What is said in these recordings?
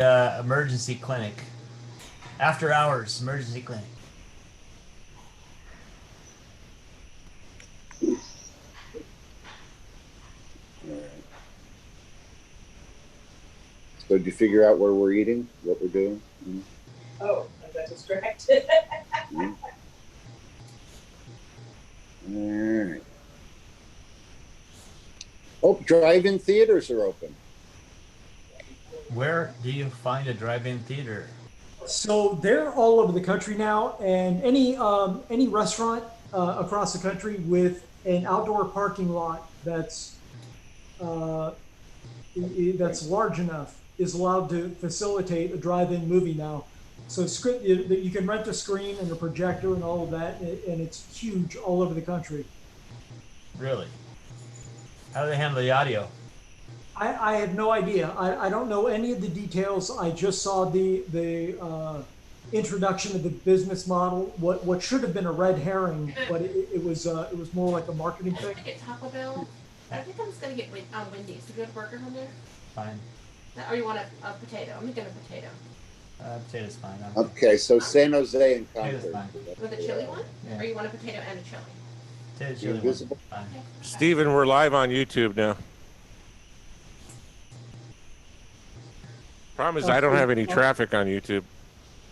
emergency clinic. After hours emergency clinic. All right. So did you figure out where we're eating, what we're doing? Mm-hmm. Oh, I got distracted. Mm-hmm. All right. Oh, drive-in theaters are open. Where do you find a drive-in theater? So they're all over the country now, and any restaurant across the country with an outdoor parking lot uh, that's large enough is allowed to facilitate a drive-in movie now. So you can rent a screen and a projector and all of that, and it's huge all over the country. Really? How do they handle the audio? I have no idea. I don't know any of the details. I just saw the introduction of the business model. What should have been a red herring, but it was more like a marketing I'm thing. gonna get Taco Bell. I think I'm just gonna get Wendy's. Do you have a burger on there? Fine. Or you want a potato? I'm making a potato. Potato's fine. Okay, so San Jose and Potato's Concord. fine. With a chili one? Yeah. Or you want a potato and a chili? Potato The chili one's invisible. fine. Okay. Steven, we're live on YouTube now. Problem is, I don't have any traffic on YouTube.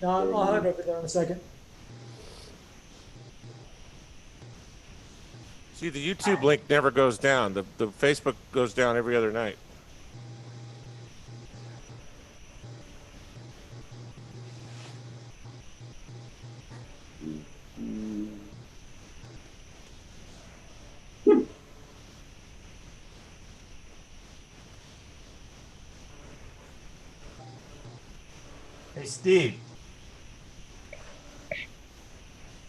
No, I'll have it over there in a second. See, the YouTube link never goes down. The Facebook goes down every other night. Hey, Steve.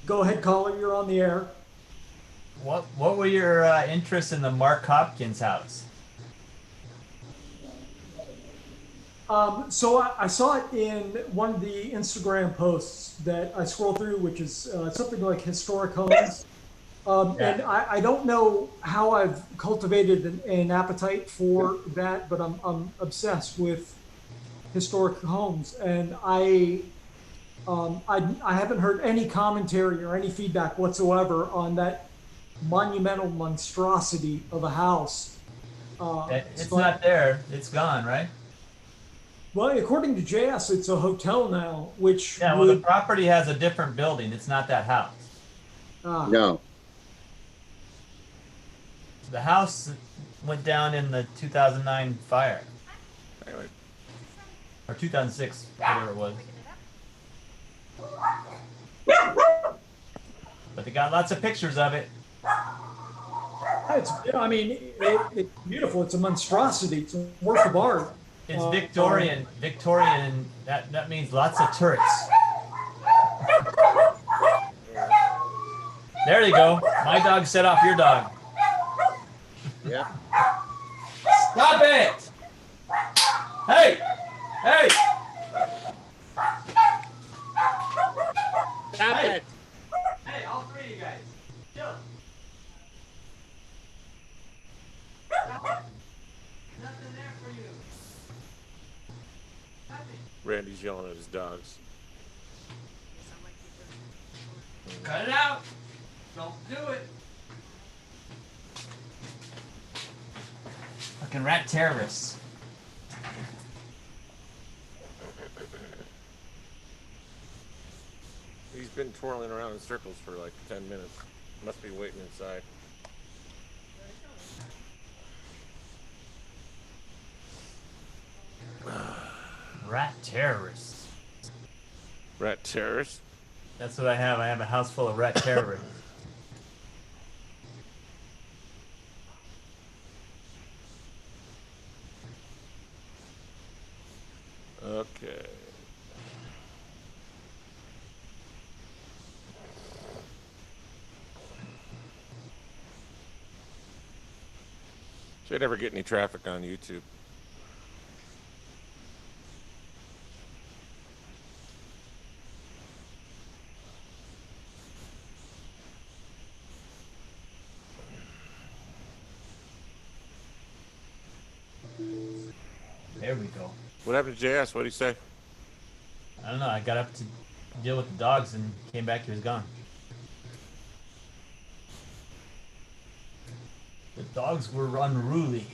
Go ahead, caller. You're on the air. What were your interests in the Mark Hopkins house? So I saw it in one of the Instagram posts that I scroll through, which is something like historic homes. And I don't know how I've cultivated an appetite for that, but I'm obsessed with historic homes, and I haven't heard any commentary or any feedback whatsoever on that monumental monstrosity of a house. It's not there. It's gone, right? Well, according to JS, it's a hotel now, which Yeah, well, the property has a different building. It's not that house. No. The house went down in the 2009 fire. Anyway, Or 2006, whatever it was. But they got lots of pictures of it. it's beautiful. It's a monstrosity. It's a work of art. It's Victorian. Victorian, that means lots of turrets. There you go. My dog set off your dog. Yeah. Stop it! Hey! Hey! stop it! Hey, all three of you guys. Chill. Nothing there for you. Nothing. Randy's yelling at his dogs. Cut it out. Don't do it. Fucking rat terrorists. He's been twirling around in circles for like 10 minutes. Must be waiting inside. Rat terrorists. Rat terrorist? That's what I have. I have a house full of rat terrorists. Okay. Should never get any traffic on YouTube. There we go. What happened to JS? What did he say? I don't know. I got up to deal with the dogs and came back. He was gone. The dogs were unruly.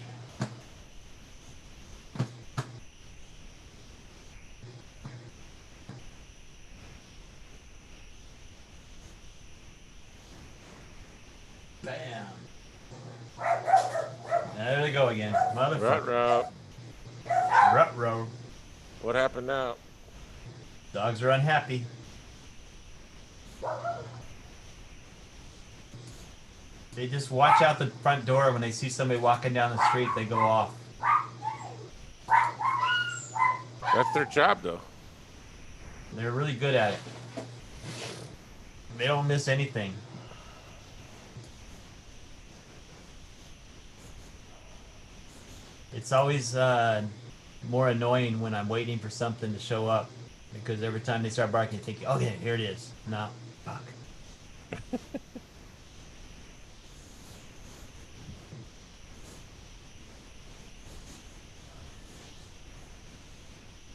Bam. There they go again. Motherfucker. Rut. Ruh-roh. What happened now? Dogs are unhappy. They just watch out the front door when they see somebody walking down the street. They go off. That's their job, though. They're really good at it. They don't miss anything. It's always more annoying when I'm waiting for something to show up, because every time they start barking, I think, okay, here it is. No, fuck.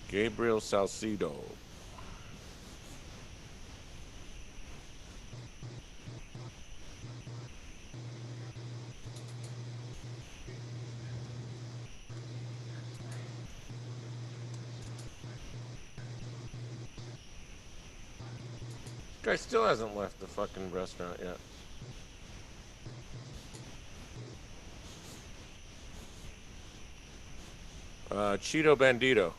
Gabriel Salcido. Guy still hasn't left the fucking restaurant yet. Cheeto Bandito.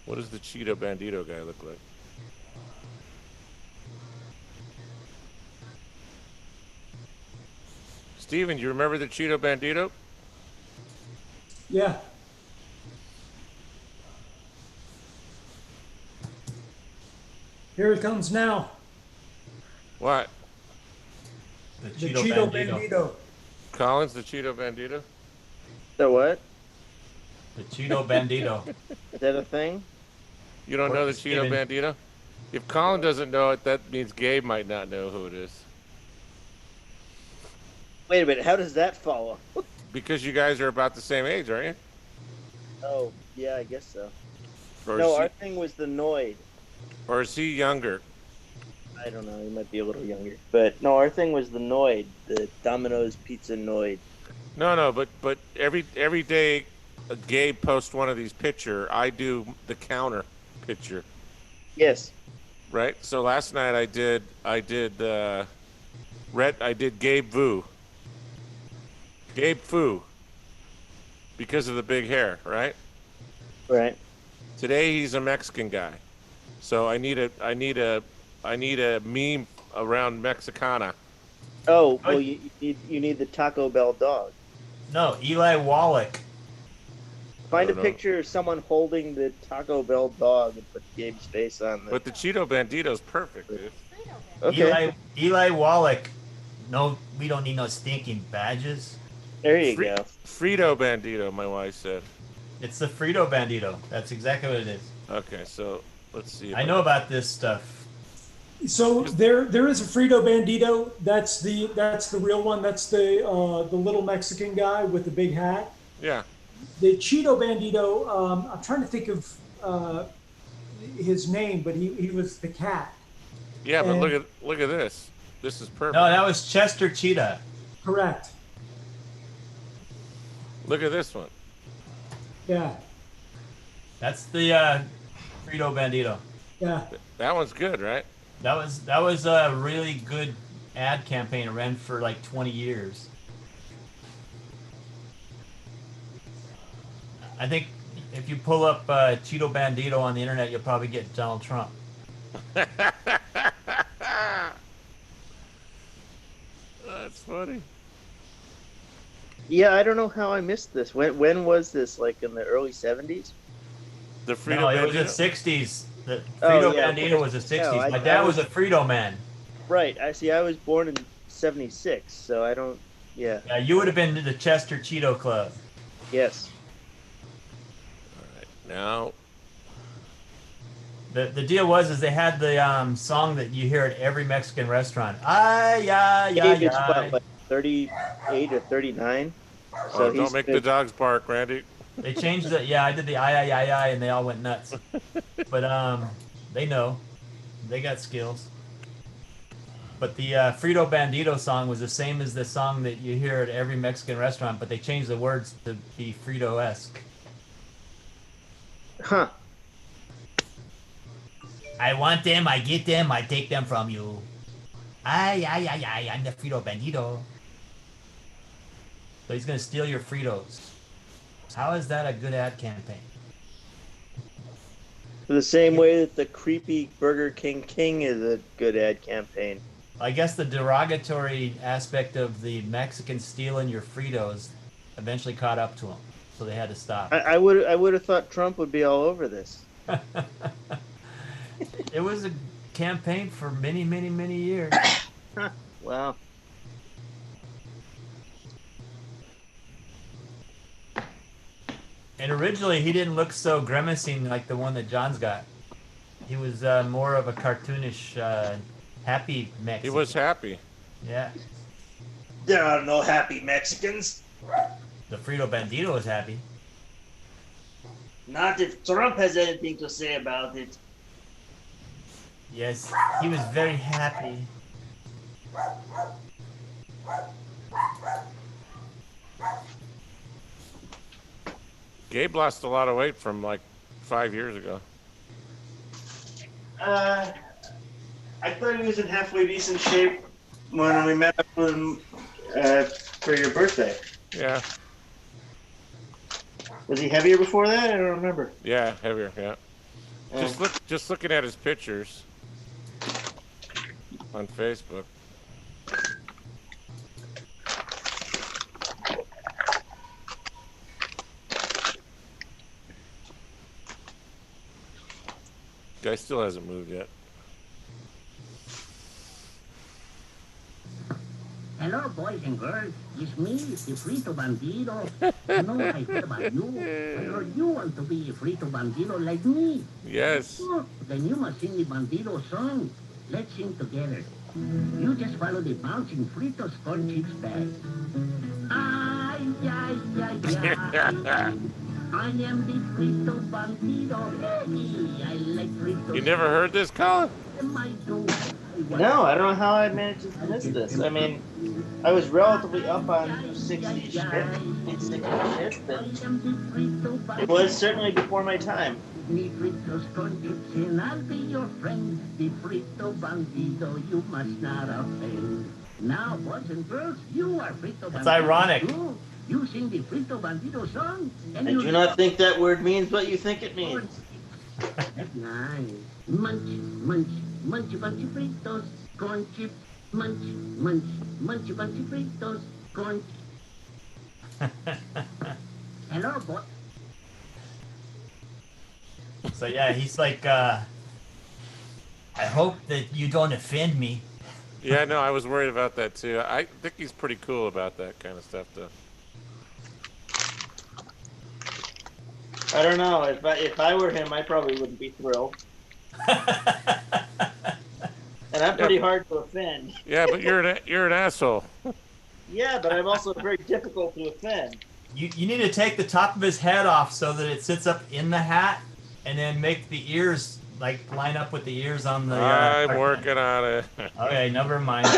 What does the Cheeto Bandito guy look like? Steven, you remember the Cheeto Bandito? Yeah. Here it comes now. What? The The Cheeto, Cheeto Bandito. Bandito. Collins, the Cheeto Bandito? The what? The Cheeto Bandito. Is that a thing? You don't know the Steven. Cheeto Bandito? If Colin doesn't know it, that means Gabe might not know who it is. Wait a minute, how does that follow? Because you guys are about the same age, aren't you? Oh, yeah, I guess so. Or, No, is, our he, thing was the Noid. or is he younger? I don't know, he might be a little younger. But no, our thing was the Noid, the Domino's Pizza Noid. No, but every day Gabe posts one of these picture, I do the counter picture, Yes. right? So last night I did Gabe Vu. Gabe Fu. Because of the big hair, right? Right. Today he's a Mexican guy. So I need a meme around Mexicana. Oh, well, you need the Taco Bell dog. No, Eli Wallach. Find a don't know. picture of someone holding the Taco Bell dog and put Gabe's face on the... But the Cheeto Bandito's perfect, dude. Okay, Eli Wallach. No, we don't need no stinking badges. there you Fri- go. Frito Bandito, my wife said. It's the Frito Bandito. That's exactly what it is. Okay, so let's see. if I know about this stuff. So there is a Frito Bandito. That's the real one. That's the little Mexican guy with the big hat. Yeah. The Cheeto Bandito. I'm trying to think of his name, but he was the cat. Yeah, but And- look at this. This is perfect. No, that was Chester Cheetah. Correct. Look at this one. Yeah. That's the Frito Bandito. Yeah. That one's good, right? That was a really good ad campaign. It ran for like 20 years. I think if you pull up Cheeto Bandito on the internet, you'll probably get Donald Trump. That's funny. Yeah, I don't know how I missed this. When was this? Like in the early 70s? The Frito No, it was Bandito. the 60s. The Oh, Frito yeah, Bandito was the 60s. No, My I dad was was- a Frito man. Right. I see. I was born in 76, so I don't... Yeah. Yeah, you would have been to the Chester Cheeto Club. Yes. All right, now The deal is they had the song that you hear at every Mexican restaurant. Ay, yeah, yeah, Age is yeah. what, like 38 or 39? So Oh, don't he's make the been, dogs bark, Randy. They changed it. Yeah, I did the ay, ay, ay, ay, and they all went nuts. But they know. They got skills. But the Frito Bandito song was the same as the song that you hear at every Mexican restaurant, but they changed the words to be Frito-esque. huh. I want them, I get them, I take them from you. Ay, ay, ay, ay, I'm the Frito Bandito. So he's going to steal your Fritos. How is that a good ad campaign? The same way that the creepy Burger King is a good ad campaign. I guess the derogatory aspect of the Mexican stealing your Fritos eventually caught up to him, so they had to stop. I would have thought Trump would be all over this. It was a campaign for many, many, many years. Wow. And originally, he didn't look so grimacing like the one that John's got. He was more of a cartoonish, happy Mexican. He was happy. Yeah. There are no happy Mexicans. The Frito Bandito was happy. Not if Trump has anything to say about it. Yes, he was very happy. Gabe lost a lot of weight from like 5 years ago. I thought he was in halfway decent shape when we met up with him for your birthday. Yeah. Was he heavier before that? I don't remember. Yeah, heavier. Yeah. Just looking at his pictures on Facebook. Guy still hasn't moved yet. Hello, boys and girls. It's me, the Frito Bandito. I know I heard about you. I heard you want to be a Frito Bandito like me. Yes. Oh, then you must sing the Bandito song. Let's sing together. You just follow the bouncing Fritos corn chips bag. Ay, ay, ay, ay. I am the Frito Bandito. Hey, I like Fritos. You never heard this, Colin? No, I don't know how I managed to miss this. I mean, I was relatively up on 60 shit, mid-60 shit, but it was certainly before my time. Me Fritos corn chips and I'll be your friend. The Frito Bandito, you must not offend. Now, boys and girls, you are Frito Bandito. It's ironic. Too. You sing the Frito Bandito song. And I do not think that word means what you think it means. That's nice. Munch, munch, munchy bunchy Fritos, corn chips. Munch, munch, munchy bunchy Fritos, corn. Hello, boy. So yeah, he's like, I hope that you don't offend me. Yeah, no, I was worried about that too. I think he's pretty cool about that kind of stuff, though. I don't know. If I were him, I probably wouldn't be thrilled. And I'm pretty hard to offend. Yeah, but you're an asshole. Yeah, but I'm also very difficult to offend. You need to take the top of his head off so that it sits up in the hat, and then make the ears like line up with the ears on the. I'm working on it. Okay, never mind.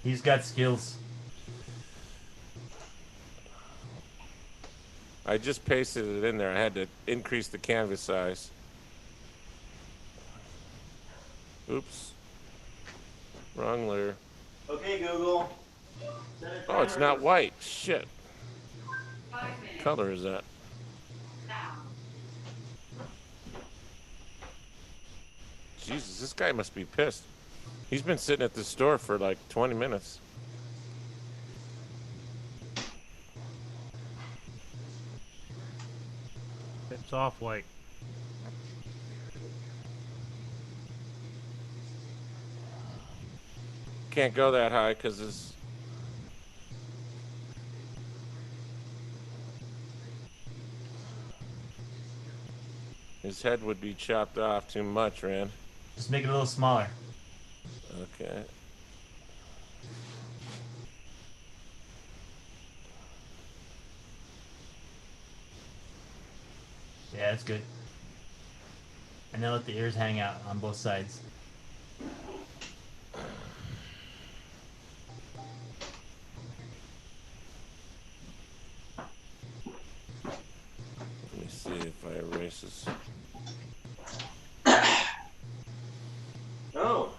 He's got skills. I just pasted it in there. I had to increase the canvas size. Oops. Wrong layer. Okay, Google. Oh, it's not white. Shit. What color is that? Jesus, this guy must be pissed. He's been sitting at the store for like 20 minutes. It's off white. Can't go that high because it's... His head would be chopped off too much, Ran. Just make it a little smaller. Okay. Yeah, that's good. And then let the ears hang out on both sides. Let me see if I erase this. Oh.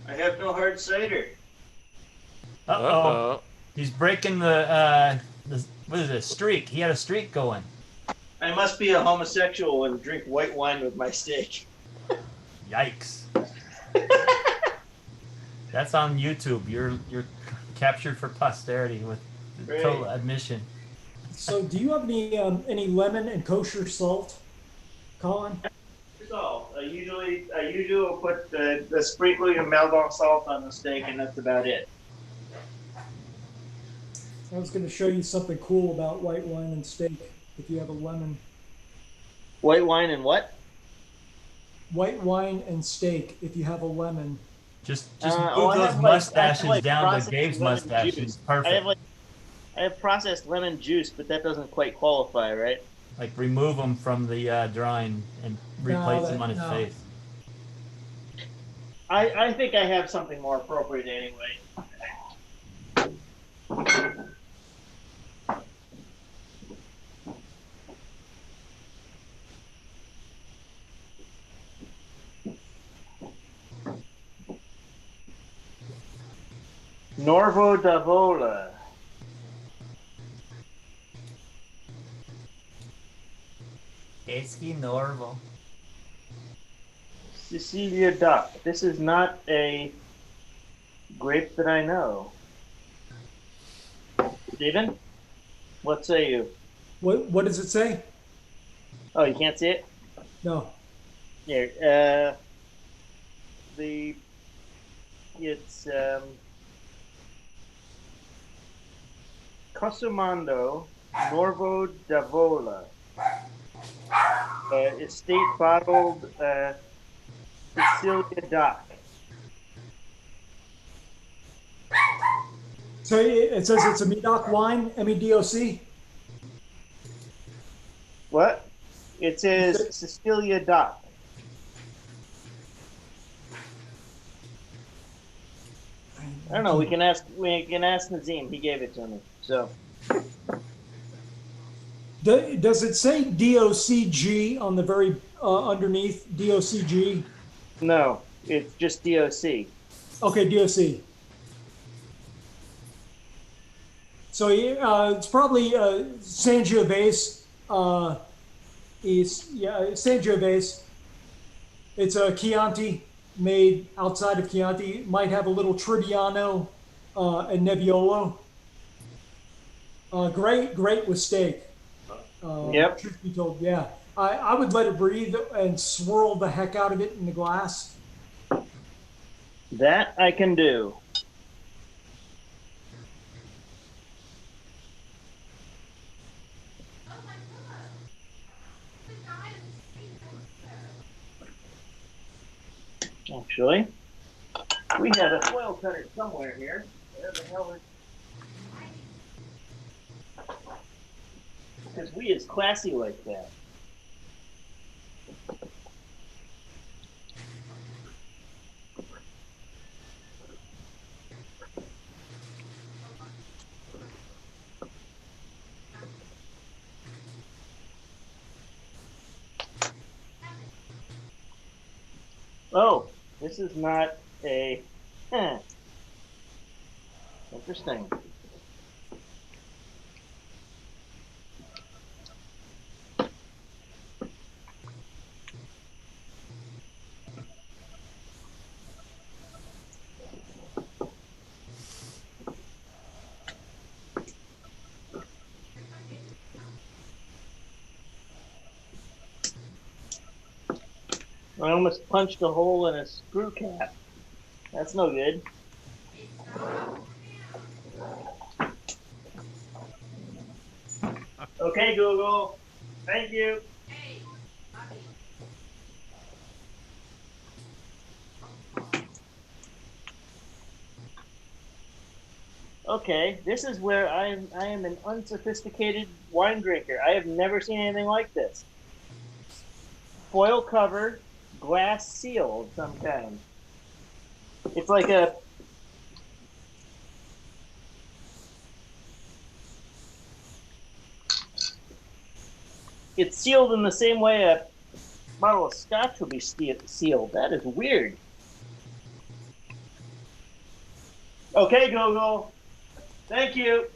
I have no hard cider. Uh-oh. He's breaking the what is it, streak. He had a streak going. I must be a homosexual and drink white wine with my steak. Yikes. That's on YouTube. You're captured for posterity with total admission. So, do you have any lemon and kosher salt, Colin? Salt. I usually will put the sprinkling of Maldon salt on the steak, and that's about it. I was going to show you something cool about white wine and steak. If you have a lemon. White wine and what? White wine and steak. If you have a lemon. Just move those mustaches down to Gabe's mustache. It's perfect. I have processed lemon juice, but that doesn't quite qualify, right? Like remove them from the drawing and replace them on his face. I think I have something more appropriate anyway. Norvo Davola. Esky Norvo. Cecilia Duck. This is not a grape that I know. Steven? What say you? What does it say? Oh, you can't see it? No. Here, it's Cosumando Norvo Davola. Estate bottled Cecilia Dock. So it says it's a Medoc wine, MEDOC. What? It says Cecilia Dock. I don't know. We can ask Nazim. He gave it to me. So. Does it say DOCG on the very underneath DOCG? No, it's just DOC. Okay, DOC. So it's probably Sangiovese. Sangiovese. It's a Chianti made outside of Chianti. Might have a little Trebbiano and Nebbiolo. Great with steak. Yep. Truth be told, yeah. I would let it breathe and swirl the heck out of it in the glass. That I can do. Actually, we had a foil cutter somewhere here. Where the hell is? Because we is classy like that. Oh, this is not a. Interesting. I almost punched a hole in a screw cap. That's no good. Okay, Google. Thank you. Hey, Bobby. Okay, this is where I am an unsophisticated wine drinker. I have never seen anything like this. Foil cover, glass seal of some kind. It's like a it's sealed in the same way a bottle of scotch would be sealed. That is weird. Okay, Google. Thank you.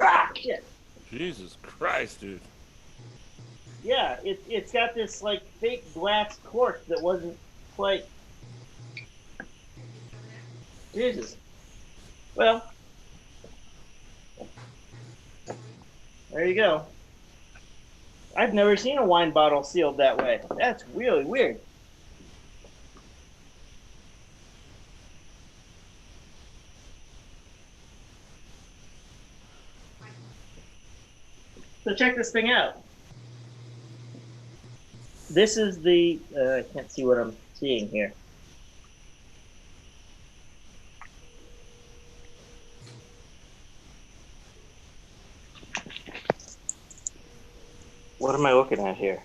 Ah, shit. Jesus Christ, dude. Yeah, it's got this like fake glass cork that wasn't quite. Jesus. Well, there you go. I've never seen a wine bottle sealed that way. That's really weird. So check this thing out. This is the, I can't see what I'm seeing here. What am I looking at here?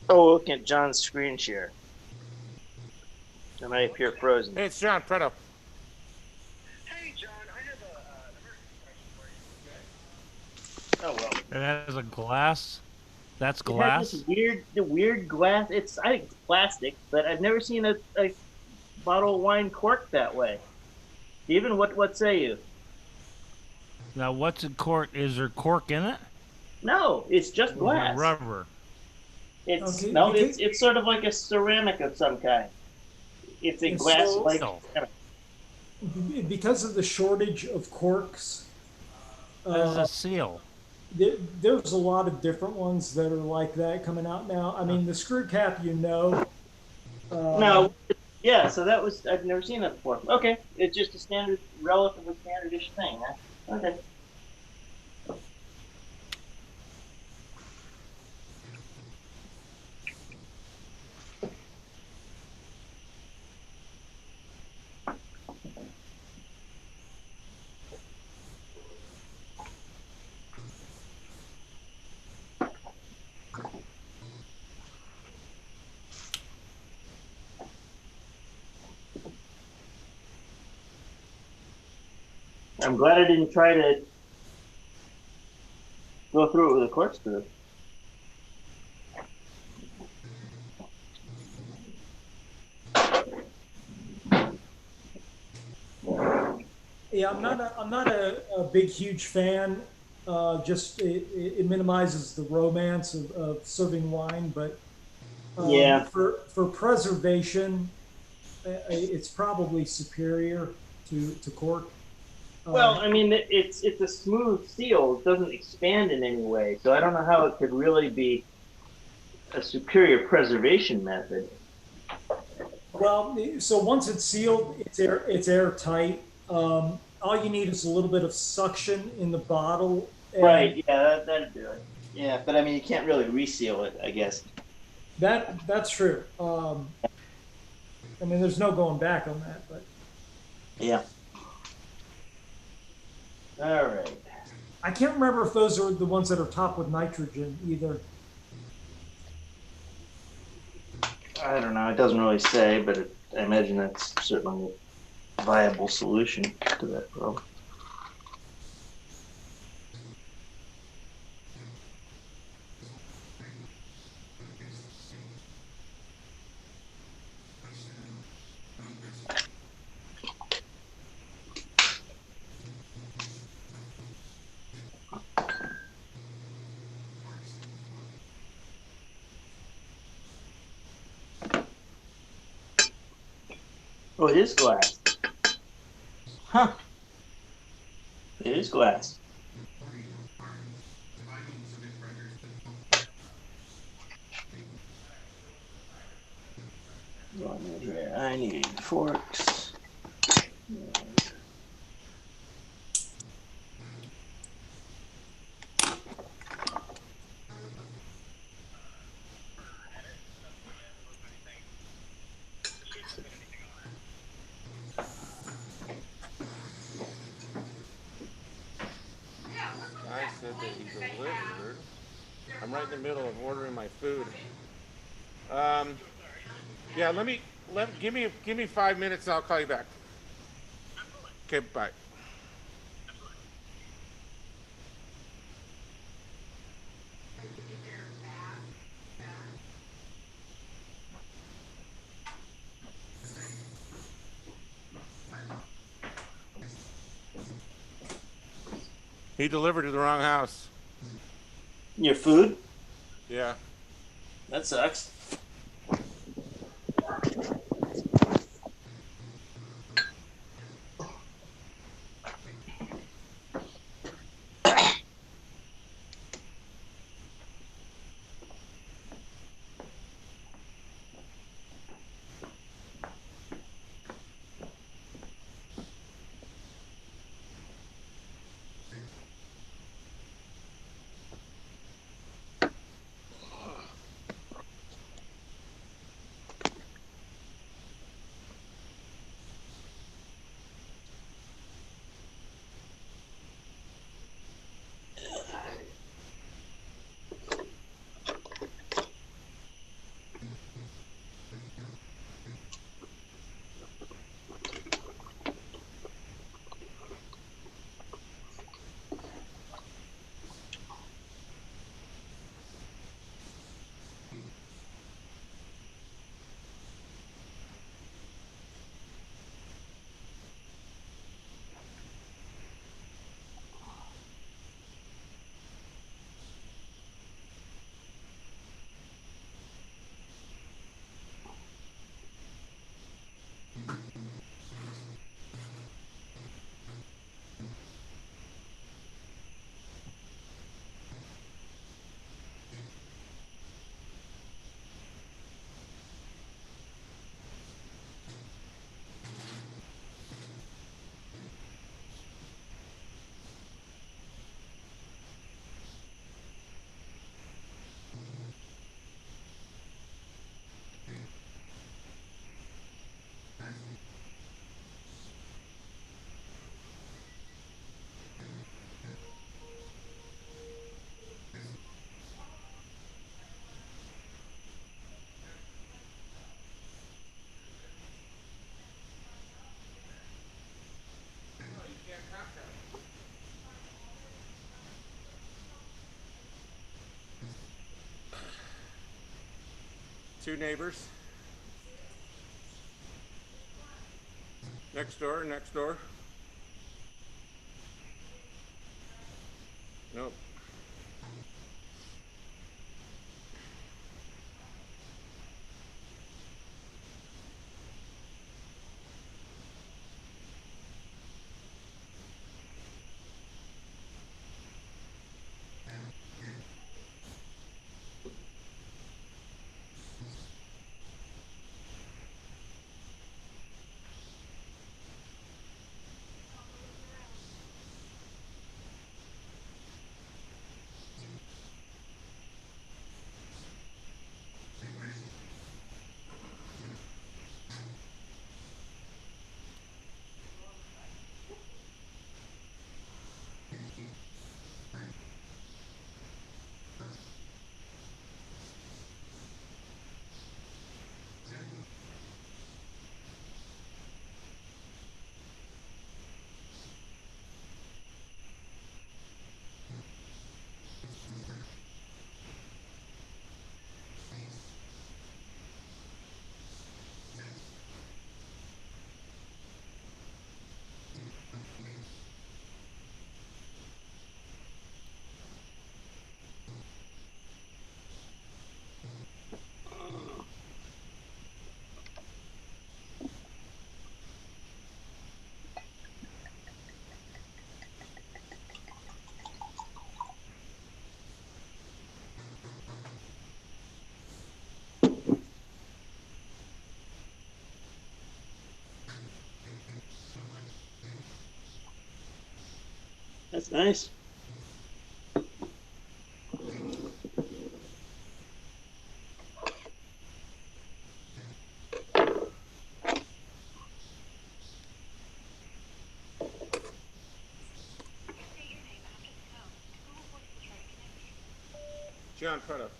Oh, looking at John's screen share. Am I appear frozen? Hey, it's John Preto. Hey, John, I have a emergency question for you. Oh well. It has a glass. That's It glass. has this weird glass. I think it's plastic, but I've never seen a bottle of wine corked that way. Steven, what say you? Now, what's a cork? Is there cork in it? No, it's just Or glass. rubber. It's Okay, no, okay. it's sort of like a ceramic of some kind. It's a And glass so- like No. ceramic. Because of the shortage of corks, As a seal. there's a lot of different ones that are like that coming out now. I mean, the screw cap, No, yeah. So that was I've never seen that before. Okay, it's just a standard, relatively standardish thing. Huh? Okay. I'm glad I didn't try to go through it with a corkscrew. Yeah, I'm not a big huge fan. Just it minimizes the romance of serving wine, but Yeah. for preservation, it's probably superior to cork. Well, I mean, it's a smooth seal. It doesn't expand in any way, so I don't know how it could really be a superior preservation method. Well, so once it's sealed, it's airtight. All you need is a little bit of suction in the bottle. And Right? Yeah, that'd do it. Yeah, but I mean, you can't really reseal it, I guess. That's true. I mean, there's no going back on that, but Yeah. All right. I can't remember if those are the ones that are topped with nitrogen either. I don't know. It doesn't really say, but I imagine that's certainly a viable solution to that problem. Oh, it is glass. Huh. It is glass. I need forks. be delivered. I'm right in the middle of ordering my food. Yeah, give me 5 minutes and I'll call you back. Okay, bye. He delivered to the wrong house. Your food? Yeah. That sucks. Two neighbors. Next door, next door. Nope. That's nice. John, put up.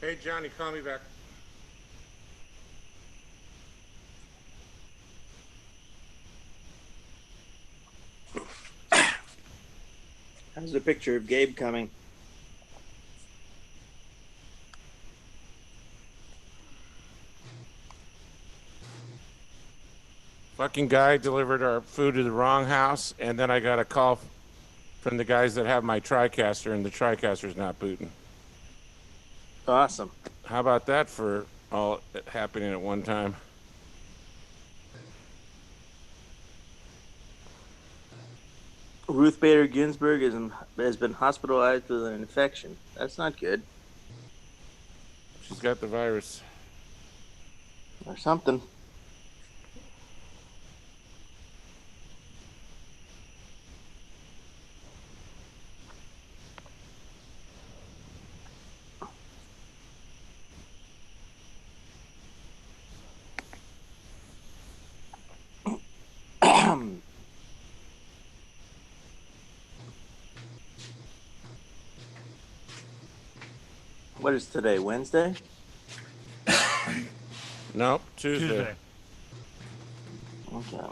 Hey, Johnny, call me back. How's the picture of Gabe coming? Fucking guy delivered our food to the wrong house, and then I got a call from the guys that have my TriCaster, and the TriCaster's not booting. Awesome. How about that for all happening at one time? Ruth Bader Ginsburg has been hospitalized with an infection. That's not good. She's got the virus. Or something. What is today, Wednesday? Nope, Tuesday. Okay.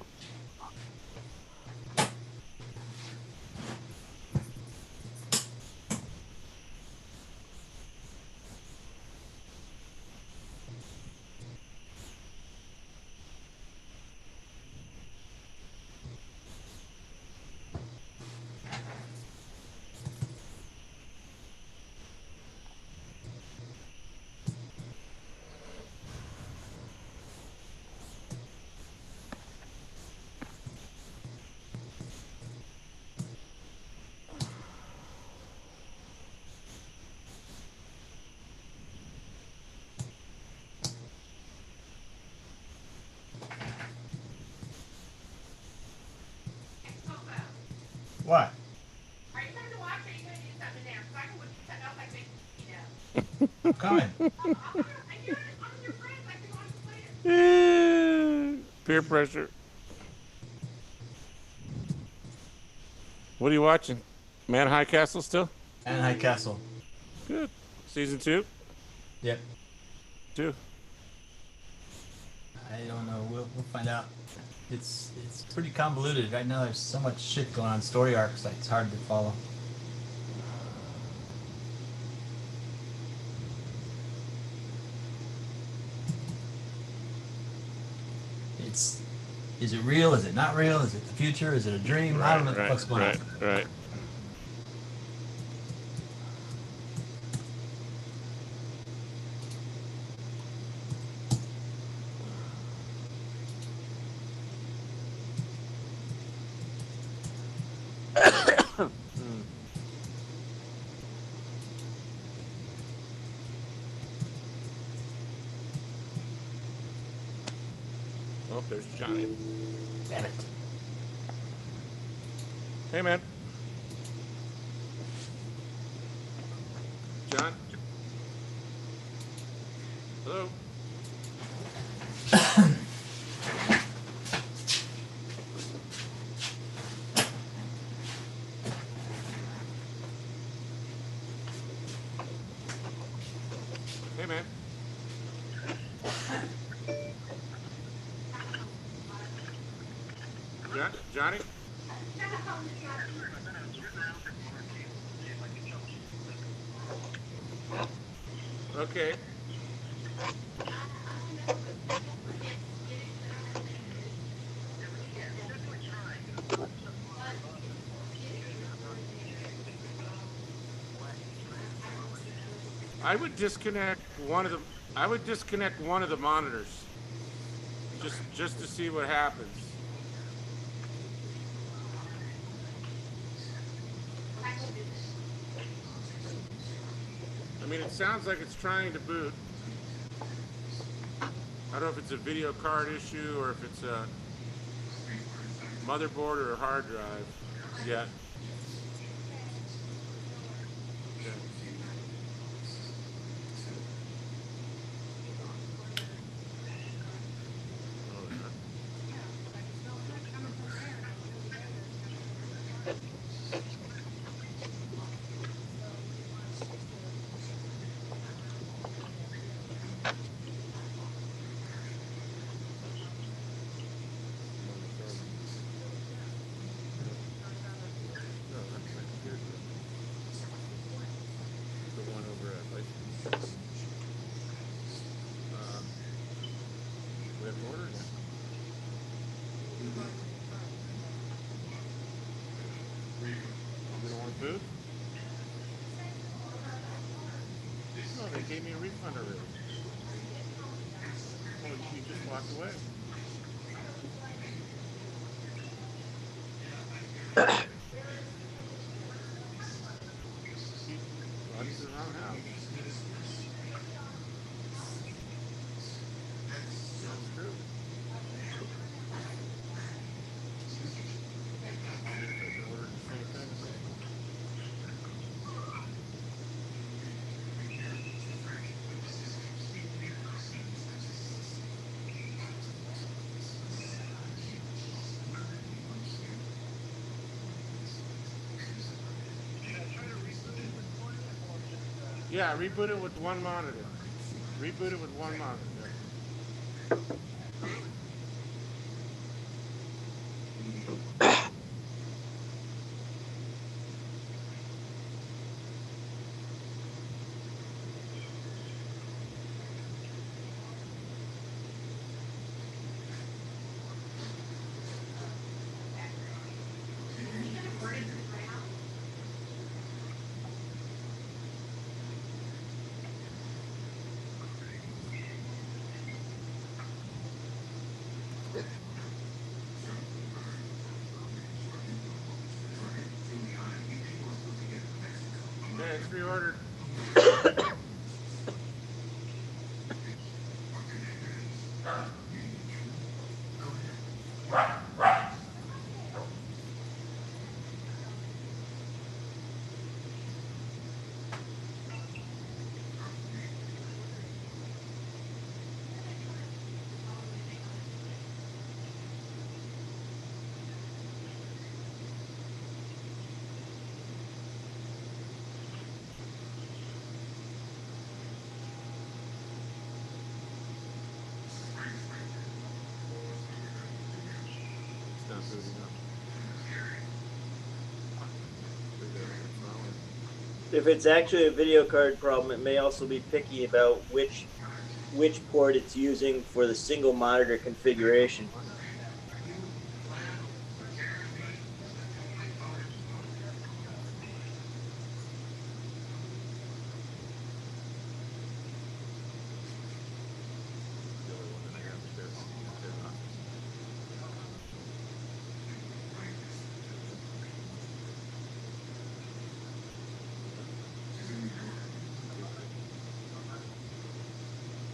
What? Are you coming to watch or are you going to do something there? Because I can whip something else like this, I'm coming. I'm your friend. I can watch you later. Peer pressure. What are you watching? Man High Castle still? And High Castle. Good. Season 2? Yep. 2. I don't know. We'll find out. It's pretty convoluted right now. There's so much shit going on, story arcs. Like it's hard to follow. Is it real? Is it not real? Is it the future? Is it a dream? I don't know what the fuck's going on. Right. Oh, there's Johnny. Damn it. Hey, man. John? Hello? Hey, man. Johnny? Okay. I would disconnect one of the monitors. just to see what happens. I mean, it sounds like it's trying to boot. I don't know if it's a video card issue or if it's a motherboard or a hard drive yet. Okay. Oh, yeah. No, that's my computer. The one over at License. We have an order now. You don't want food? No, they gave me a refund already. Oh, you just walked away. Run to the wrong house. That's true. I ordered the same thing. Yeah, reboot it with one monitor. Reboot it with one monitor. Yeah, it's reordered. It's not booting up. If it's actually a video card problem, it may also be picky about which port it's using for the single monitor configuration. The only one that I have is their office.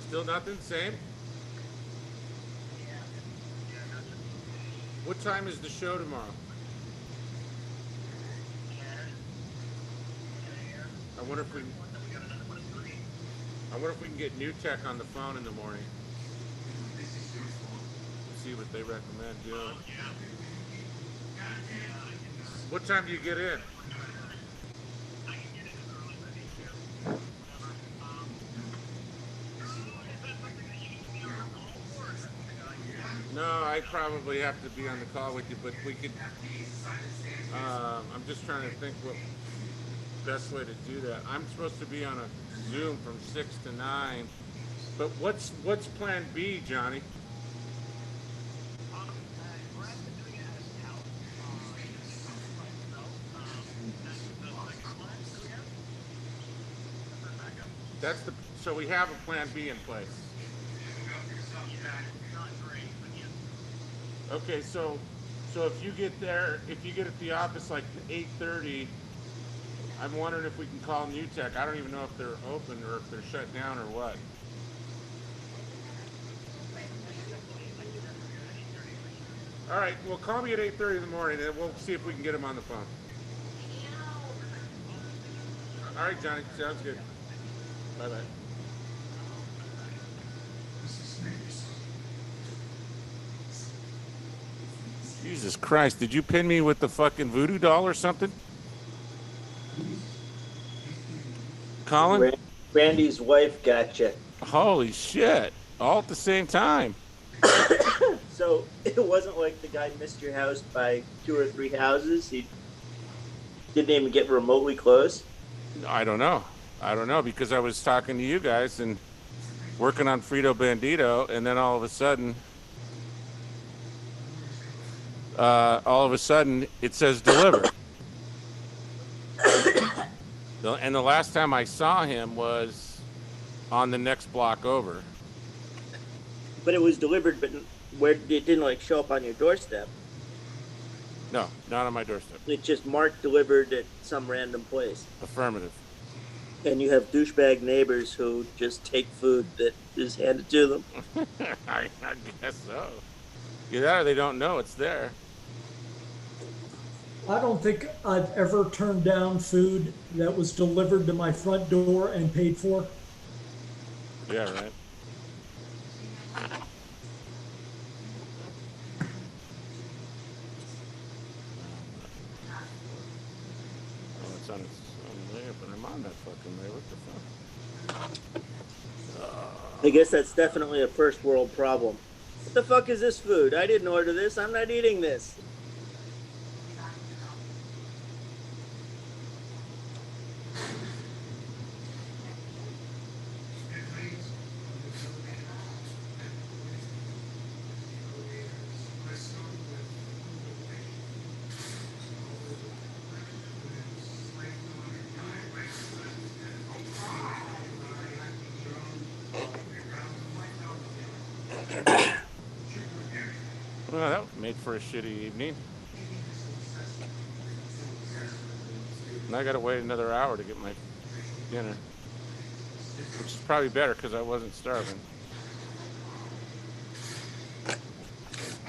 Still nothing? Same? What time is the show tomorrow? I wonder if we can get New Tech on the phone in the morning. See what they recommend doing. What time do you get in? No, I probably have to be on the call with you, but we could. I'm just trying to think what best way to do that. I'm supposed to be on a Zoom from 6 to 9, but what's Plan B, Johnny? So we have a Plan B in place. Okay, so if you get there, if you get at the office like 8:30, I'm wondering if we can call New Tech. I don't even know if they're open or if they're shut down or what. All right, well, call me at 8:30 in the morning, and we'll see if we can get him on the phone. All right, Johnny, sounds good. Bye-bye. Jesus Christ, did you pin me with the fucking voodoo doll or something? Colin? Randy's wife gotcha. Holy shit. All at the same time. So it wasn't like the guy missed your house by 2 or 3 houses. He didn't even get remotely close. I don't know. I don't know, because I was talking to you guys and working on Frito Bandito, and then all of a sudden it says deliver. And the last time I saw him was on the next block over. But it was delivered, but where it didn't like show up on your doorstep. No, not on my doorstep. It just marked delivered at some random place. Affirmative. And you have douchebag neighbors who just take food that is handed to them. I guess so. Either that or they don't know it's there. I don't think I've ever turned down food that was delivered to my front door and paid for. Yeah, right. Oh, it's on its own way, but I'm on that fucking way. What the fuck? I guess that's definitely a first world problem. What the fuck is this food? I didn't order this. I'm not eating this. Well, that made for a shitty evening. And I gotta wait another hour to get my dinner. Which is probably better because I wasn't starving.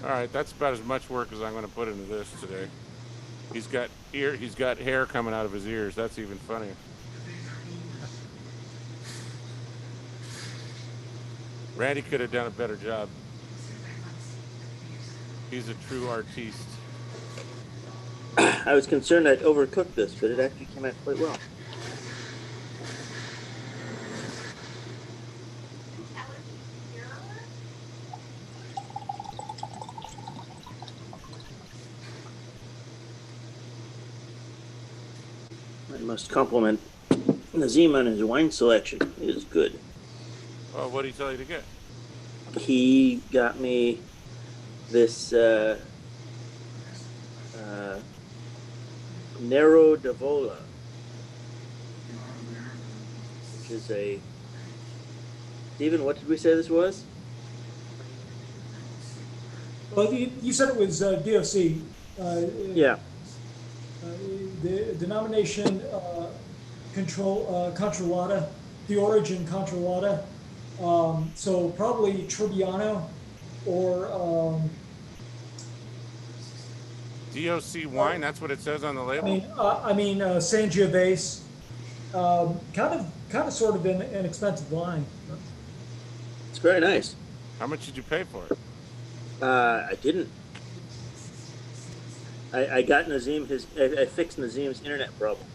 Alright, that's about as much work as I'm gonna put into this today. He's got hair coming out of his ears. That's even funnier. Randy could have done a better job. He's a true artiste. I was concerned I'd overcooked this, but it actually came out quite well. I must compliment Nazim on his wine selection. It is good. Oh, what did he tell you to get? He got me this Nero d'Avola, which is a... Stephen, what did we say this was? Well, you said it was DOC. Yeah. The denomination Controlata, the origin Controlata. So probably Trebbiano or DOC wine, that's what it says on the label? I mean Sangiovese. Kind of sort of an expensive wine. It's very nice. How much did you pay for it? I didn't. I got Nazim I fixed Nazim's internet problem.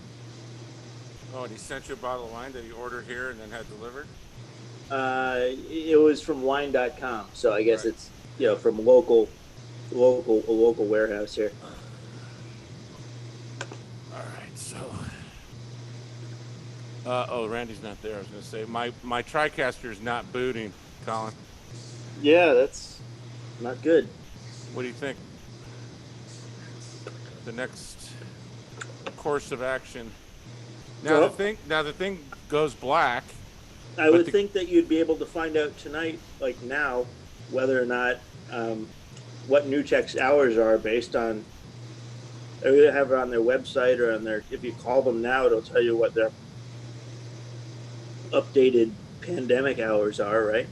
Oh, and he sent you a bottle of wine that he ordered here and then had delivered? It was from wine.com, so I guess Right. it's from a local warehouse here. All right, so oh, Randy's not there. I was gonna say my TriCaster is not booting, Colin. Yeah, that's not good. What do you think? The next course of action. Now Well, the thing goes black. I would think that you'd be able to find out tonight, like now, whether or not what New Tech's hours are based on. They either have it on their website or on their. If you call them now, it'll tell you what their updated pandemic hours are, right?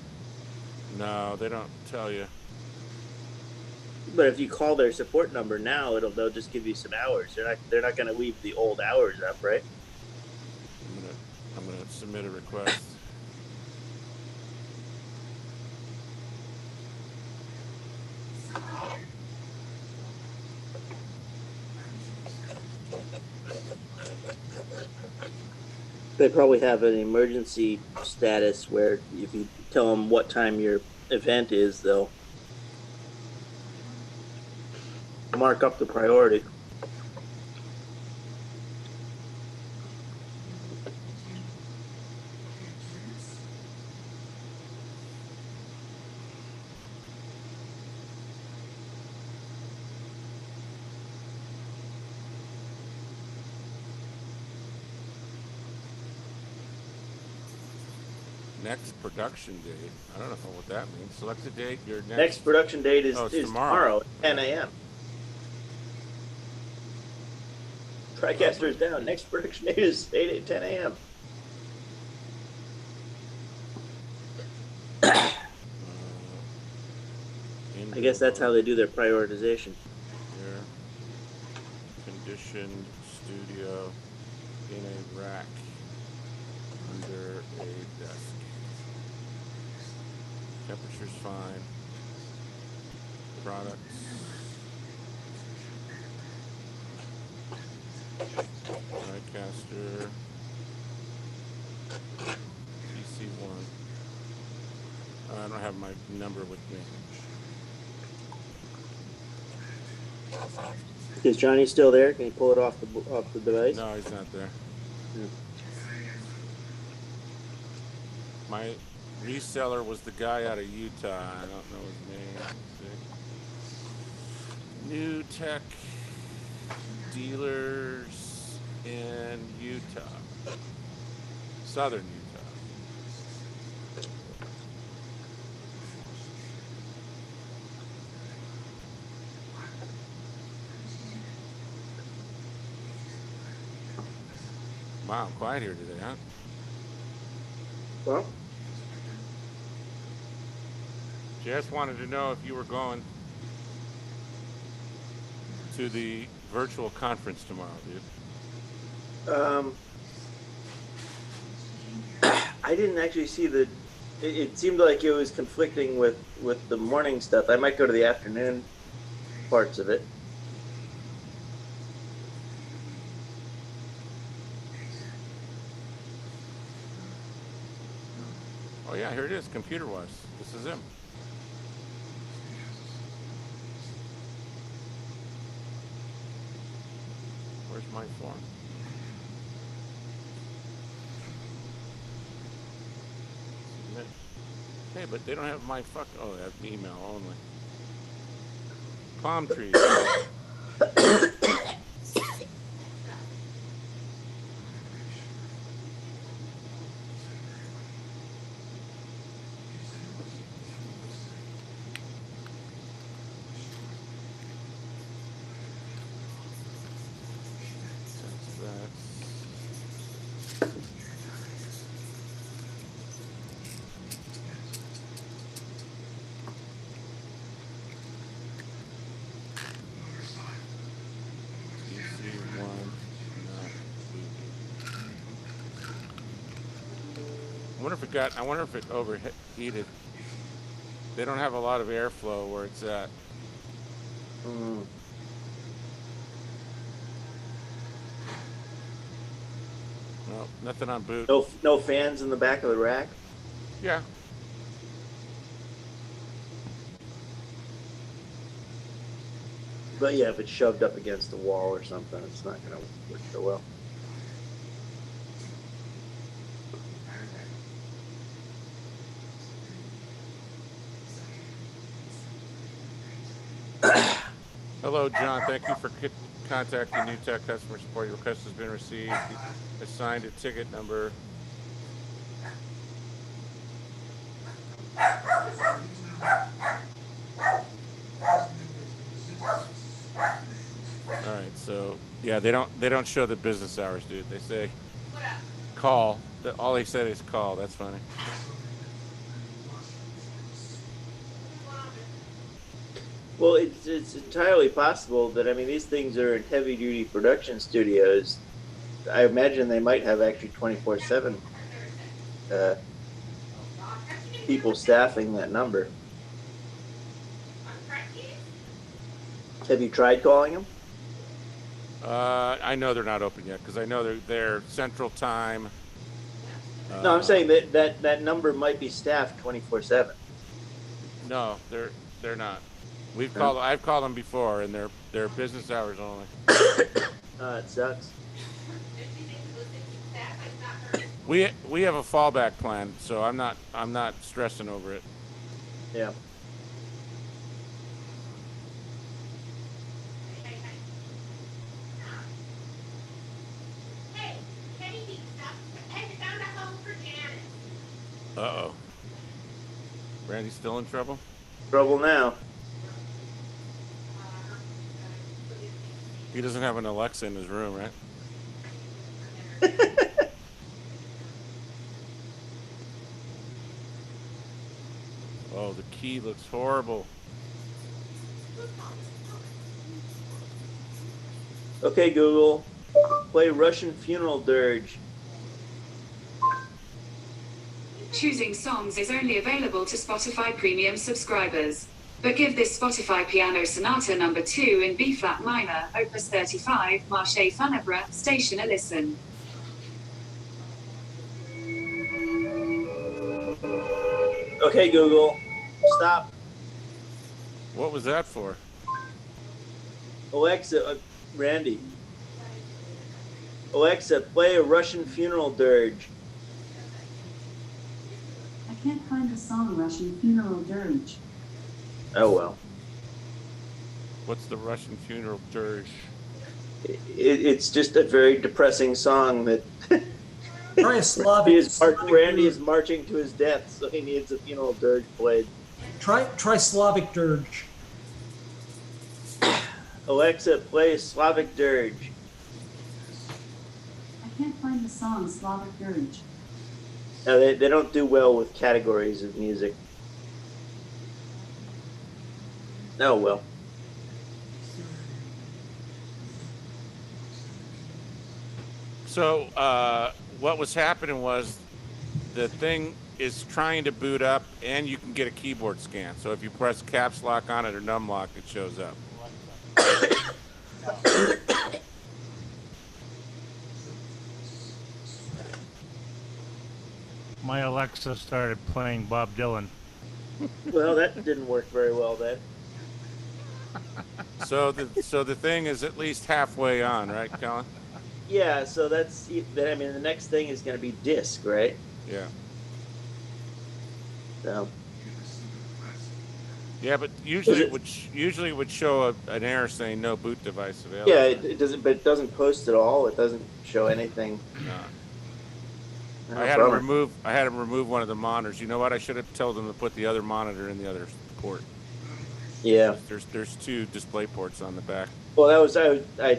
No, they don't tell you. But if you call their support number now, they'll just give you some hours. They're not going to leave the old hours up, right? I'm gonna submit a request. They probably have an emergency status where if you tell them what time your event is, they'll mark up the priority. Next production date. I don't know what that means. Select the date. Your Next production date is it's tomorrow at 10 a.m. TriCaster is down. Next production date is 10 a.m. I guess that's how they do their prioritization. Here. Conditioned studio in a rack under a desk. Temperature's fine. Products. TriCaster. PC1. I don't have my number with me. Is Johnny still there? Can you pull it off the device? No, he's not there. Yeah. My reseller was the guy out of Utah. I don't know his name. Let's see. New Tech dealers in Utah, southern Utah. Wow, quiet here today, huh? Well, Jess wanted to know if you were going to the virtual conference tomorrow, dude. I didn't actually see it seemed like it was conflicting with the morning stuff. I might go to the afternoon parts of it. Oh yeah, here it is, computer-wise. This is him. Where's my form? Submit. Hey, but they don't have my oh, they have email only. Palm trees. I wonder if it overheated. They don't have a lot of airflow where it's at. No, nothing on boot. No fans in the back of the rack? Yeah. But yeah, if it's shoved up against the wall or something, it's not going to work so well. Hello, John. Thank you for contacting New Tech customer support. Your request has been received. Assigned a ticket number. Yeah, they don't show the business hours, dude. They say What up? call. All they said is call. That's funny. Well, it's entirely possible that, I mean, these things are in heavy duty production studios. I imagine they might have actually 24/7 people staffing that number. Have you tried calling them? I know they're not open yet because I know they're Central Time. No, I'm saying that number might be staffed 24/7. No, they're not. I've called them before, and they're business hours only. It sucks. We have a fallback plan, so I'm not stressing over it. Yeah. Hey, Katie, stop. Hey, you found a home for Janice. Uh-oh. Randy's still in trouble? Trouble now. He doesn't have an Alexa in his room, right? Oh, the key looks horrible. Okay, Google, play Russian Funeral Dirge. Choosing songs is only available to Spotify Premium subscribers. But give this Spotify Piano Sonata No. 2 in B-flat minor, Opus 35, Marche Funèbre, station a listen. Okay, Google, stop. What was that for? Alexa, Randy. Alexa, play a Russian Funeral Dirge. I can't find the song Russian Funeral Dirge. Oh, well. What's the Russian funeral dirge? It's just a very depressing song that Try a Slavic. Randy is marching to his death, so he needs a funeral dirge played. Try Slavic dirge. Alexa, play Slavic Dirge. I can't find the song Slavic Dirge. No, they don't do well with categories of music. Oh, well. So, what was happening was the thing is trying to boot up, and you can get a keyboard scan. So if you press caps lock on it or num lock, it shows up. My Alexa started playing Bob Dylan. Well, that didn't work very well then. So the thing is at least halfway on, right, Colin? Yeah, so that's, I mean, the next thing is going to be disc, right? Yeah. So. Yeah, but usually it would show an error saying no boot device available. Yeah, it doesn't, but it doesn't post at all. It doesn't show anything. No. I had to remove one of the monitors. You know what? I should have told them to put the other monitor in the other port. Yeah. There's two display ports on the back. Well, that was I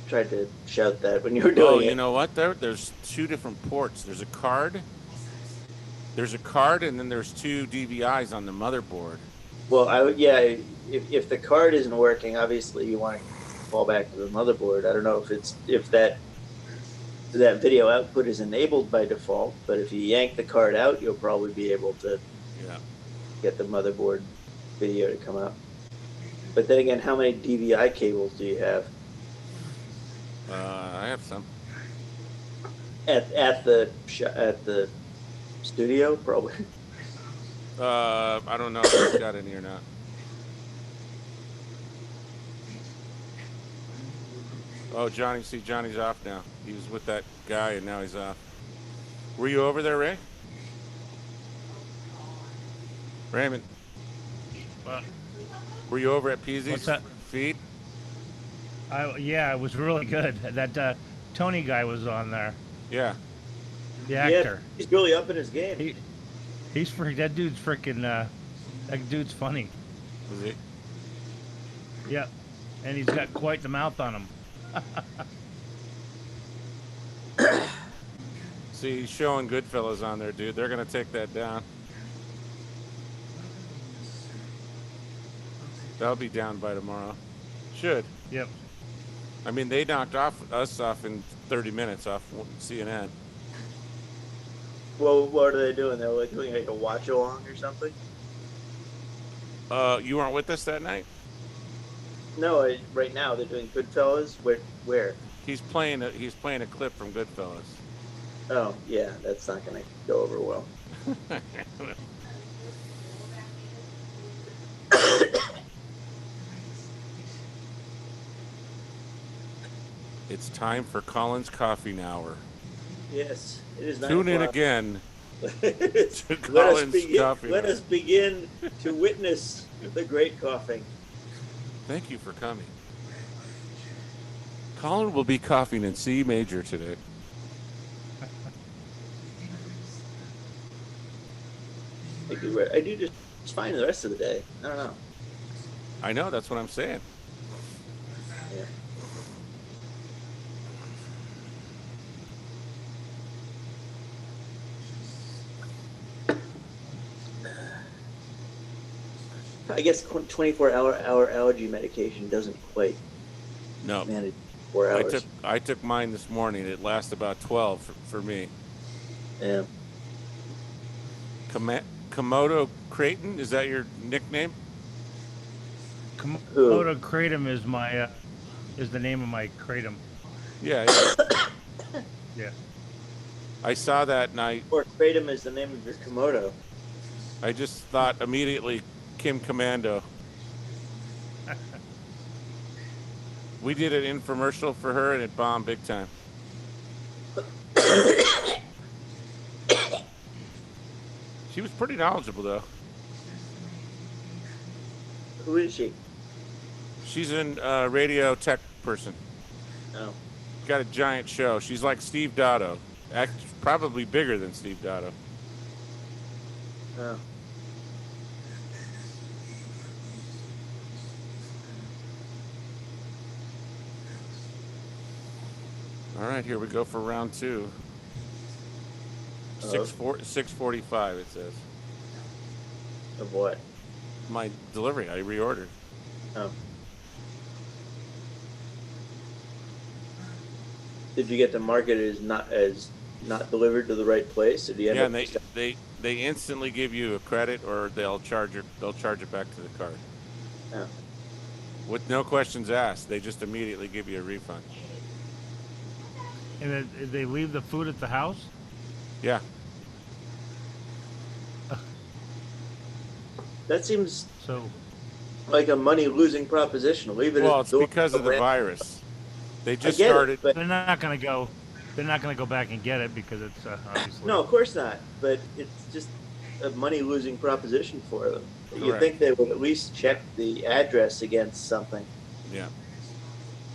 tried to shout that when you were doing it. You know what? There's two different ports. There's a card. And then there's two DVIs on the motherboard. Well, if the card isn't working, obviously you want to fall back to the motherboard. I don't know if that video output is enabled by default, but if you yank the card out, you'll probably be able to get the motherboard video to come up. But then again, how many DVI cables do you have? I have some. At the studio, probably. I don't know if I've got any or not. Oh, Johnny's off now. He was with that guy, and now he's off. Were you over there, Ray? Raymond? What? Were you over at Peasy's What's that? feed? Yeah, it was really good. That Tony guy was on there. Yeah. The actor. Yeah, he's really up in his game. That dude's freaking. That dude's funny. Is he? Yep. And he's got quite the mouth on him. See, showing Goodfellas on there, dude. They're gonna take that down. That'll be down by tomorrow. Should. Yep. I mean, they knocked us off in 30 minutes off CNN. Well, what are they doing? They're like doing like a watch along or something? You weren't with us that night? No, right now they're doing Goodfellas. Where? He's playing a clip from Goodfellas. Oh, yeah, that's not gonna go over well. It's time for Colin's Coffee Hour. Yes, it is. Tune in again to let Colin's Coffee Let Hour. us begin to witness the great coughing. Thank you for coming. Colin will be coughing in C major today. I do just fine the rest of the day. I don't know. I know, that's what I'm saying. Yeah. I guess 24-hour allergy medication doesn't quite No. manage 4 hours. I took mine this morning. It lasts about 12 for me. Yeah. Komodo Creighton, is that your nickname? Komodo kratom is my is the name of my kratom. Yeah. Yeah. I saw that night. Or kratom is the name of your Komodo. I just thought immediately Kim Commando. We did an infomercial for her and it bombed big time. She was pretty knowledgeable though. Who is she? She's a radio tech person. Oh. Got a giant show. She's like Steve Dotto. Probably bigger than Steve Dotto. Oh. All right, here we go for round two. 6:45 it says. Of what? My delivery, I reordered. Oh. Did you get the market as not delivered to the right place? Or do you end Yeah, up and they instantly give you a credit, or they'll charge it back to the card. Oh. With no questions asked. They just immediately give you a refund. And then they leave the food at the house? Yeah. That seems So like a money-losing proposition. Leave it. Well, at it's the door because of the rent. virus. They just I get it, started. but- they're not going to go. They're not going to go back and get it because it's obviously. No, of course not. But it's just a money-losing proposition for them. You Correct. think they would at least check the address against something, Yeah.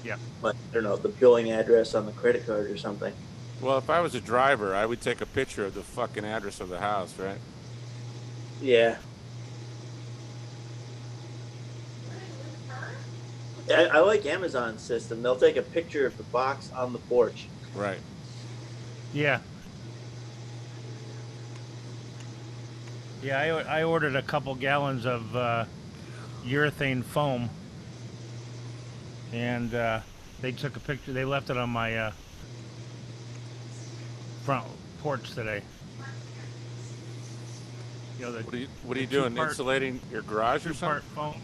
Yeah. like I don't know, the billing address on the credit card or something. Well, if I was a driver, I would take a picture of the fucking address of the house, right? Yeah. I like Amazon's system. They'll take a picture of the box on the porch. Right. Yeah. Yeah, I ordered a couple gallons of urethane foam, and they took a picture. They left it on my front porch today. You know, What are you the doing? two-part- Insulating your garage or two-part something? foam.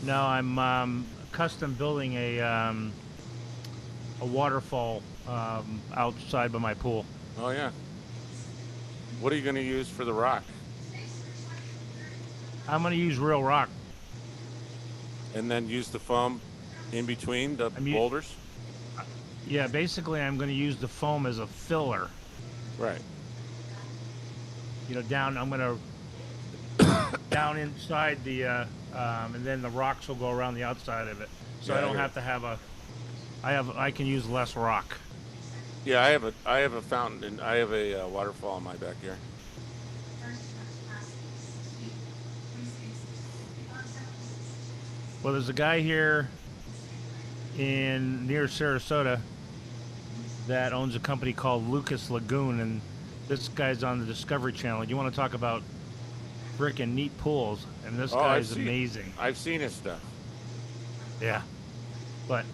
No, I'm custom building a waterfall outside by my pool. Oh yeah. What are you going to use for the rock? I'm going to use real rock. And then use the foam in between the I'm u- boulders? Yeah, basically I'm going to use the foam as a filler. Right. You know, I'm going to down inside the, and then the rocks will go around the outside of it. So Yeah, I don't yeah. have to have I can use less rock. Yeah, I have a fountain and I have a waterfall in my backyard. Well, there's a guy here in near Sarasota that owns a company called Lucas Lagoon, and this guy's on the Discovery Channel. You want to talk about freaking neat pools, and this guy's amazing. I've seen his stuff. Yeah, but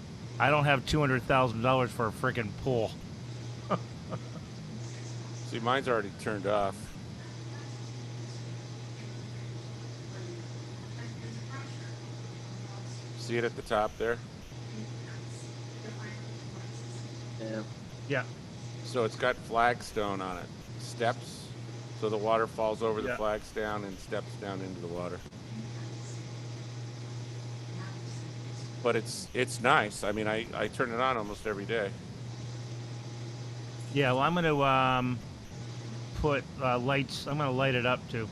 I don't have $200,000 for a freaking pool. See, mine's already turned off. See it at the top there? Yeah. Yeah. So it's got flagstone on it, steps, so the water falls over the Yeah. flagstone and steps down into the water. But it's nice. I mean, I turn it on almost every day. Yeah, well, I'm going to put lights. I'm going to light it up too.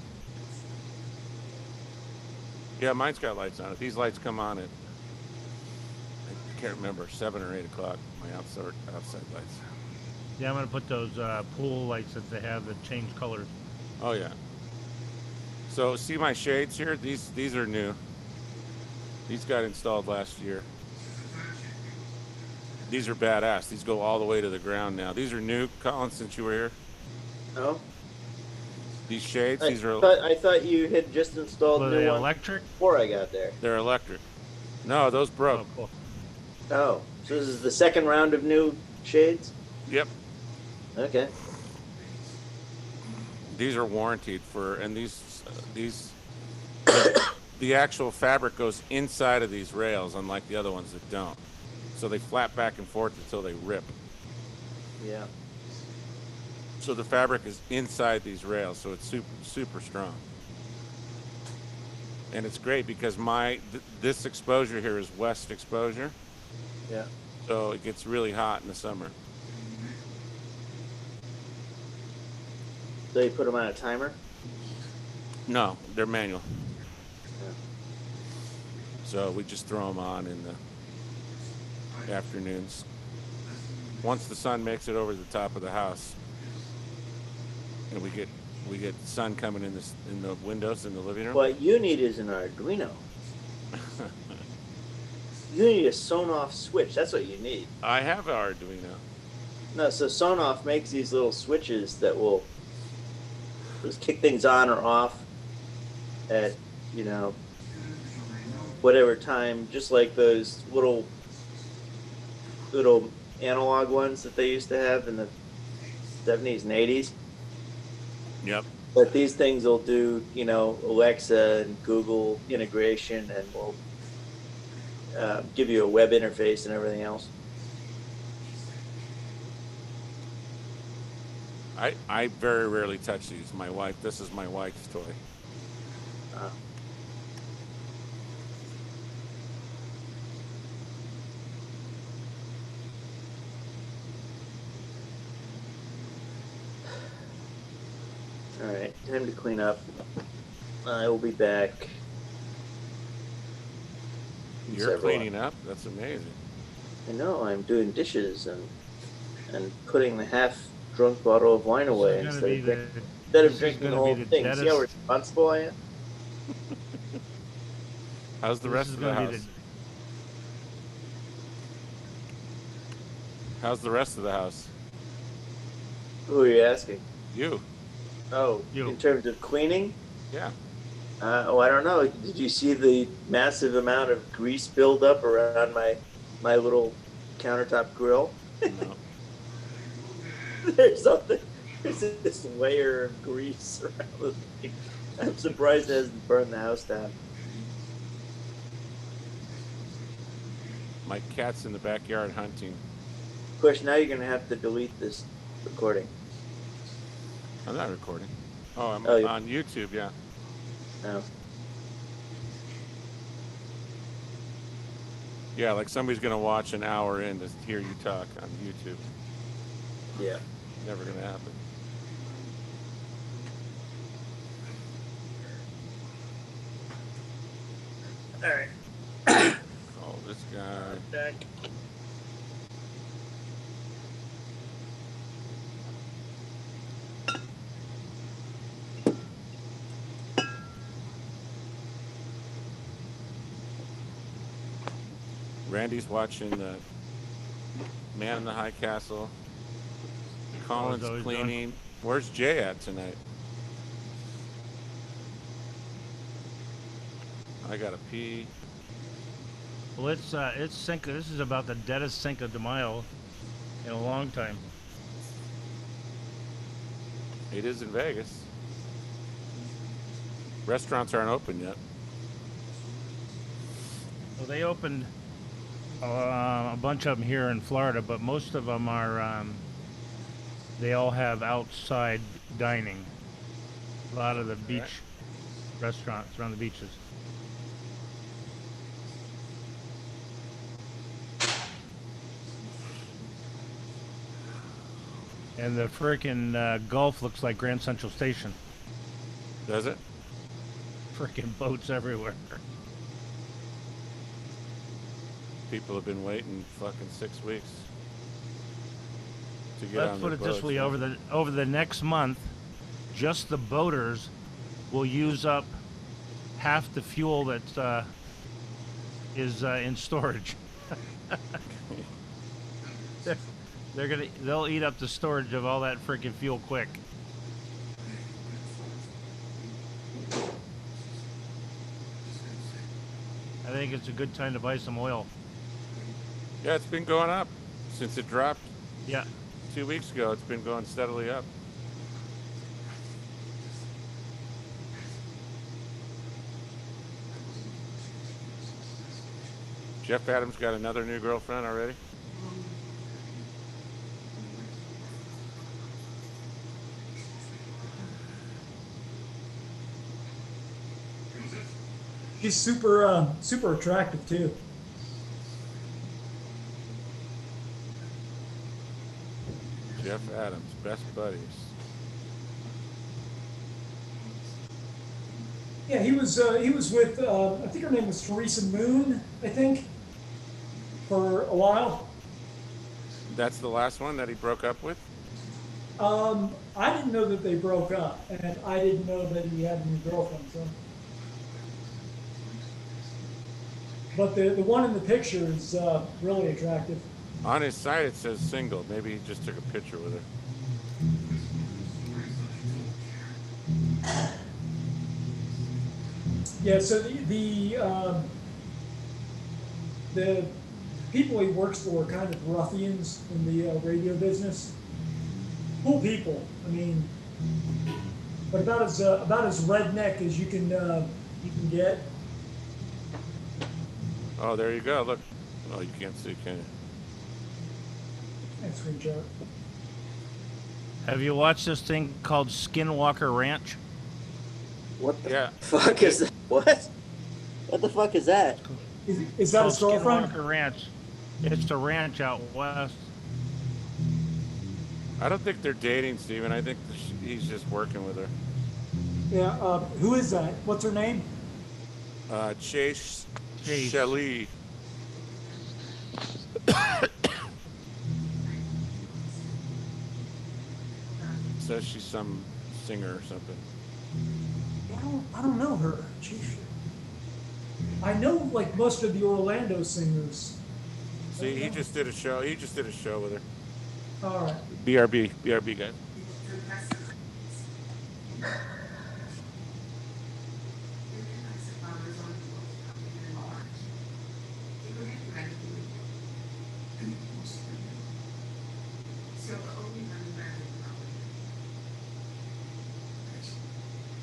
Yeah, mine's got lights on it. These lights come on at, I can't remember, 7 or 8 o'clock, my outside lights. Yeah, I'm going to put those pool lights that they have that change colors. Oh, yeah. So, see my shades here? These are new. These got installed last year. These are badass. These go all the way to the ground now. These are new, Colin, since you were here. Oh. These shades, I thought you had just installed Were new they ones electric? before I got there. They're electric. No, those broke. Oh, cool. Oh, so this is the second round of new shades? Yep. Okay. These are warranted for, and these the actual fabric goes inside of these rails, unlike the other ones that don't. So they flap back and forth until they rip. Yeah. So the fabric is inside these rails, so it's super strong. And it's great because this exposure here is west exposure. Yeah. So it gets really hot in the summer. So you put them on a timer? No, they're manual. Yeah. So we just throw them on in the afternoons. Once the sun makes it over the top of the house, and we get the sun coming in the windows in the living room. What you need is an Arduino. You need a Sonoff switch. That's what you need. I have an Arduino. No, so Sonoff makes these little switches that will just kick things on or off at, whatever time, just like those little analog ones that they used to have in the 70s and 80s. Yep. But these things will do, Alexa and Google integration, and will give you a web interface and everything else. I very rarely touch these. This is my wife's toy. All right, time to clean up. I will be back. in You're several cleaning up? That's amazing. I know, I'm doing dishes and putting the half-drunk bottle of wine away This is instead gonna of, be drinking the gonna whole be the thing. See how deadest- responsible I am? How's the rest of the house? How's the rest of the house? Who are you asking? You. Oh, You. in terms of cleaning? Yeah. I don't know. Did you see the massive amount of grease buildup around my little countertop grill? No. There's this layer of grease around the thing. I'm surprised it hasn't burned the house down. My cat's in the backyard hunting. Of course, now you're going to have to delete this recording. I'm not recording. Oh, I'm Oh, on YouTube, yeah. No. Yeah, like somebody's going to watch an hour in to hear you talk on YouTube. Yeah. Never going to happen. All right. Oh, this guy. Back. Randy's watching the Man in the High Castle. Colin's always cleaning. Where's Jay at tonight? I gotta pee. Well, it's Cinco. This is about the deadest Cinco de Mayo in a long time. It is in Vegas. Restaurants aren't open yet. Well, they opened a bunch of them here in Florida, but most of them are. They all have outside dining. A lot of the beach restaurants around the beaches. And the frickin' Gulf looks like Grand Central Station. Does it? Frickin' boats everywhere. People have been waiting fucking 6 weeks to get Let's on put their it this boats, way: man. over the next month, just the boaters will use up half the fuel that is in storage. They'll eat up the storage of all that freaking fuel quick. I think it's a good time to buy some oil. Yeah, it's been going up since it dropped. Yeah. 2 weeks ago, it's been going steadily up. Jeff Adams got another new girlfriend already? She's super attractive too. Jeff Adams, best buddies. Yeah, he was with I think her name was Teresa Moon, I think, for a while. That's the last one that he broke up with? I didn't know that they broke up, and I didn't know that he had a new girlfriend. So, but the one in the picture is really attractive. On his site it says single. Maybe he just took a picture with her. Yeah, so the people he works for are kind of ruffians in the radio business. Cool people, I mean, but about as redneck as you can get. Oh, there you go. Look. Oh, you can't see, can you? Thanks, screenshot. Have you watched this thing called Skinwalker Ranch? What the fuck is that? What? What the fuck is that? Is that his girlfriend? Skinwalker Ranch. It's a ranch out west. I don't think they're dating, Steven. I think he's just working with her. Yeah. Who is that? What's her name? Chase Shelley. Says she's some singer or something. I don't know her. Jeez. I know like most of the Orlando singers. See, he just did a show. He just did a show with her. All right. BRB guy.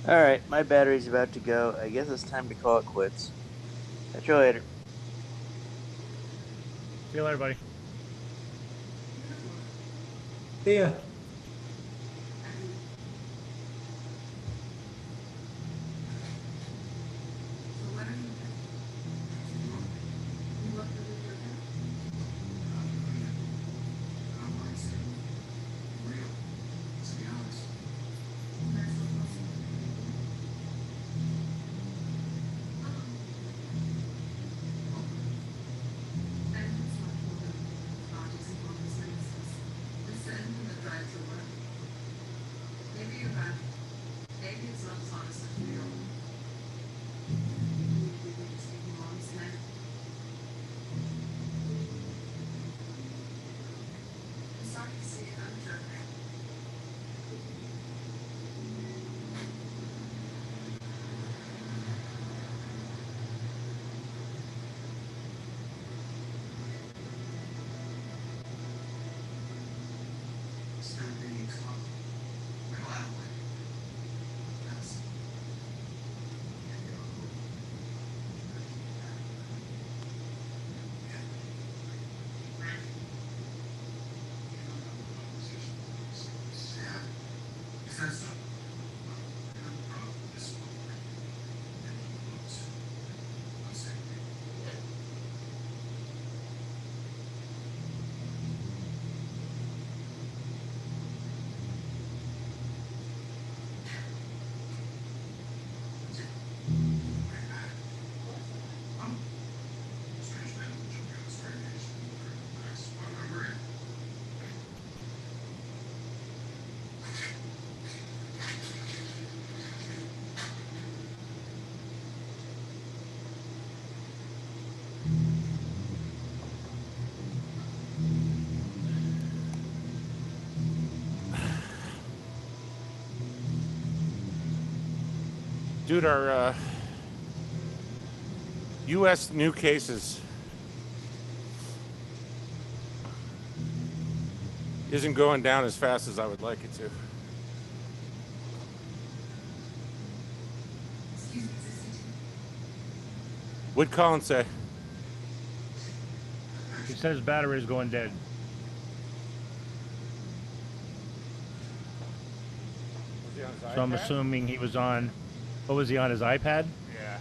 Alright, my battery's about to go. I guess it's time to call it quits. Catch you later. See you later, buddy. See ya. Dude, our U.S. new cases isn't going down as fast as I would like it to. What'd Colin say? He said his battery is going dead. Was he on his So I'm iPad? assuming he was on, what was he on, his iPad? Yeah.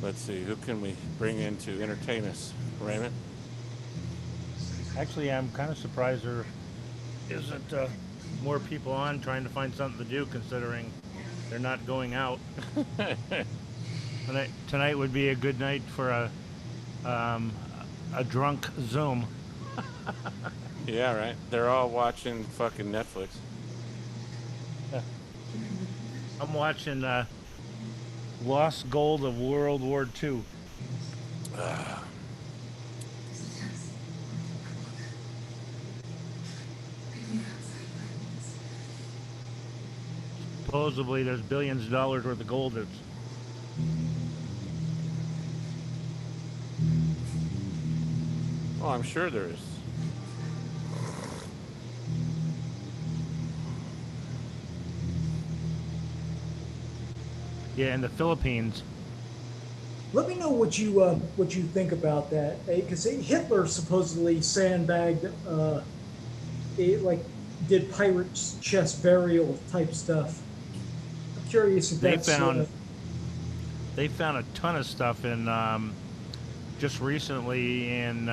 Let's see, who can we bring in to entertain us? Raymond? Actually, I'm kind of surprised there isn't more people on trying to find something to do, considering they're not going out. Tonight would be a good night for a drunk Zoom. Yeah, right. They're all watching fucking Netflix. I'm watching Lost Gold of World War II. Supposedly, there's billions of dollars worth of gold that's Oh, I'm sure there is. yeah in the Philippines. Let me know what you think about that, because Hitler supposedly sandbagged, like did pirate's chest burial type stuff. I'm curious if They that's found a ton of stuff in just recently in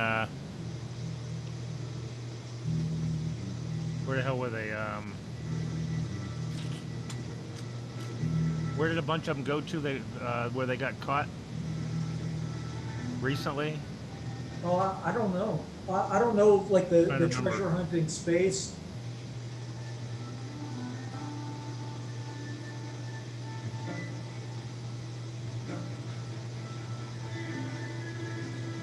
where the hell were they? Where did a bunch of them go to? They where they got caught recently? Oh, I don't know. I don't know, like the Trying to treasure remember. hunting space.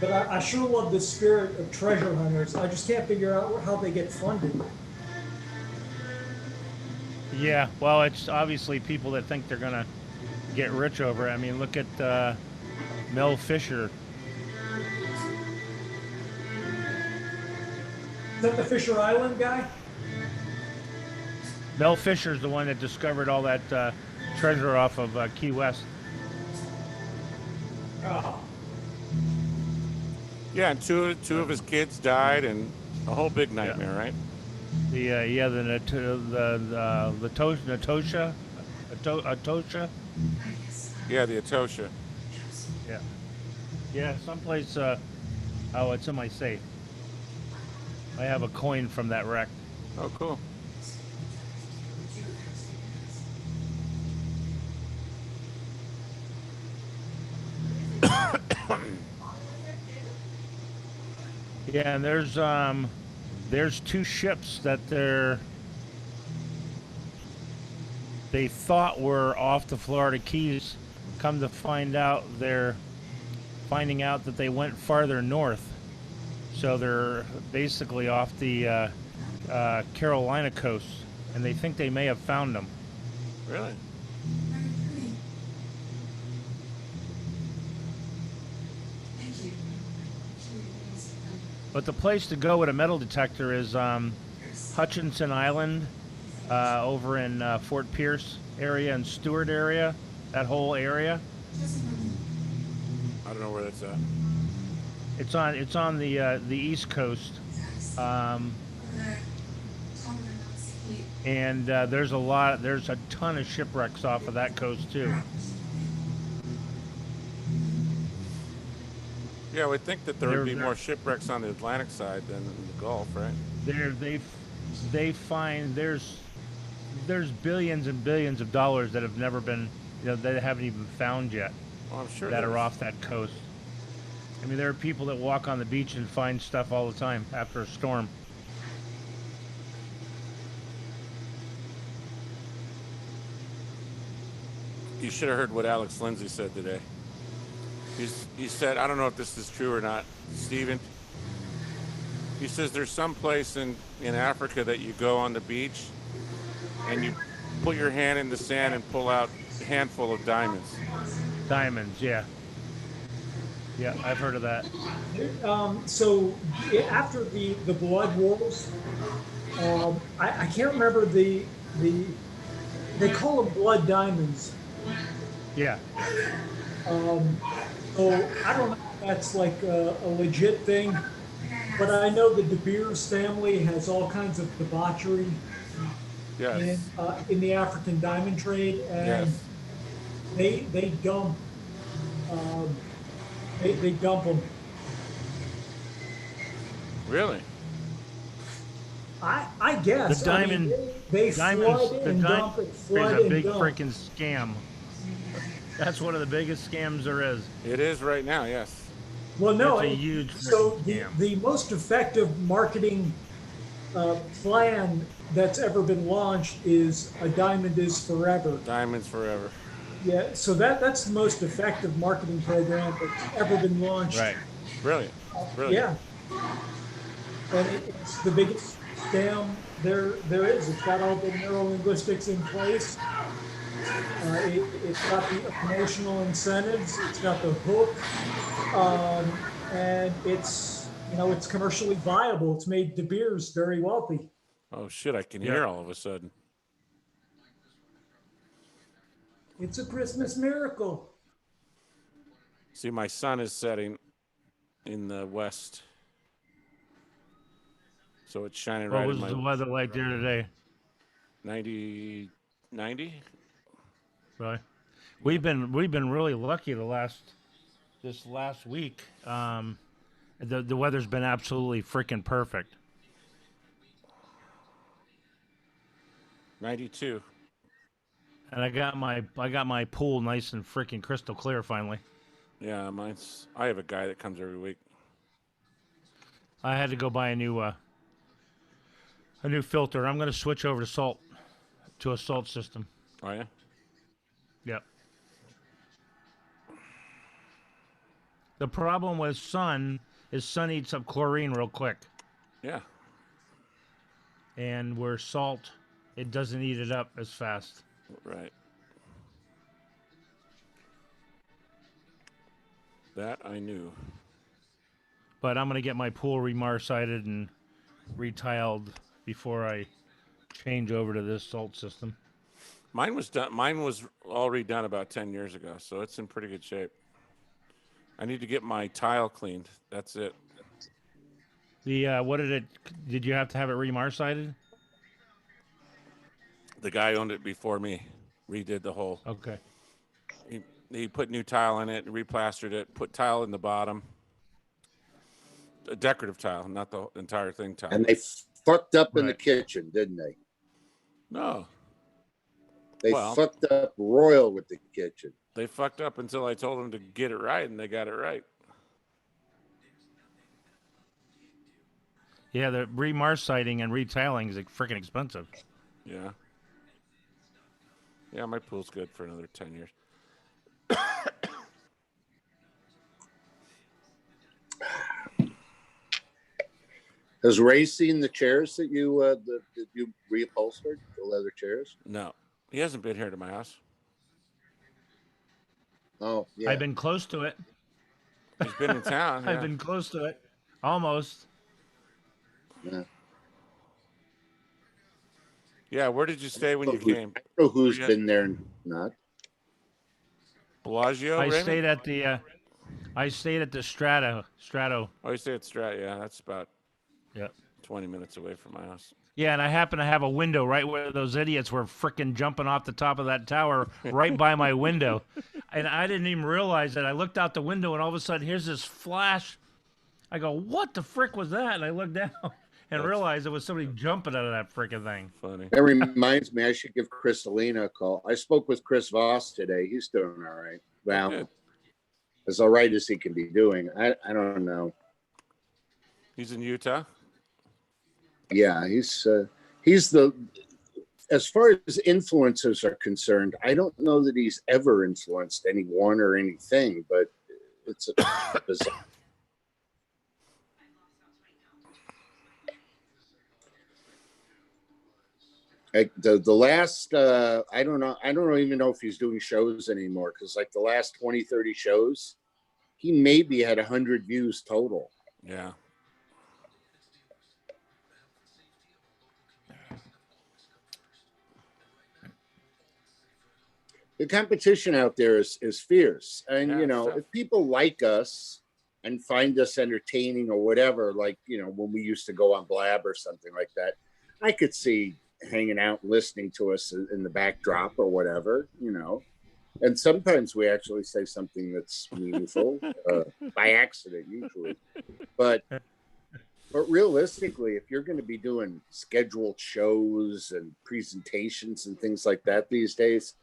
But I sure love the spirit of treasure hunters. I just can't figure out how they get funded. Yeah, well, it's obviously people that think they're gonna get rich over it. I mean, look at Mel Fisher. Is that the Fisher Island guy? Mel Fisher's the one that discovered all that treasure off of Key West. Oh. Yeah, and two of his kids died, and a whole big nightmare, right? The Natosha. Yeah, the Atosha. Yeah. Yeah, someplace. Oh, it's in my safe. I have a coin from that wreck. Oh, cool. Yeah, and there's two ships that they thought were off the Florida Keys. Come to find out, they're finding out that they went farther north. So they're basically off the Carolina coast, and they think they may have found them. Really? But the place to go with a metal detector is Hutchinson Island, over in Fort Pierce area and Stewart area, that whole area. I don't know where that's at. It's on the East Coast, and there's a ton of shipwrecks off of that coast too. Yeah, we'd think that there would be more shipwrecks on the Atlantic side than in the Gulf, right? They find there's there's billions and billions of dollars that have never been, that haven't even found yet. Oh, I'm sure that there are is. off that coast. I mean, there are people that walk on the beach and find stuff all the time after a storm. You should have heard what Alex Lindsay said today. He said, I don't know if this is true or not, Steven. He says there's some place in Africa that you go on the beach and you put your hand in the sand and pull out a handful of diamonds. Diamonds, yeah. Yeah, I've heard of that. So after the Blood Wars, I can't remember they call them blood diamonds. Yeah. So I don't know if that's like a legit thing, but I know the De Beers family has all kinds of debauchery Yes. in the African diamond trade, and Yes. they dump they dump them. Really? I guess. The diamond, I mean, they diamonds, flood the and diamond dump it, is flood a and big dump. freaking scam. That's one of the biggest scams there is. It is right now, yes. Well, no. It's a huge So freaking scam. the most effective marketing plan that's ever been launched is a diamond is forever. Diamonds forever. Yeah. So that's the most effective marketing program that's ever been launched. Right. Brilliant. Brilliant. Yeah. And it's the biggest scam there is. It's got all the neurolinguistics in place. It's got the emotional incentives. It's got the hook, and it's commercially viable. It's made De Beers very wealthy. Oh shit! I can hear all of a sudden. It's a Christmas miracle. See, my sun is setting in the west, so it's shining What right was in my the weather like there today? 90. Right. We've been really lucky this last week. The weather's been absolutely freaking perfect. 92. And I got my pool nice and freaking crystal clear finally. Yeah, I have a guy that comes every week. I had to go buy a new filter. I'm going to switch over to a salt system. Oh yeah. Yep. The problem with sun is sun eats up chlorine real quick. Yeah. And where salt, it doesn't eat it up as fast. Right. That I knew. But I'm going to get my pool remarcited and retiled before I change over to this salt system. Mine was done. Mine was all redone about 10 years ago, so it's in pretty good shape. I need to get my tile cleaned. That's it. Did you have to have it remarcited? The guy owned it before me. Redid the whole. Okay. He put new tile in it, replastered it, put tile in the bottom. A decorative tile, not the entire thing tile. And they fucked up in the kitchen, didn't they? No. They fucked up royal with the kitchen. They fucked up until I told them to get it right, and they got it right. Yeah, the remarciting and retiling is freaking expensive. Yeah. Yeah, my pool's good for another 10 years. Has Ray seen the chairs that you reupholstered, the leather chairs? No, he hasn't been here to my house. Oh, yeah. I've been close to it. He's been in town. I've been close to it, almost. Yeah. Yeah, where did you stay when you came? I don't know who's been there and not. Bellagio. I Raymond? stayed at the. I stayed at the Strato. Oh, you stayed at Strat? Yeah, that's about 20 minutes away from my house. Yeah, and I happen to have a window right where those idiots were frickin' jumping off the top of that tower, right by my window, and I didn't even realize it. I looked out the window, and all of a sudden, here's this flash. I go, "What the frick was that?" And I look down, and realized it was somebody jumping out of that freaking thing. Funny. That reminds me, I should give Chris Alina a call. I spoke with Chris Voss today. He's doing all right. Well, Good. as all right as he can be doing. I don't know. He's in Utah. Yeah, he's the, as far as influencers are concerned, I don't know that he's ever influenced anyone or anything, but it's a bizarre. The last I don't even know if he's doing shows anymore, because like the last 20-30 shows, he maybe had 100 views total. Yeah. The competition out there is fierce, and Yeah, you know, tough. if people like us and find us entertaining or whatever, like, you know, when we used to go on Blab or something like that, I could see hanging out listening to us in the backdrop or whatever, you know. And sometimes we actually say something that's meaningful by accident usually, but realistically, if you're going to be doing scheduled shows and presentations and things like that these days,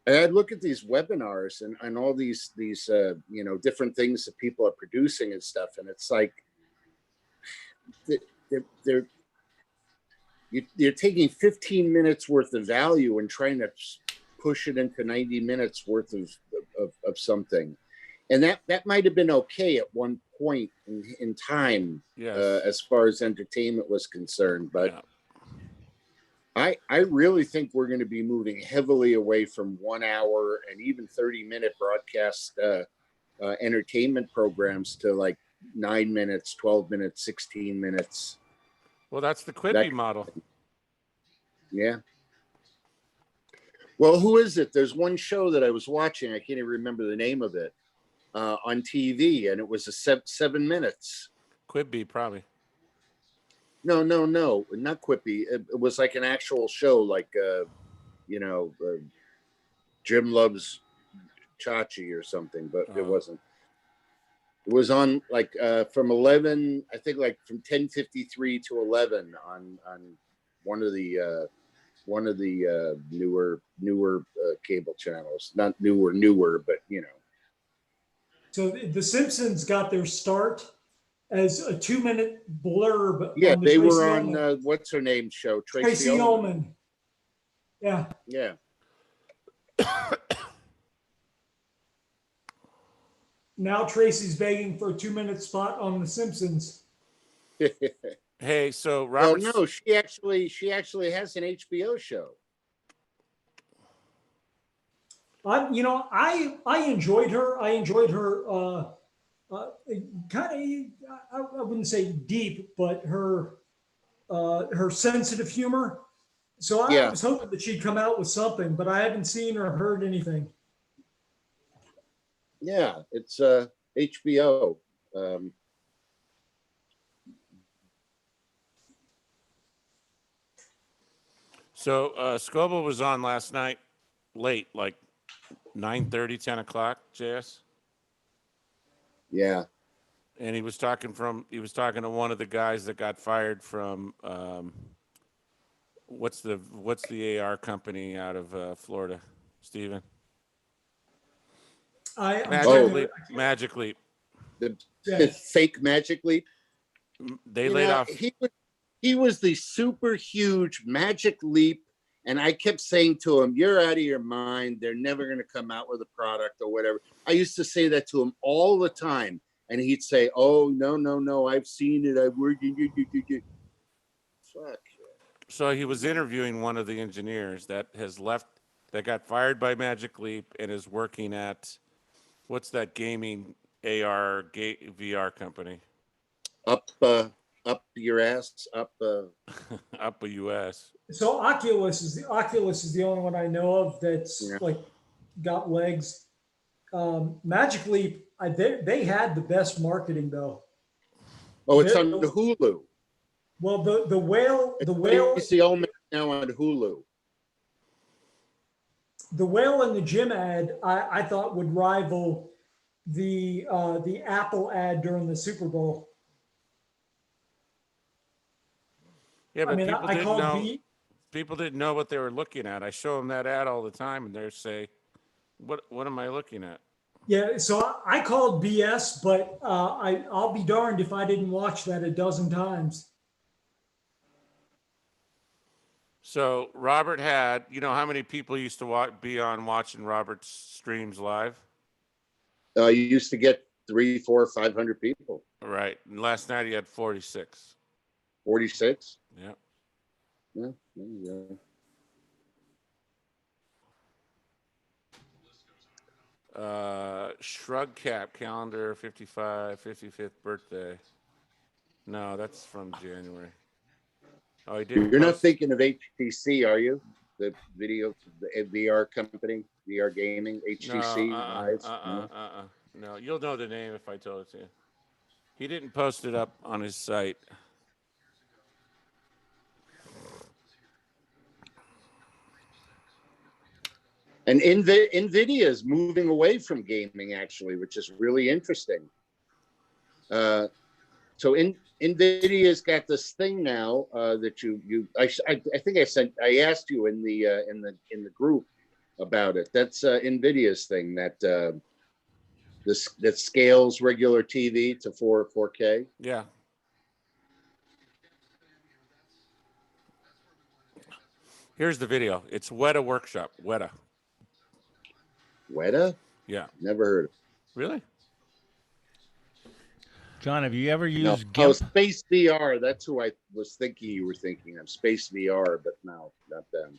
and I'd look at these webinars and all these you know, different things that people are producing and stuff, and it's like you're taking 15 minutes worth of value and trying to push it into 90 minutes worth of something, and that might have been okay at one point in time, Yes. as far as entertainment was concerned, but. Yeah. I really think we're going to be moving heavily away from 1 hour and even 30-minute broadcast entertainment programs to like 9 minutes, 12 minutes, 16 minutes. Well, that's the Quibi model. Yeah. Well, who is it? There's one show that I was watching. I can't even remember the name of it on TV, and it was a 7 minutes. Quibi, probably. No, not Quippy. It was like an actual show, like you know, Jim Loves Chachi or something, but it wasn't. It was on like from 11, I think, like from 10:53 to 11 on one of the newer cable channels. Not newer, but you know. So The Simpsons got their start as a 2-minute blurb. Yeah, on the they Tracy were on Ullman. what's her name show? Tracy Ullman. Yeah. Yeah. Now Tracy's begging for a 2-minute spot on The Simpsons. Hey, so Well, Robert. no, she actually has an HBO show. I enjoyed her. I enjoyed her. Kind of, I wouldn't say deep, but her sensitive humor. So I was hoping that she'd come out with something, but I haven't seen or heard anything. Yeah, it's HBO. So Scoble was on last night late, like 9:30, 10 o'clock, JS. Yeah. And he was talking to one of the guys that got fired from what's the AR company out of Florida, Steven? Magic Leap. The fake Magic Leap. They laid off. He was the super huge Magic Leap, and I kept saying to him, "You're out of your mind. They're never going to come out with a product or whatever." I used to say that to him all the time, and he'd say, "Oh no, I've seen it. I've worked." Fuck. So he was interviewing one of the engineers that has left, that got fired by Magic Leap and is working at, what's that gaming AR VR company? Up your ass, up up a US. So Oculus is the only one I know of that's like got legs. Magic Leap, they had the best marketing though. Oh, it's on the Hulu. Well, the whale. It's the old man now on Hulu. The whale and the gym ad, I thought would rival the Apple ad during the Super Bowl. Yeah, but mean, people I didn't called know. B. People didn't know what they were looking at. I show them that ad all the time, and they say, "What am I looking at?" Yeah, so I called BS, but I'll be darned if I didn't watch that a dozen times. So Robert had, you know, how many people used to be on watching Robert's streams live? You used to get 300, 400, 500 people. Right. And last night he had 46. 46. Yeah. Yeah. There you Shrug Cap calendar 55, 55th birthday. No, that's from January. Oh, he go. didn't You're not post. thinking of HTC, are you? The VR company, VR gaming, HTC. No, you'll know the name if I told it to you. He didn't post it up on his site. And NVIDIA is moving away from gaming, actually, which is really interesting. So NVIDIA's got this thing now that I think I asked you in the group about it. That's NVIDIA's thing that that scales regular TV to 4K. Yeah. Here's the video. It's Weta Workshop. Weta. Weta? Yeah. Never heard of it. Really? John, have you ever used Oh, GIMP? Space VR. That's who I was thinking you were thinking of. Space VR, but no, not them.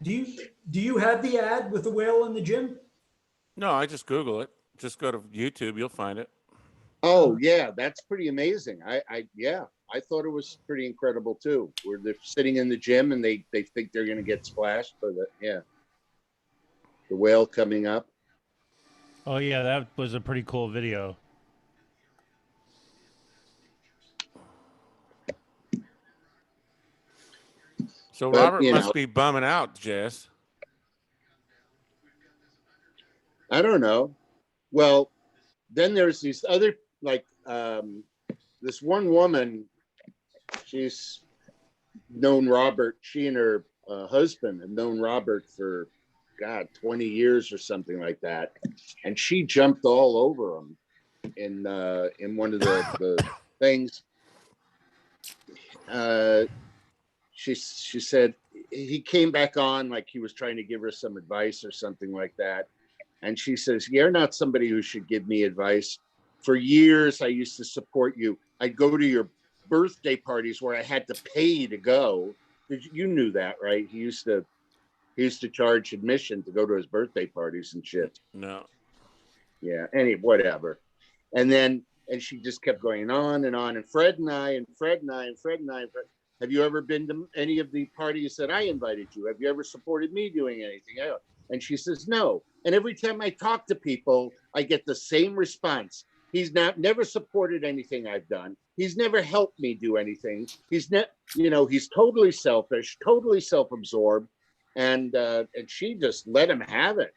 Do you have the ad with the whale in the gym? No, I just Google it. Just go to YouTube. You'll find it. Oh yeah, that's pretty amazing. I thought it was pretty incredible too. Where they're sitting in the gym and they think they're going to get splashed, but the whale coming up. Oh yeah, that was a pretty cool video. So Robert must be bumming out, Jess. I don't know. Well, then there's these other this one woman. She's known Robert. She and her husband have known Robert for 20 years or something like that, and she jumped all over him in one of the things. She said he came back on like he was trying to give her some advice or something like that, and she says, "You're not somebody who should give me advice. For years, I used to support you. I'd go to your birthday parties where I had to pay to go. You knew that, right? He used to charge admission to go to his birthday parties and shit." No. Yeah. Whatever. And she just kept going on and on. And Fred and I. Have you ever been to any of the parties that I invited you? Have you ever supported me doing anything? And she says, no. And every time I talk to people, I get the same response. He's never supported anything I've done. He's never helped me do anything. He's totally selfish, totally self-absorbed. And she just let him have it.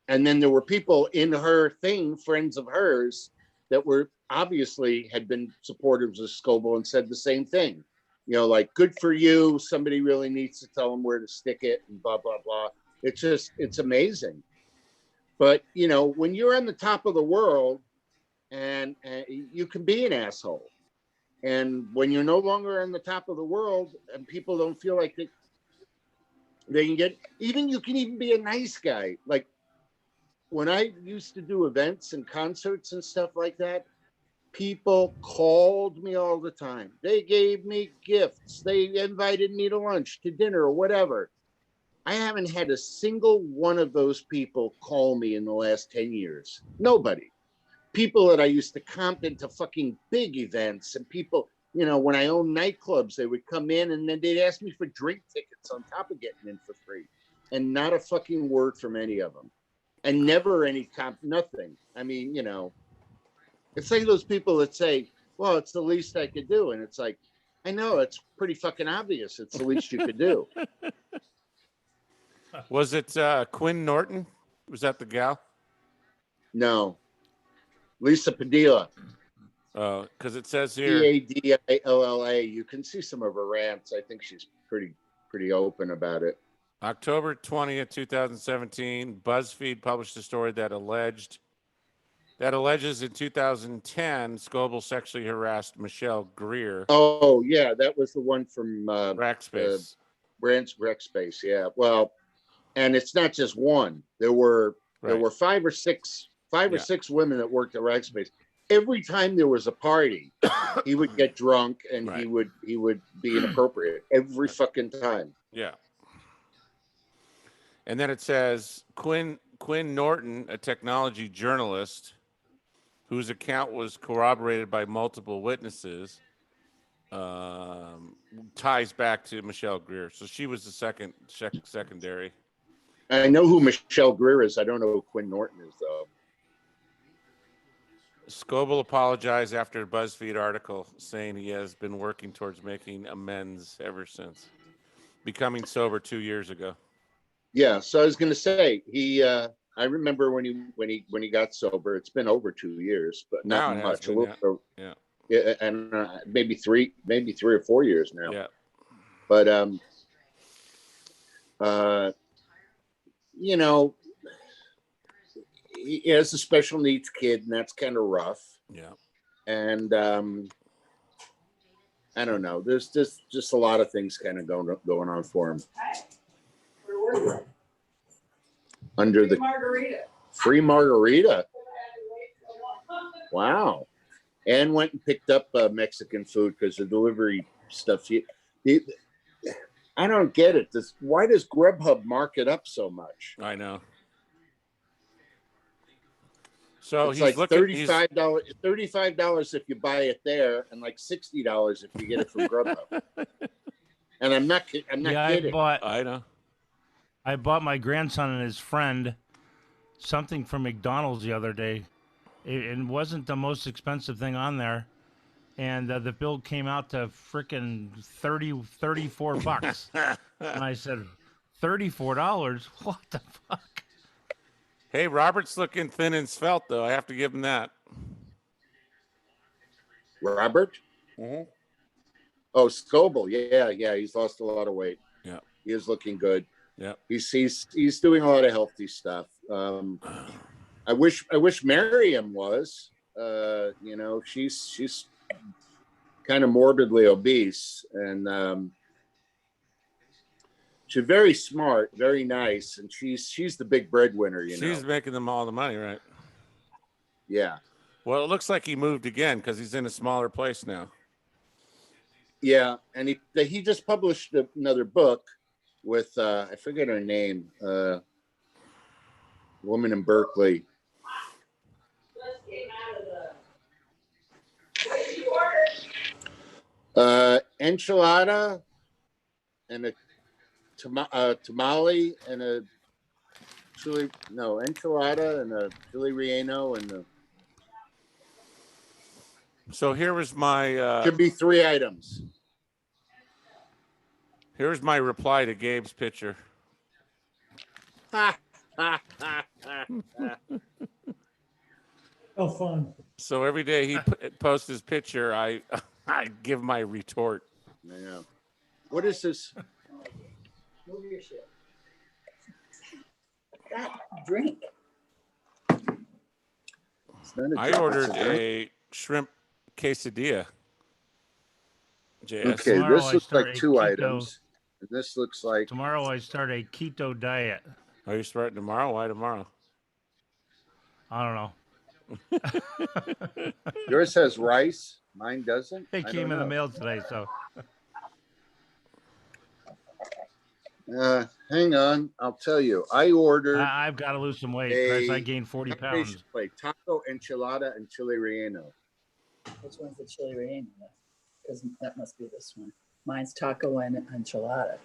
And then there were people in her thing, friends of hers, that were obviously had been supporters of Scoble and said the same thing. Like, good for you. Somebody really needs to tell them where to stick it and blah, blah, blah. It's amazing. But, when you're on the top of the world and you can be an asshole. And when you're no longer on the top of the world and people don't feel like they can get, you can even be a nice guy. Like when I used to do events and concerts and stuff like that, people called me all the time. They gave me gifts. They invited me to lunch, to dinner, or whatever. I haven't had a single one of those people call me in the last 10 years. Nobody. People that I used to comp into fucking big events, and people, when I owned nightclubs, they would come in and then they'd ask me for drink tickets on top of getting in for free. And not a fucking word from any of them. And never any nothing. I mean, it's like those people that say, well, it's the least I could do. And it's like, I know, it's pretty fucking obvious. It's the least you could do. Was it Quinn Norton? Was that the gal? No. Lisa Padilla. Because it says here. Cadilla. You can see some of her rants. I think she's pretty open about it. October 20th, 2017, BuzzFeed published a story that alleges in 2010 Scoble sexually harassed Michelle Greer. Oh yeah, that was the one from Rackspace. Rackspace. Yeah. Well, and it's not just one. There were five or six women that worked at Rackspace. Every time there was a party, he would get drunk and he would be inappropriate every fucking time. Yeah. And then it says Quinn Norton, a technology journalist whose account was corroborated by multiple witnesses, ties back to Michelle Greer. So she was the secondary. I know who Michelle Greer is. I don't know who Quinn Norton is, though. Scoble apologized after a BuzzFeed article saying he has been working towards making amends ever since becoming sober 2 years ago. Yeah, so I was going to say I remember when he got sober. It's been over 2 years, but not much. Yeah, and maybe three or 4 years now. Yeah, but you know, he has a special needs kid, and that's kind of rough. Yeah, and I don't know. There's just a lot of things kind of going on for him. Under the free margarita. Wow. And went and picked up Mexican food because the delivery stuff. I don't get it. Why does Grubhub mark it up so much? I know. So it's like $35 if you buy it there, and like $60 if you get it from Grubhub. And I'm not kidding. I know. I bought my grandson and his friend something from McDonald's the other day. It wasn't the most expensive thing on there, and the bill came out to frickin' $34. And I said, $34? What the fuck? Hey, Robert's looking thin and svelte, though. I have to give him that. Robert? Mm-hmm. Oh, Scoble. Yeah. He's lost a lot of weight. Yeah. He is looking good. Yeah. He's doing a lot of healthy stuff. I wish Miriam was. You know, she's kind of morbidly obese, and she's very smart, very nice, and she's the big breadwinner. She's making them all the money, right? Yeah. Well, it looks like he moved again because he's in a smaller place now. Yeah, and he just published another book with I forget her name, woman in Berkeley. Enchilada and a tamale and a enchilada and a chili relleno and a. So here was my. Should be 3 items. Here's my reply to Gabe's picture. Oh, fun. So every day he posts his picture, I give my retort. Yeah. What is this? Move your shit. That drink. I ordered a shrimp quesadilla. JS. Okay, Tomorrow this looks like 2 items. And this looks like tomorrow I start a keto diet. Are you starting tomorrow? Why tomorrow? I don't know. Yours has rice. Mine doesn't. It came in the mail today, so. Hang on. I'll tell you. I ordered. I've got to lose some weight, Chris. I gained 40 pounds. Taco, enchilada, and chili relleno. Which one's the chili relleno? Because that must be this one. Mine's taco and enchilada.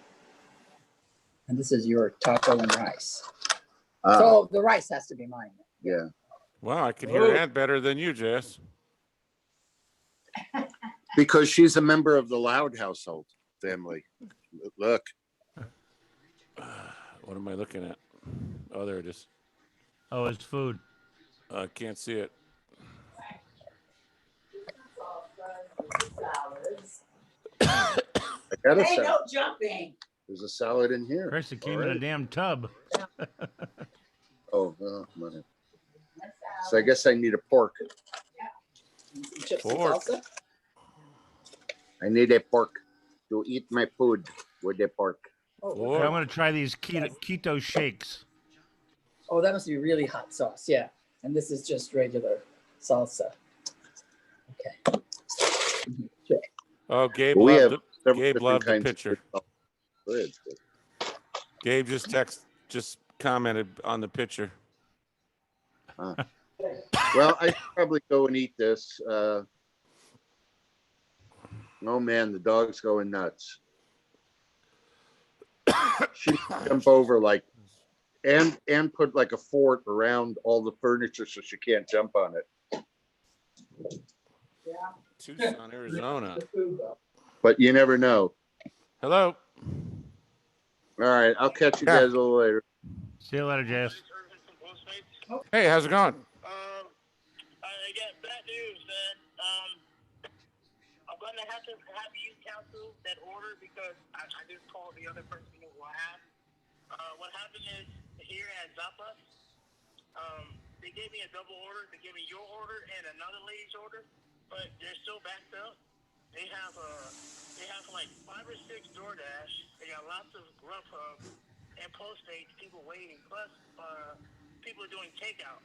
And this is your taco and rice. So the rice has to be mine. Yeah. Well, I can hear that better than you, Jess. Because she's a member of the Loud household family. Look. What am I looking at? Oh, there it is. Oh, it's food. I can't see it. Got a Hey, salad. no jumping. There's a salad in here. Christ, it came in a damn tub. Oh, my. So I guess I need a pork. Chips and Pork. salsa. I need a pork to eat my food with a pork. Oh, Okay, I'm going to try these keto shakes. oh, that must be really hot sauce. Yeah. And this is just regular salsa. Okay. Oh, Gabe We loved have the, several Gabe different loved the kinds of picture. good. Gabe just commented on the picture. Well, I should probably go and eat this. Oh man, the dog's going nuts. She jump over like and put like a fort around all the furniture so she can't jump on it. Tucson, Arizona. But you never know. Hello. All right, I'll catch you guys a little later. See you later, Jess. Hey, how's it going? I got bad news, man. I'm gonna have to have you cancel that order because I just called the other person who I have. What happened is here at Zappa, they gave me a double order. They gave me your order and another lady's order, but they're still backed up. They have like 5 or 6 DoorDash. They got lots of Grubhub and Postmates, people waiting. Plus, people are doing takeout.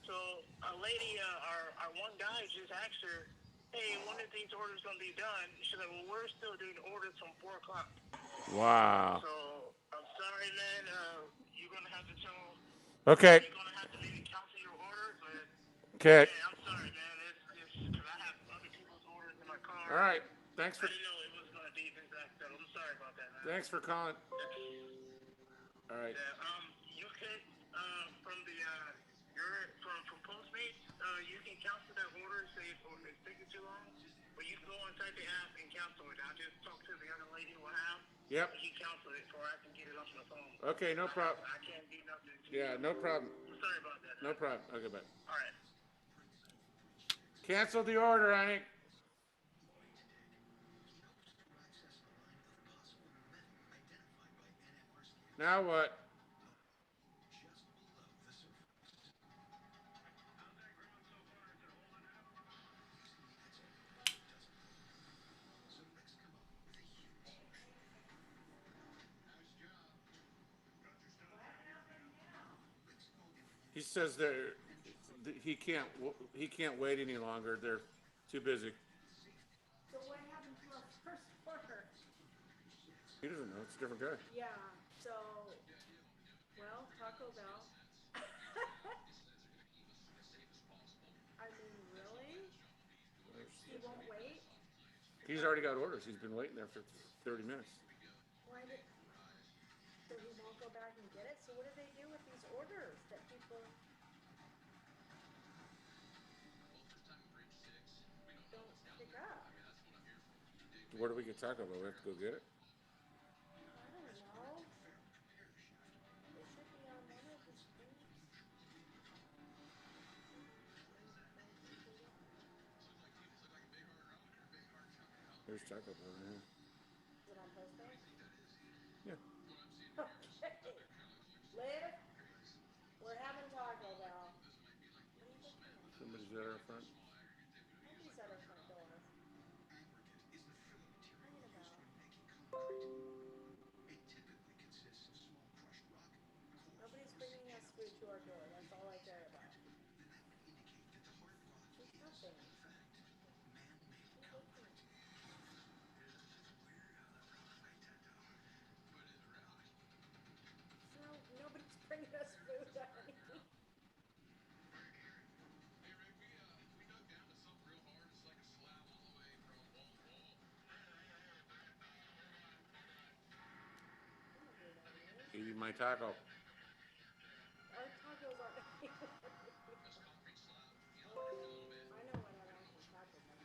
So a lady, our one guy just asked her, "Hey, when are these orders gonna be done?" She's like, "Well, we're still doing orders from 4 o'clock." Wow. So I'm sorry, man. You're gonna have to tell. Okay. You're gonna have to maybe cancel your order, but. Okay. Yeah, I'm sorry, man. It's because I have other people's orders in my car. All right. Thanks for. I didn't know it was gonna be this backed up. I'm sorry about that, man. Thanks for calling. All right. Yeah. You could from the from Postmates, you can cancel that order. Say it's taking too long, but you can go inside the app and cancel it. I'll just talk to the other lady who I have. Yep. He canceled it before I can get it off my phone. Okay, no problem. I can't do nothing. Yeah, no problem. I'm sorry about that. No problem. Okay, bye. All right. Cancel the order, honey. Now what? He says he can't wait any longer. They're too busy. So what happened to our first order? He doesn't know. It's a different guy. Yeah, so, well, Taco Bell. I mean, really? He won't wait? He's already got orders. He's been waiting there for 30 minutes. Why did, so he won't go back and get it? So what do they do with these orders that people don't pick up? Where do we get Taco Bell? We have to go get it? I don't know. They should be on one of the screens. There's Taco Bell right here. Is it on Postmates? Yeah. Okay. Liv, we're having Taco Bell. What are you looking at? Somebody's at our front. Nobody's at our front door. What are you about? Nobody's bringing us food to our door. That's all I care about. Keep nothing. Keep looking. No, nobody's bringing us food, honey. Give you my taco. Our tacos aren't anywhere. I know what I want from Taco Bell.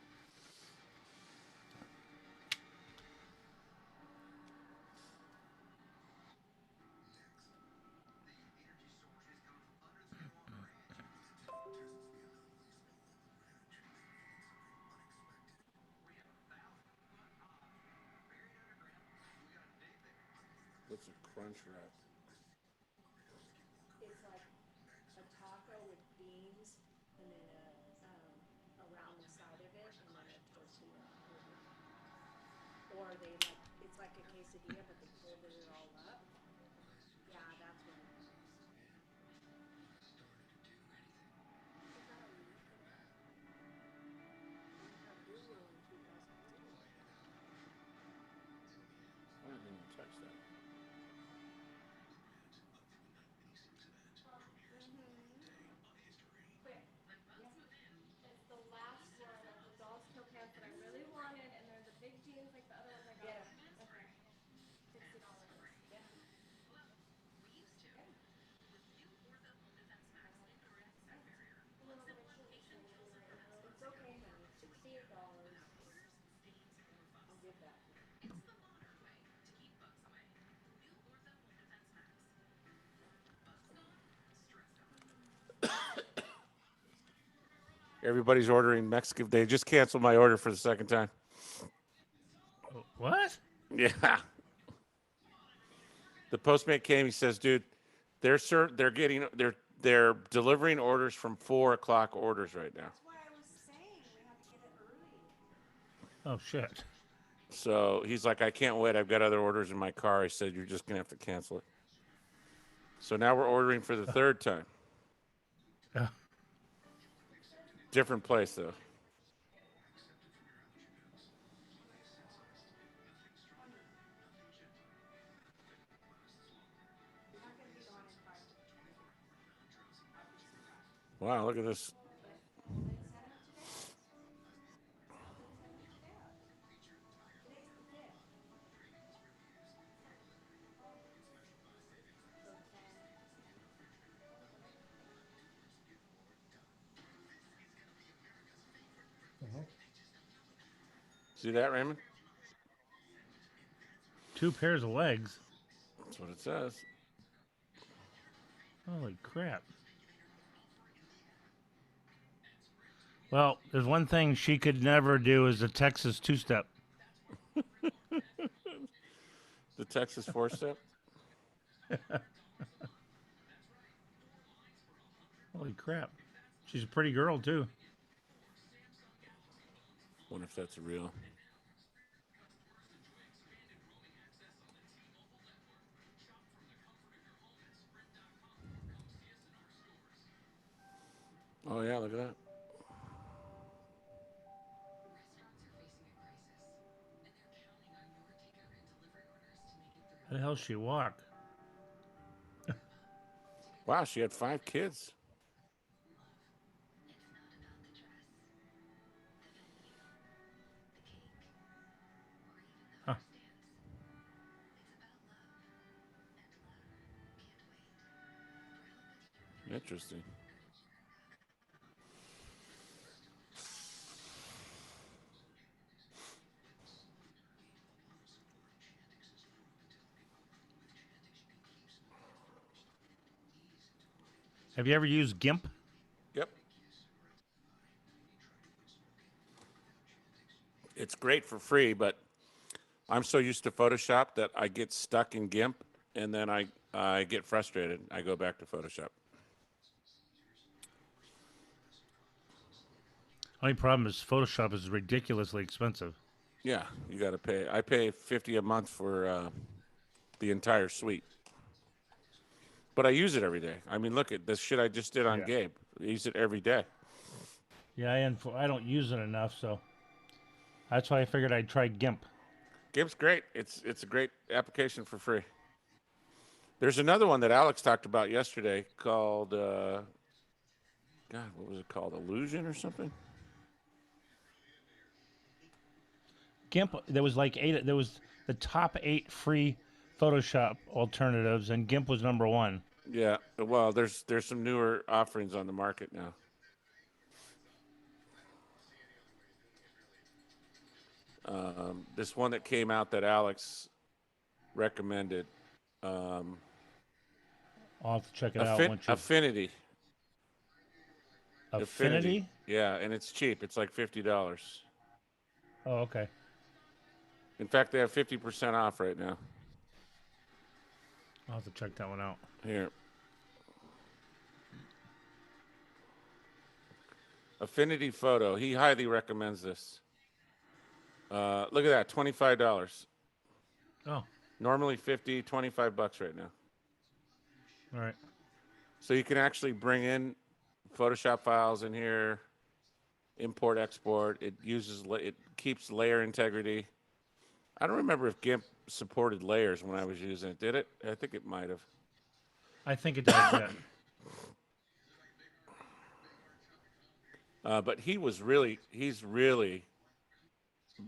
It's a crunch wrap. It's like a taco with beans and then around the side of it, and then a tortilla over it. Or they like it's like a quesadilla, but they folded it all up. Yeah, that's what it is. You gotta look it up. You got Google in 2002. I didn't even touch that. Quick. Yeah. It's the last one of the Dolls Kill pants that I really wanted, and they're the big jeans like the other ones I got. Get 'em. Okay. $60. Get 'em. Get 'em. A little bit of short sleeve. It's okay, honey. $68. I'll give that to you. Everybody's ordering Mexican. They just canceled my order for the second time. What? Yeah. The postmate came. He says, "Dude, they're delivering orders from 4 o'clock orders right now." That's why I was saying we have to get it early. Oh shit. So he's like, "I can't wait. I've got other orders in my car." I said, "You're just gonna have to cancel it." So now we're ordering for the third time. Different place though. Not gonna be gone in 5 minutes. I'll be surprised. Wow, look at this. But Holden sent them today. Holden sent them today. Today's the 5th. So 10. See that, Raymond? 2 pairs of legs. That's what it says. Holy crap. Well, there's one thing she could never do is a Texas two-step. The Texas four-step? Holy crap. She's a pretty girl, too. Wonder if that's real. Oh, yeah, look at that. How the hell she walk? Wow, she had 5 kids. Huh. Interesting. Have you ever used GIMP? Yep. It's great for free, but I'm so used to Photoshop that I get stuck in GIMP, and then I get frustrated. I go back to Photoshop. Only problem is Photoshop is ridiculously expensive. Yeah, you got to pay. I pay $50 a month for the entire suite, but I use it every day. I mean, look at this shit I just did on Gabe. I use it every day. Yeah, I don't use it enough, so that's why I figured I'd try GIMP. GIMP's great. It's a great application for free. There's another one that Alex talked about yesterday called God, what was it called? Illusion or something? GIMP, there was like 8. There was the top 8 free Photoshop alternatives, and GIMP was number 1. Yeah. Well, there's some newer offerings on the market now. This one that came out that Alex recommended. I'll have to check it out. Affinity. Affinity? Yeah, and it's cheap. It's like $50. Oh, okay. In fact, they have 50% off right now. I'll have to check that one out. Here. Affinity Photo. He highly recommends this. Look at that, $25. Oh. Normally $50, $25 right now. All right. So you can actually bring in Photoshop files in here, import, export. It keeps layer integrity. I don't remember if GIMP supported layers when I was using it. Did it? I think it might have. I think it does, yeah. But he's really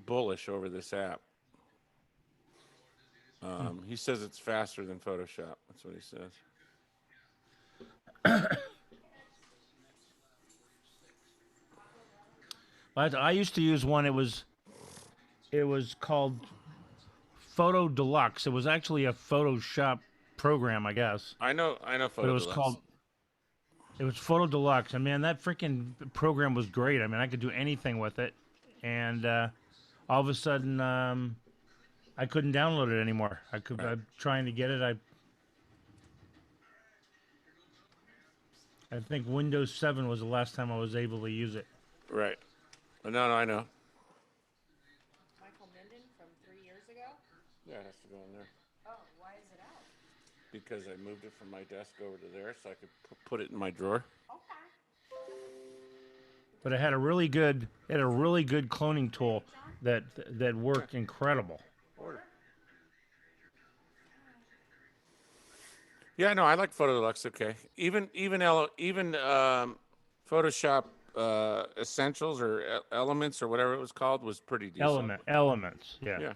bullish over this app. He says it's faster than Photoshop. That's what he says. I used to use one. It was called Photo Deluxe. It was actually a Photoshop program, I guess. I know Photo But it was Deluxe. It was Photo Deluxe, and man, that freaking program was great. I mean, I could do anything with it, and all of a sudden, I couldn't download it anymore. I'm trying to get it. I think Windows 7 was the last time I was able to use it. Right. No, I know. Michael Minden from 3 years ago? Yeah, it has to go in there. Oh, why is it out? Because I moved it from my desk over to there so I could put it in my drawer. Okay. But it had a really good cloning tool that worked incredible. Yeah, no, I like Photo Deluxe. Okay, even Photoshop Essentials or Elements or whatever it was called was pretty decent. Elements, yeah. Yeah.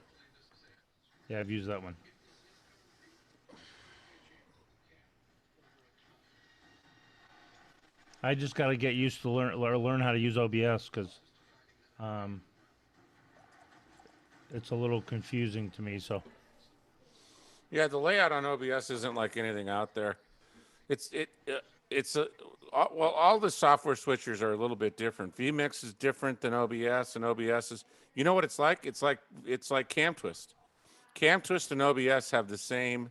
Yeah, I've used that one. I just got to get used to learn how to use OBS because it's a little confusing to me. So. Yeah, the layout on OBS isn't like anything out there. All the software switchers are a little bit different. vMix is different than OBS, and OBS is. You know what it's like? It's like CamTwist. CamTwist and OBS have the same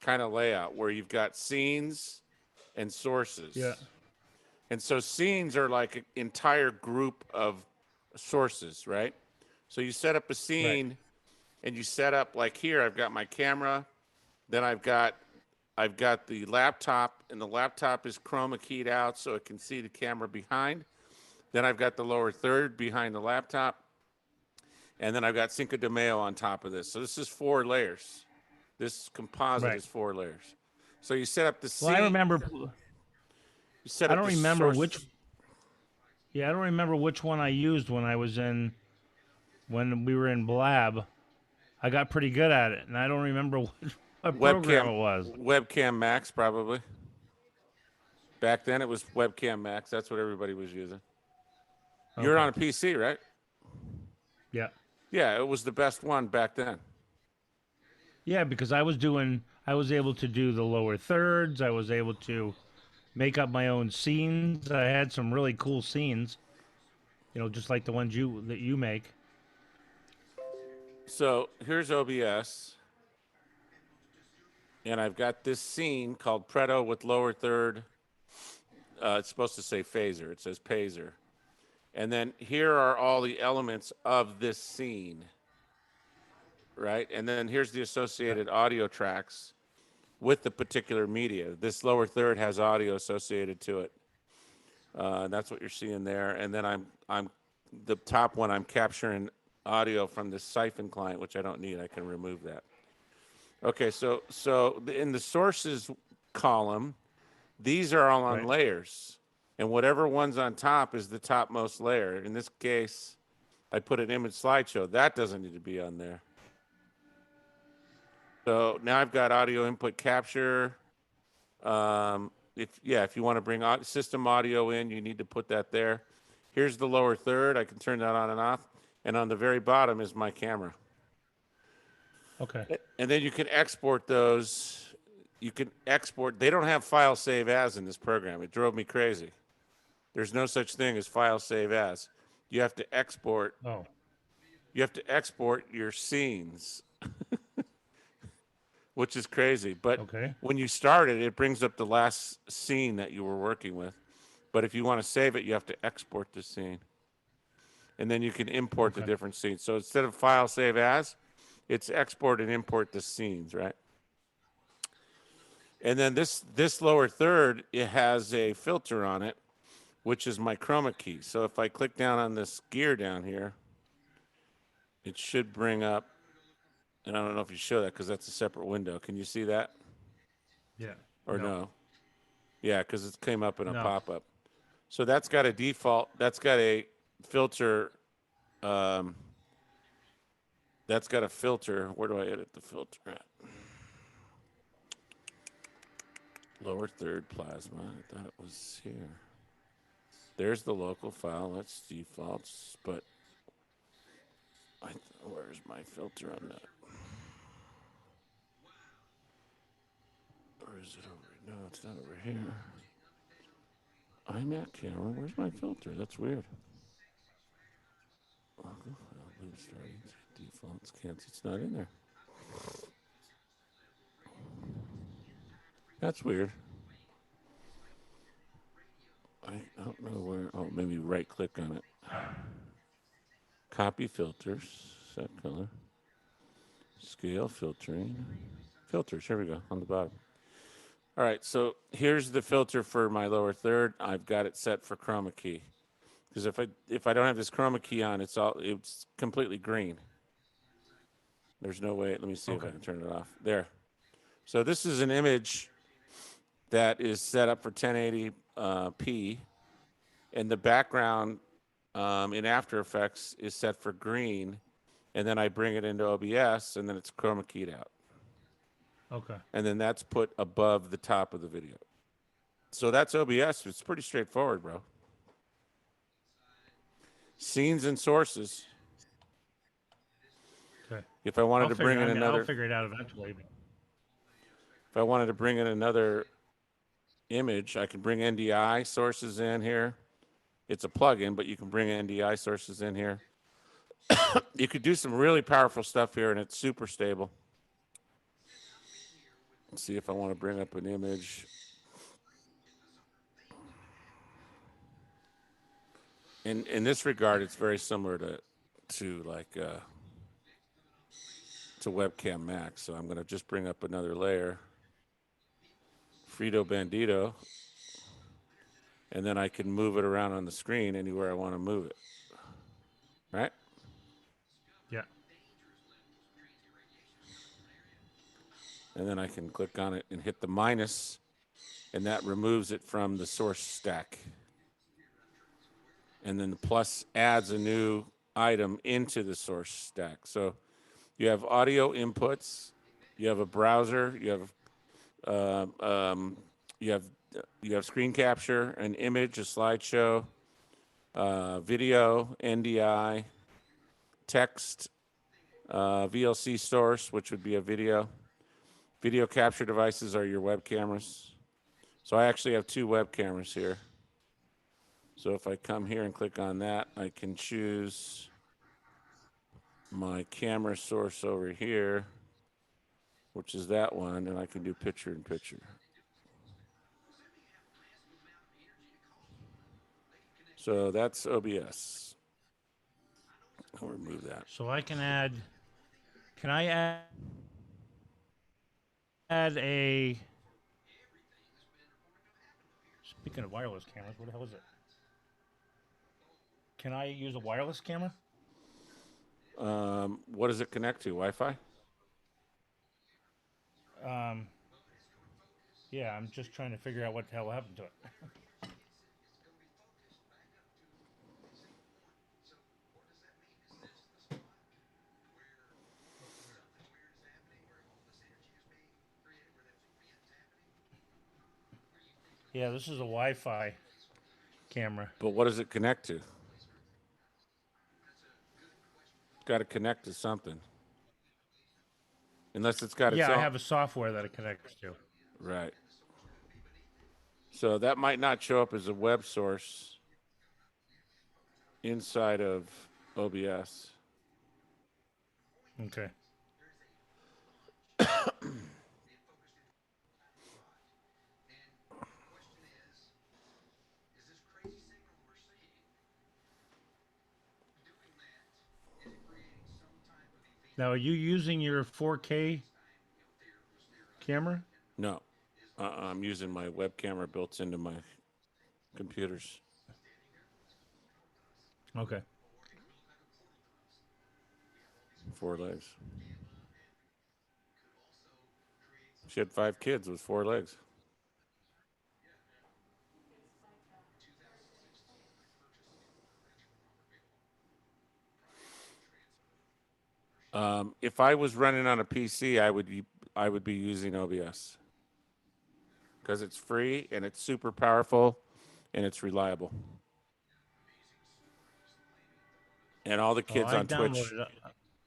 kind of layout where you've got scenes and sources. Yeah. And so scenes are like an entire group of sources, right? So you set up a scene. Right. And you set up like here, I've got my camera, then I've got the laptop, and the laptop is chroma keyed out so it can see the camera behind. Then I've got the lower third behind the laptop, and then I've got Cinco de Mayo on top of this. So this is 4 layers. This composite is 4 layers. So you set up the scene. Well, I remember. You set up I don't the remember source. which. Yeah, I don't remember which one I used when we were in Blab. I got pretty good at it, and I don't remember what program it was. Webcam Max, probably. Back then, it was Webcam Max. That's what everybody was using. Okay. You're on a PC, right? Yeah. Yeah, it was the best one back then. Yeah, because I was able to do the lower thirds. I was able to make up my own scenes. I had some really cool scenes, just like the ones that you make. So here's OBS, and I've got this scene called Preto with lower third. It's supposed to say phaser. It says Pazer. And then here are all the elements of this scene, right? And then here's the associated audio tracks with the particular media. This lower third has audio associated to it. That's what you're seeing there. And then I'm the top one, I'm capturing audio from the siphon client, which I don't need. I can remove that. Okay, so in the sources column, these are all on layers, and whatever one's on top is the topmost layer. In this case, I put an image slideshow. That doesn't need to be on there. So now I've got audio input capture. If you want to bring system audio in, you need to put that there. Here's the lower third. I can turn that on and off. And on the very bottom is my camera. Okay. And then you can export those. You can export. They don't have file save as in this program. It drove me crazy. There's no such thing as file save as. You have to export. Oh. You have to export your scenes. which is crazy. But Okay. when you start it, it brings up the last scene that you were working with. But if you want to save it, you have to export the scene. And then you can import the different scenes. So instead of file save as, it's export and import the scenes, right? And then this lower third, it has a filter on it, which is my chroma key. So if I click down on this gear down here, it should bring up, and I don't know if you show that because that's a separate window. Can you see that? Yeah. Or no? Yeah, because it came up in a No. pop-up. So that's got a default, that's got a filter, that's got a filter. Where do I edit the filter at? Lower third plasma. I thought it was here. There's the local file. That's defaults, but where's my filter on that? Or is it over? No, it's not over here. iMac camera. Where's my filter? That's weird. Local file, loop starting, defaults, cancel. It's not in there. That's weird. I don't know where. Oh, maybe right click on it. Copy filters, set color, scale filtering, filters. Here we go on the bottom. All right, so here's the filter for my lower third. I've got it set for chroma key because if I don't have this chroma key on, it's completely green. There's no way. Let me see if I can turn it off. There. So this is an image that is set up for 1080p, and the background in After Effects is set for green, and then I bring it into OBS, and then it's chroma keyed out. Okay. And then that's put above the top of the video. So that's OBS. It's pretty straightforward, bro. Scenes and sources. Okay. If I wanted to bring in another, I'll figure it out eventually. if I wanted to bring in another image, I can bring NDI sources in here. It's a plugin, but you can bring NDI sources in here. You could do some really powerful stuff here, and it's super stable. Let's see if I want to bring up an image. In this regard, it's very similar to Webcam Max. So I'm going to just bring up another layer, Frito Bandito, and then I can move it around on the screen anywhere I want to move it. Right? Yeah. And then I can click on it and hit the minus, and that removes it from the source stack. And then the plus adds a new item into the source stack. So you have audio inputs, you have a browser, you have screen capture, an image, a slideshow, video, NDI, text, VLC source, which would be a video. Video capture devices are your web cameras. So I actually have 2 web cameras here. So if I come here and click on that, I can choose my camera source over here, which is that one, and I can do picture in picture. So that's OBS. I'll remove that. So I can add. Can I add a? Speaking of wireless cameras, what the hell is it? Can I use a wireless camera? What does it connect to? Wi-Fi? Yeah, I'm just trying to figure out what the hell happened to it. Yeah, this is a Wi-Fi camera. But what does it connect to? It's got to connect to something. Unless it's got its own. Yeah, I have a software that it connects to. Right. So that might not show up as a web source inside of OBS. Okay. Now, are you using your 4K camera? No, I'm using my web camera built into my computers. Okay. 4 legs. She had 5 kids with 4 legs. If I was running on a PC, I would be using OBS because it's free and it's super powerful and it's reliable. And all the kids I on Twitch downloaded it.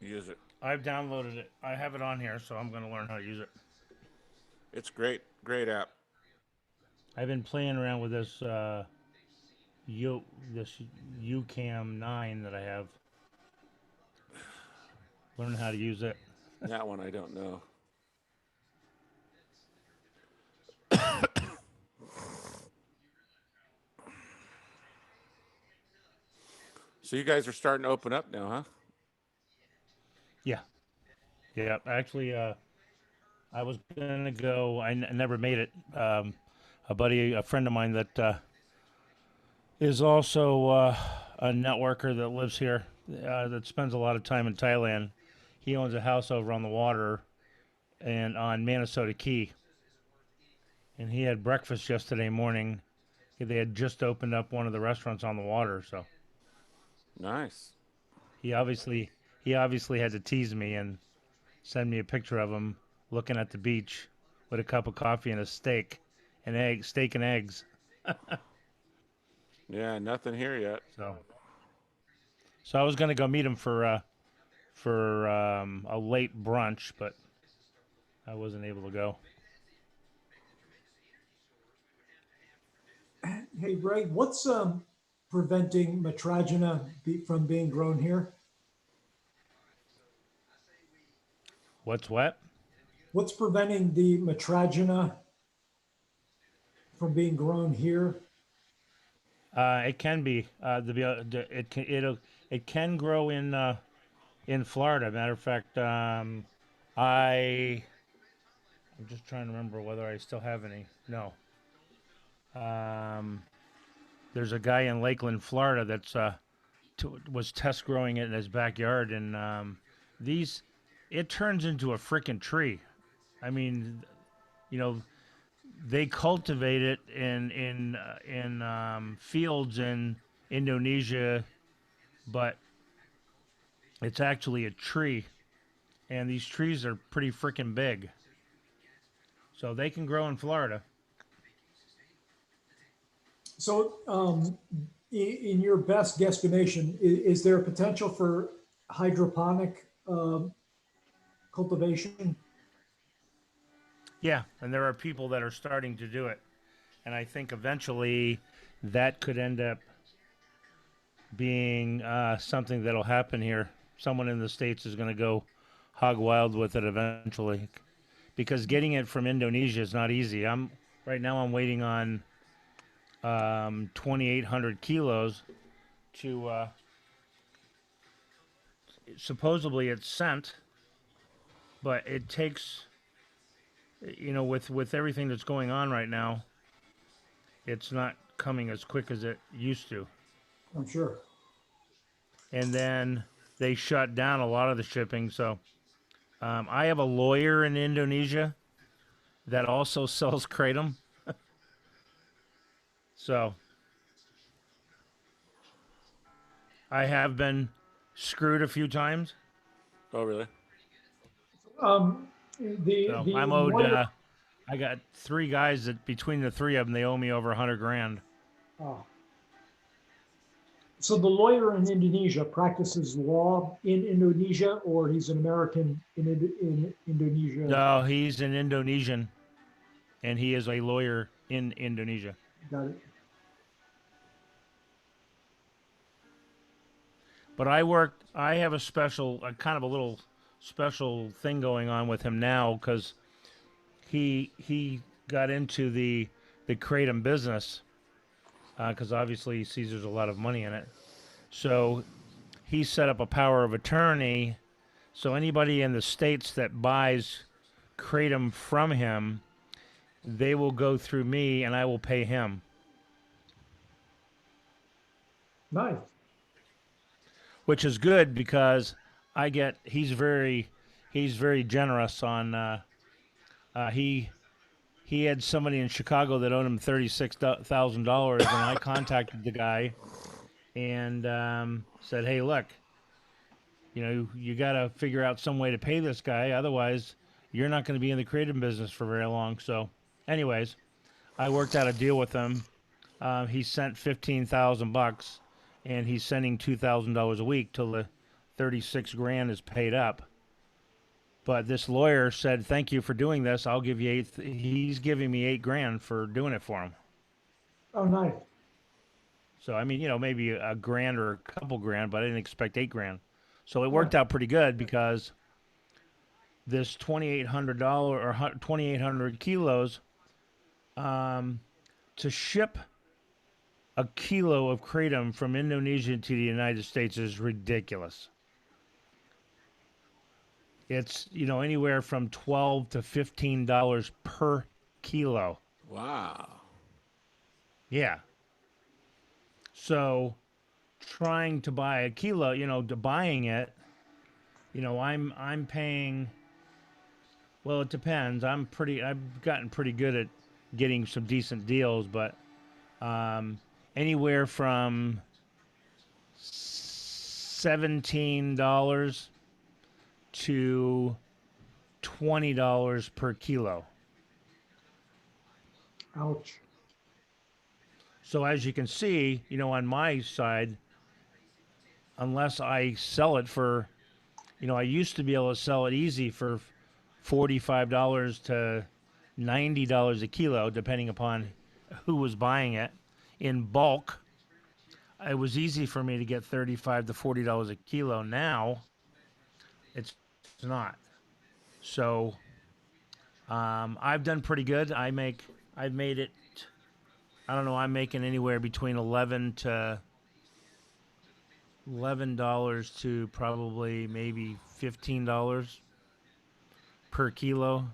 use it. I've downloaded it. I have it on here, so I'm going to learn how to use it. It's great, great app. I've been playing around with this this UCam 9 that I have. Learning how to use it. That one I don't know. So you guys are starting to open up now, huh? Yeah. Yeah. Actually, I was gonna go. I never made it. A friend of mine that is also a networker that lives here, that spends a lot of time in Thailand. He owns a house over on the water, and on Minnesota Key. And he had breakfast yesterday morning. They had just opened up one of the restaurants on the water, so nice. He obviously had to tease me and send me a picture of him looking at the beach with a cup of coffee and a steak and eggs. Yeah, nothing here yet. So I was gonna go meet him for a late brunch, but I wasn't able to go. Hey Ray, what's preventing Metragena from being grown here? What's what? What's preventing the Metragena from being grown here? It can be it can grow in Florida. Matter of fact, I'm just trying to remember whether I still have any. No. There's a guy in Lakeland, Florida, that's was test growing it in his backyard, and it turns into a freaking tree. I mean, they cultivate it in fields in Indonesia, but it's actually a tree, and these trees are pretty freaking big. So they can grow in Florida. So, in your best guesstimation, is there a potential for hydroponic cultivation? Yeah, and there are people that are starting to do it, and I think eventually that could end up being something that'll happen here. Someone in the States is going to go hog wild with it eventually, because getting it from Indonesia is not easy. Right now I'm waiting on 2,800 kilos to supposedly it's sent, but it takes, with everything that's going on right now, it's not coming as quick as it used to. I'm sure. And then they shut down a lot of the shipping. So I have a lawyer in Indonesia that also sells kratom. So I have been screwed a few times. Oh, really? I'm owed. I got 3 guys that between the 3 of them, they owe me over $100,000. Oh. So the lawyer in Indonesia practices law in Indonesia, or he's an American in Indonesia? No, he's an Indonesian, and he is a lawyer in Indonesia. Got it. But I have a kind of a little special thing going on with him now, because he got into the kratom business, because obviously he sees there's a lot of money in it. So he set up a power of attorney So anybody in the States that buys kratom from him, they will go through me and I will pay him. Nice. Which is good because he's very generous on he had somebody in Chicago that owed him $36,000 and I contacted the guy and said, "Hey, look, you got to figure out some way to pay this guy, otherwise you're not going to be in the creative business for very long." So anyways, I worked out a deal with him. He sent $15,000 and he's sending $2,000 a week till the 36 grand is paid up. But this lawyer said, "Thank you for doing this. I'll give you he's giving me 8 grand for doing it for him." Oh, nice. So, I mean, maybe a grand or a couple grand, but I didn't expect 8 grand. So it worked out pretty good because this $2,800 or 2,800 kilos, to ship a kilo of kratom from Indonesia to the United States is ridiculous. It's, anywhere from $12 to $15 per kilo. Wow. Yeah. So trying to buy a kilo, buying it, I'm paying, well, it depends. I've gotten pretty good at getting some decent deals, but anywhere from $17 to $20 per kilo. Ouch. So as you can see, on my side, unless I sell it for, I used to be able to sell it easy for $45 to $90 a kilo, depending upon who was buying it. In bulk, it was easy for me to get $35 to $40 a kilo. Now, it's not. So I've done pretty good. I've made it. I don't know. I'm making anywhere between $11 to probably maybe $15 per kilo,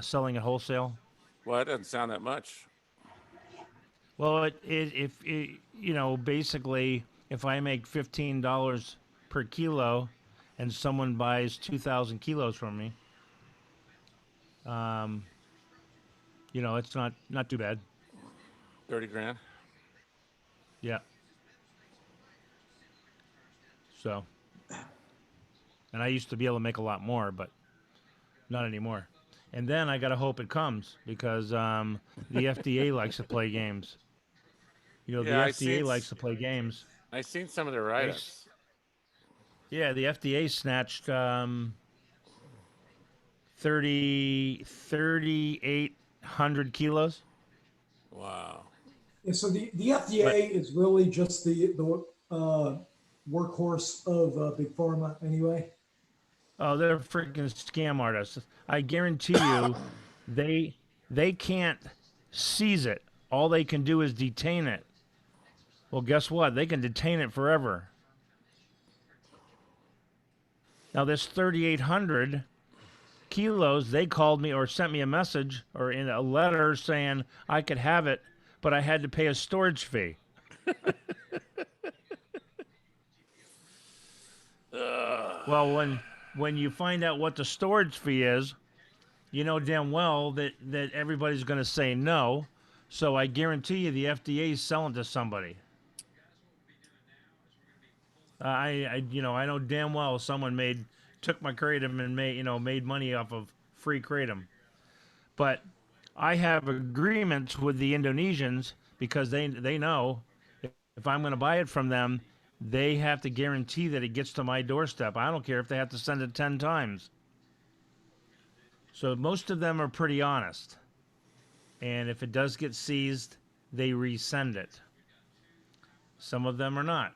selling at wholesale. Well, that doesn't sound that much. Well, basically, if I make $15 per kilo, and someone buys 2,000 kilos from me, it's not too bad. 30 grand. Yeah. So, and I used to be able to make a lot more, but not anymore. And then I gotta hope it comes because the FDA likes to play games. The FDA likes to play games. I've seen some of their write-ups. Yeah, the FDA snatched 3,800 kilos. Wow. Yeah, so the FDA is really just the workhorse of Big Pharma anyway. Oh, they're freaking scam artists. I guarantee you, they can't seize it. All they can do is detain it. Well, guess what? They can detain it forever. Now, this 3,800 kilos, they called me or sent me a message or in a letter saying I could have it, but I had to pay a storage fee. Well, when you find out what the storage fee is, you know damn well that everybody's going to say no. So I guarantee you the FDA is selling to somebody. I know damn well someone took my kratom and made money off of free kratom. But I have agreements with the Indonesians because they know if I'm going to buy it from them, they have to guarantee that it gets to my doorstep. I don't care if they have to send it 10 times. So most of them are pretty honest. And if it does get seized, they resend it. Some of them are not.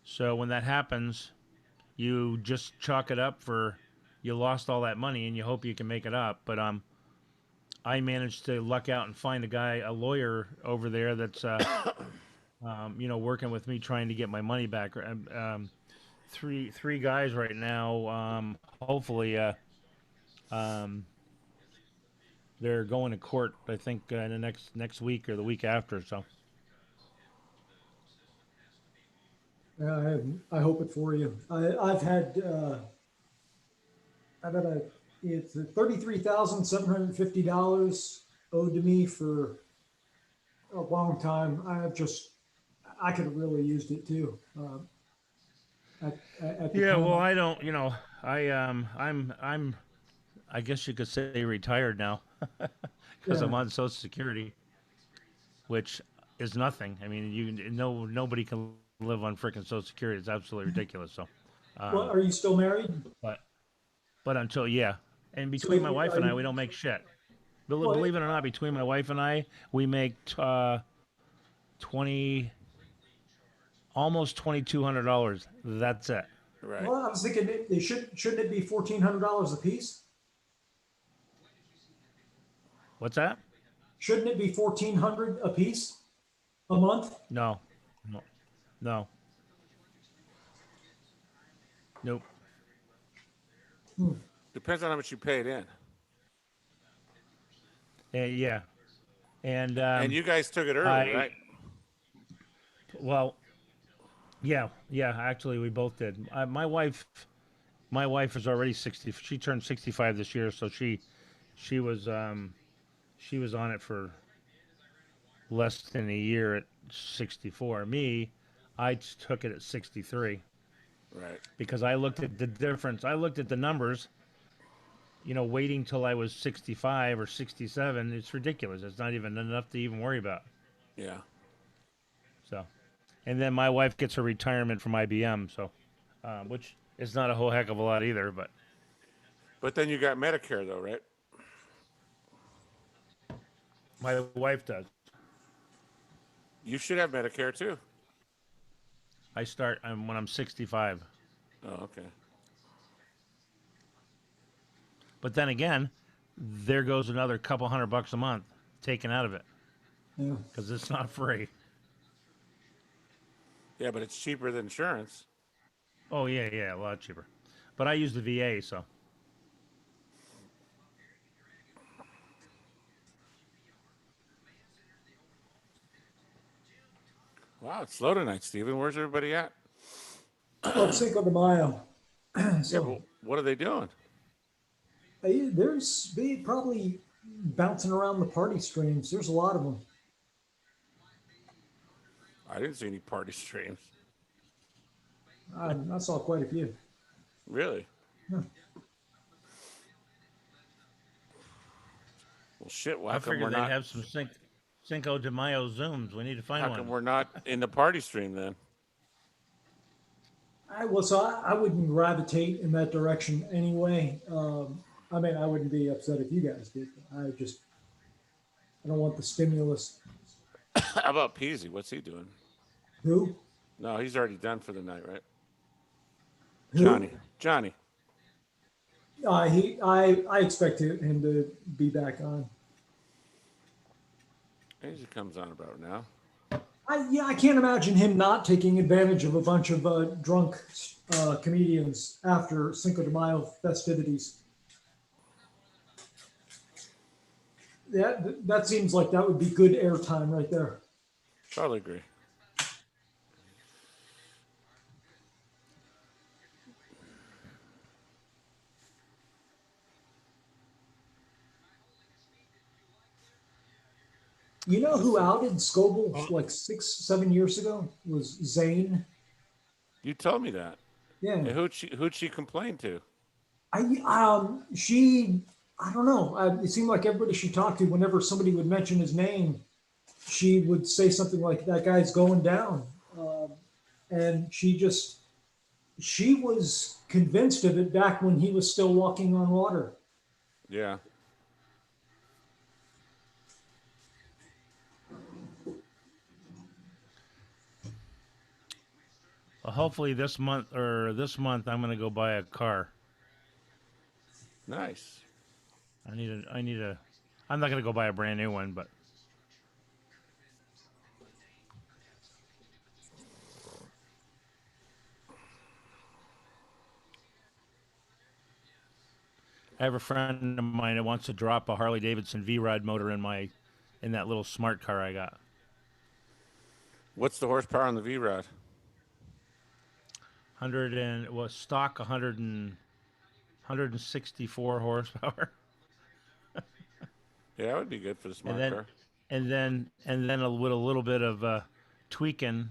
So when that happens, you just chalk it up for you lost all that money and you hope you can make it up. But I managed to luck out and find a lawyer over there that's working with me trying to get my money back. three guys right now. Hopefully, they're going to court. I think in the next week or the week after. So. I hope it for you. I've had it's $33,750 owed to me for a long time. I could have really used it too. At the Yeah, time. well, I don't. I guess you could say retired now, because I'm Yeah. on Social Security, which is nothing. I mean, nobody can live on freaking Social Security. It's absolutely ridiculous. So, Well, are you still married? but until and So between my wife are and I, you? we don't make shit. Well, Believe it or not, between my wife and I, we make 20, almost $2,200. That's it. Right. well, I was thinking shouldn't it be $1,400 a piece? What's that? Shouldn't it be 1,400 a piece a month? No, no, no, nope. Depends on how much you paid in. Yeah, and And you guys took it early, right? Well, yeah. Actually, we both did. My wife is already 60. She turned 65 this year, so she was on it for less than a year at 64. Me, I took it at 63 Right. because I looked at the difference. I looked at the numbers. Waiting till I was 65 or 67, it's ridiculous. It's not even enough to even worry about. Yeah. So, and then my wife gets her retirement from IBM, so which is not a whole heck of a lot either, but. But then you got Medicare, though, right? My wife does. You should have Medicare too. I start when I'm 65. Oh, okay. But then again, there goes another couple $100 a month taken out of it. Yeah. Because it's not free. Yeah, but it's cheaper than insurance. Oh yeah, a lot cheaper. But I use the VA, so. Wow, it's slow tonight, Steven. Where's everybody at? Well, Cinco de Mayo. Yeah, but what are they doing? They probably bouncing around the party streams. There's a lot of them. I didn't see any party streams. I saw quite a few. Really? Yeah. Well, shit. Why I come figured we're they'd not? have some Cinco de Mayo Zooms. We need to find How one. come we're not in the party stream then? I wouldn't gravitate in that direction anyway. I mean, I wouldn't be upset if you guys did. I don't want the stimulus. How about Peasy? What's he doing? Who? No, he's already done for the night, right? Who? Johnny. I expect him to be back on. He usually comes on about now. I can't imagine him not taking advantage of a bunch of drunk comedians after Cinco de Mayo festivities. That seems like that would be good airtime right there. Totally agree. You know who outed Scoble like 6-7 years ago was Zane. You told me that. Yeah. And who'd she complain to? I don't know. It seemed like everybody she talked to, whenever somebody would mention his name, she would say something like, "That guy's going down," and she was convinced of it back when he was still walking on water. Yeah. Well, hopefully this month I'm going to go buy a car. Nice. I'm not going to go buy a brand new one, but. I have a friend of mine that wants to drop a Harley Davidson V-Rod motor in that little smart car I got. What's the horsepower on the V-Rod? 100 and 164 horsepower. Yeah, that would be good for the smart and then, car. With a little bit of tweaking.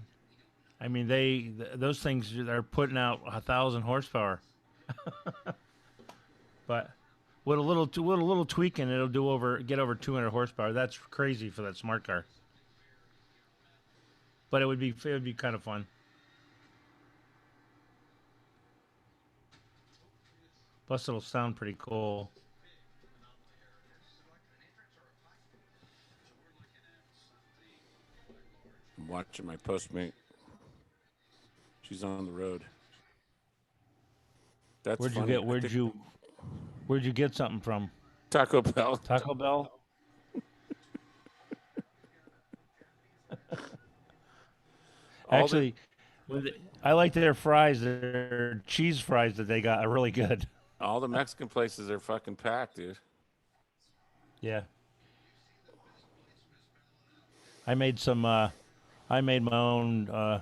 I mean, those things are putting out 1,000 horsepower. But with a little tweaking, it'll get over 200 horsepower. That's crazy for that smart car. But it would be kind of fun. Plus, it'll sound pretty cool. I'm watching my Postmate. She's on the road. That's funny. Where'd you get something from? Taco Bell. Taco Bell? Actually, I like their fries. Their cheese fries that they got are really good. All the Mexican places are fucking packed, dude. Yeah. I made my own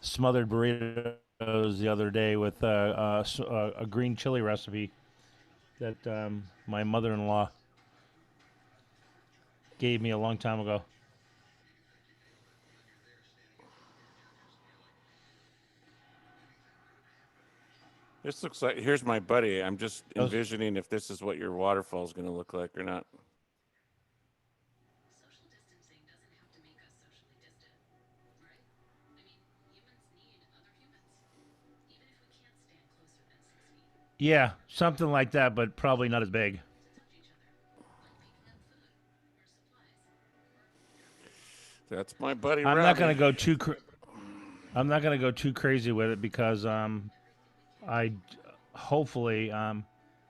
smothered burritos the other day with a green chili recipe that my mother-in-law gave me a long time ago. This looks like, here's my buddy. I'm just envisioning if this is what your waterfall is going to look like or not. Yeah, something like that, but probably not as big. That's my buddy. I'm Robbie. not gonna go too. I'm not gonna go too crazy with it because hopefully I'm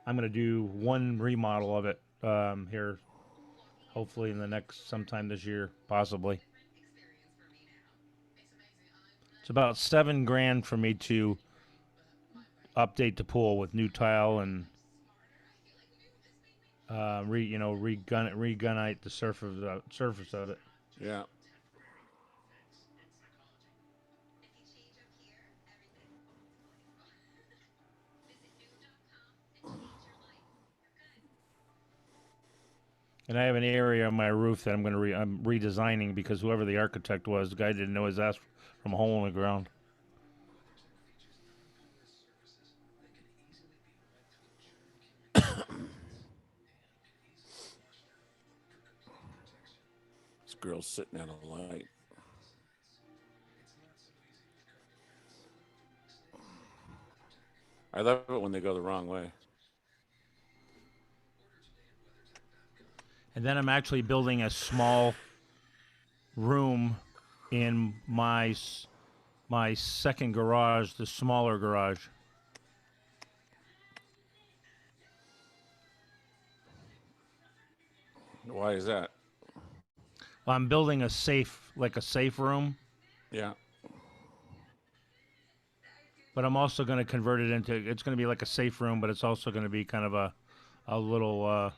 gonna do one remodel of it here, hopefully in the sometime this year, possibly. It's about $7,000 for me to update the pool with new tile and regunite the surface of it. Yeah. And I have an area on my roof that I'm redesigning because whoever the architect was, the guy didn't know his ass from a hole in the ground. This girl's sitting at a light. I love it when they go the wrong way. And then I'm actually building a small room in my second garage, the smaller garage. Why is that? Well, I'm building a safe room. Yeah. But I'm also going to convert it into, it's going to be like a safe room, but it's also going to be kind of a little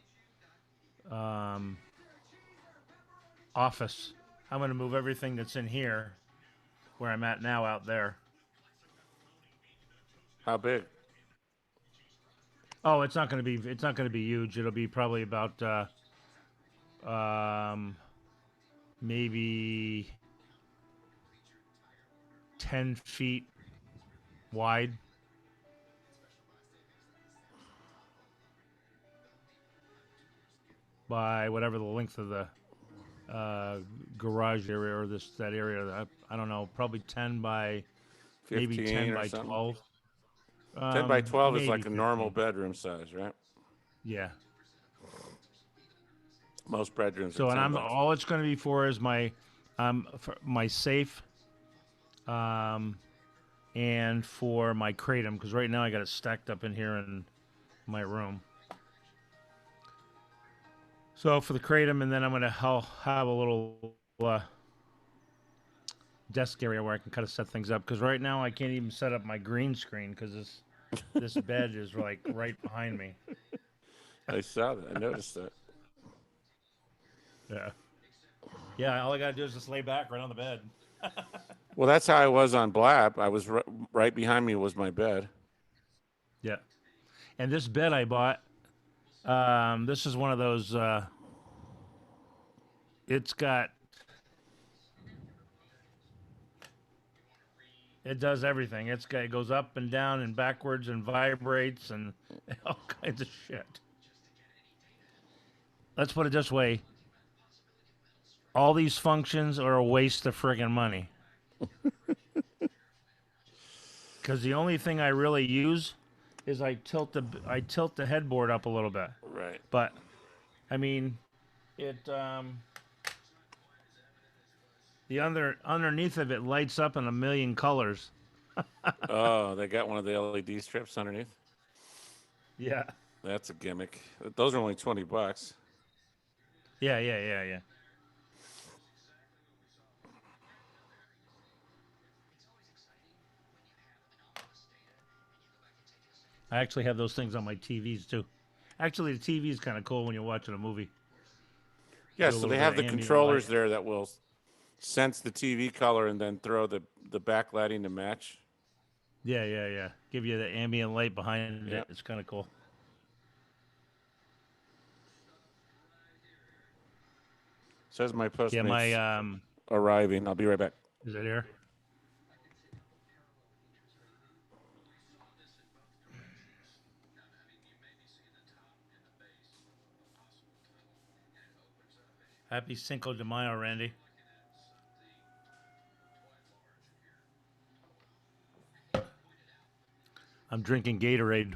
office. I'm going to move everything that's in here, where I'm at now, out there. How big? Oh, it's not going to be huge. It'll be probably about maybe 10 feet wide. By whatever the length of the garage area or that area. I don't know, probably 10 by 15 maybe 10 or by something? 12. 10 by 12 is like a 15. normal bedroom size, right? Yeah. Most bedrooms. So, are 10 and by all it's going to be for is my safe, and for my kratom, because right now I got it stacked up in here in my room. So for the kratom, and then I'm gonna have a little desk area where I can kind of set things up. Because right now I can't even set up my green screen because this bed is like right behind me. I saw that. I noticed that. Yeah. Yeah, all I gotta do is just lay back right on the bed. Well, that's how I was on Blab. I was right behind me was my bed. Yeah. And this bed I bought, this is one of those. It's got. It does everything. It goes up and down and backwards and vibrates and all kinds of shit. Let's put it this way. All these functions are a waste of friggin' money. Because the only thing I really use is I tilt the headboard up a little bit. Right. But I mean, it the underneath of it lights up in a million colors. Oh, they got one of the LED strips underneath. Yeah. That's a gimmick. Those are only $20. Yeah. I actually have those things on my TVs too. Actually, the TV is kind of cool when you're watching a movie. Yeah, so they have the controllers there that will sense the TV color and then throw the backlighting to match. Yeah. Give you the ambient light behind Yep. it. It's kind of cool. Says my Postmates Yeah, my arriving. I'll be right back. is it here? Happy Cinco de Mayo, Randy. I'm drinking Gatorade.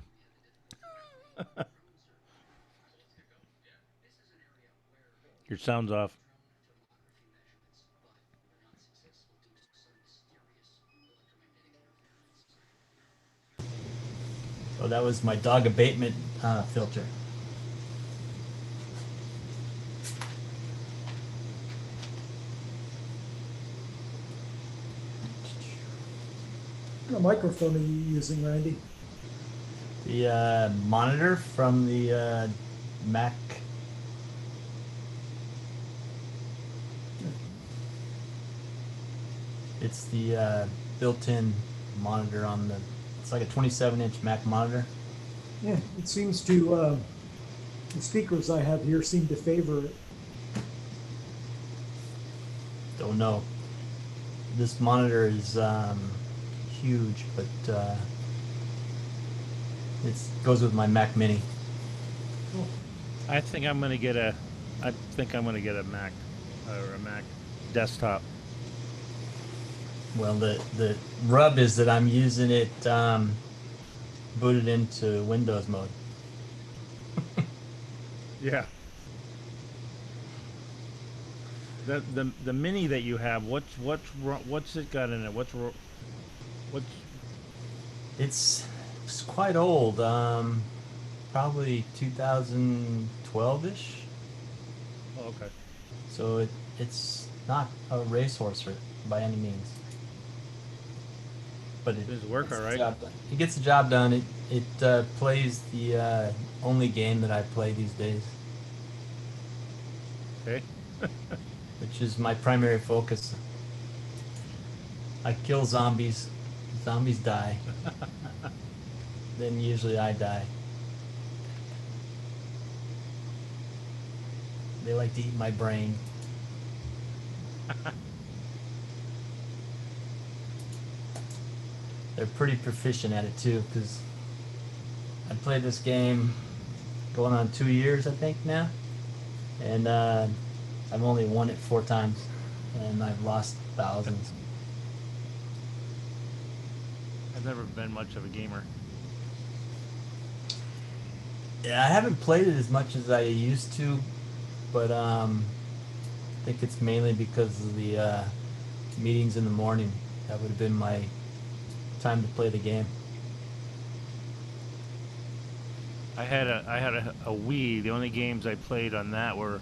Your sound's off. So that was my dog abatement filter. What microphone are you using, Randy? The monitor from the Mac. It's the built-in monitor on the. It's like a 27-inch Mac monitor. Yeah, it seems to. The speakers I have here seem to favor it. Don't know. This monitor is huge, but it goes with my Mac Mini. I think I'm gonna get a Mac or a Mac desktop. Well, the rub is that I'm using it booted into Windows mode. Yeah. The Mini that you have, what's it got in it? What's It's quite old. Probably 2012-ish. Oh, okay. So it's not a racehorse by any means. But it does it work all right? It gets the job done. It plays the only game that I play these days. Okay. Which is my primary focus. I kill zombies. Zombies die. Then usually I die. They like to eat my brain. They're pretty proficient at it too, because I played this game going on 2 years, I think now, and I've only won it 4 times, and I've lost thousands. I've never been much of a gamer. Yeah, I haven't played it as much as I used to, but I think it's mainly because of the meetings in the morning. That would have been my time to play the game. I had a Wii. The only games I played on that were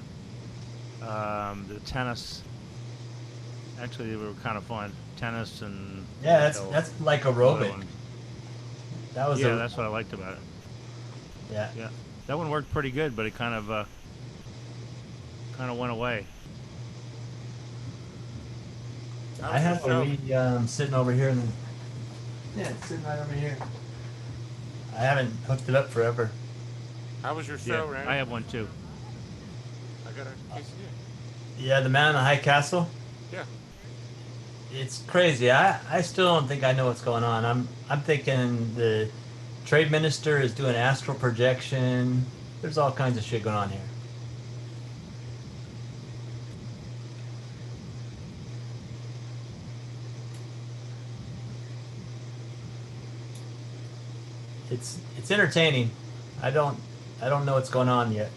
the tennis. Actually, they were kind of fun. Tennis and yeah, that's like aerobic. That was that's what I liked about it. Yeah. Yeah. That one worked pretty good, but it kind of went away. I have a Wii sitting over here. Yeah, it's sitting right over here. I haven't hooked it up forever. How was your show, Yeah, Randy? I have one too. I got a quesadilla. Yeah, the Man in the High Castle. Yeah. It's crazy. I still don't think I know what's going on. I'm thinking the trade minister is doing astral projection. There's all kinds of shit going on here. It's entertaining. I don't know what's going on yet.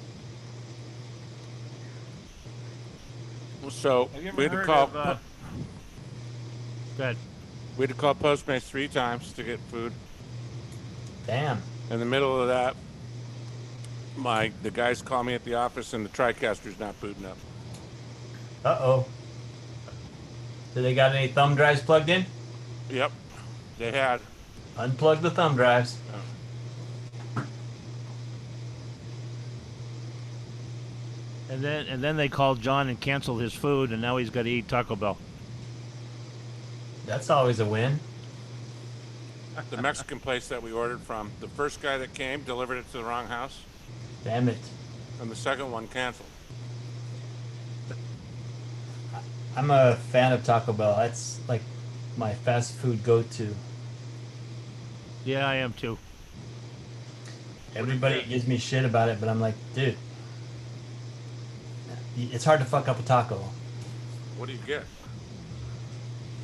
So Have you ever we had to heard call. of, Go ahead. We had to call Postmates 3 times to get food. Damn. In the middle of that, the guys call me at the office and the TriCaster's not booting up. Uh-oh. Do they got any thumb drives plugged in? Yep, they had. Unplug the thumb drives. And then they called John and canceled his food, and now he's got to eat Taco Bell. That's always a win. The Mexican place that we ordered from, the first guy that came delivered it to the wrong house. Damn it. And the second one canceled. I'm a fan of Taco Bell. That's like my fast food go-to. Yeah, I am too. Everybody gives me shit about it, but I'm like, dude, it's hard to fuck up a taco. What do you get?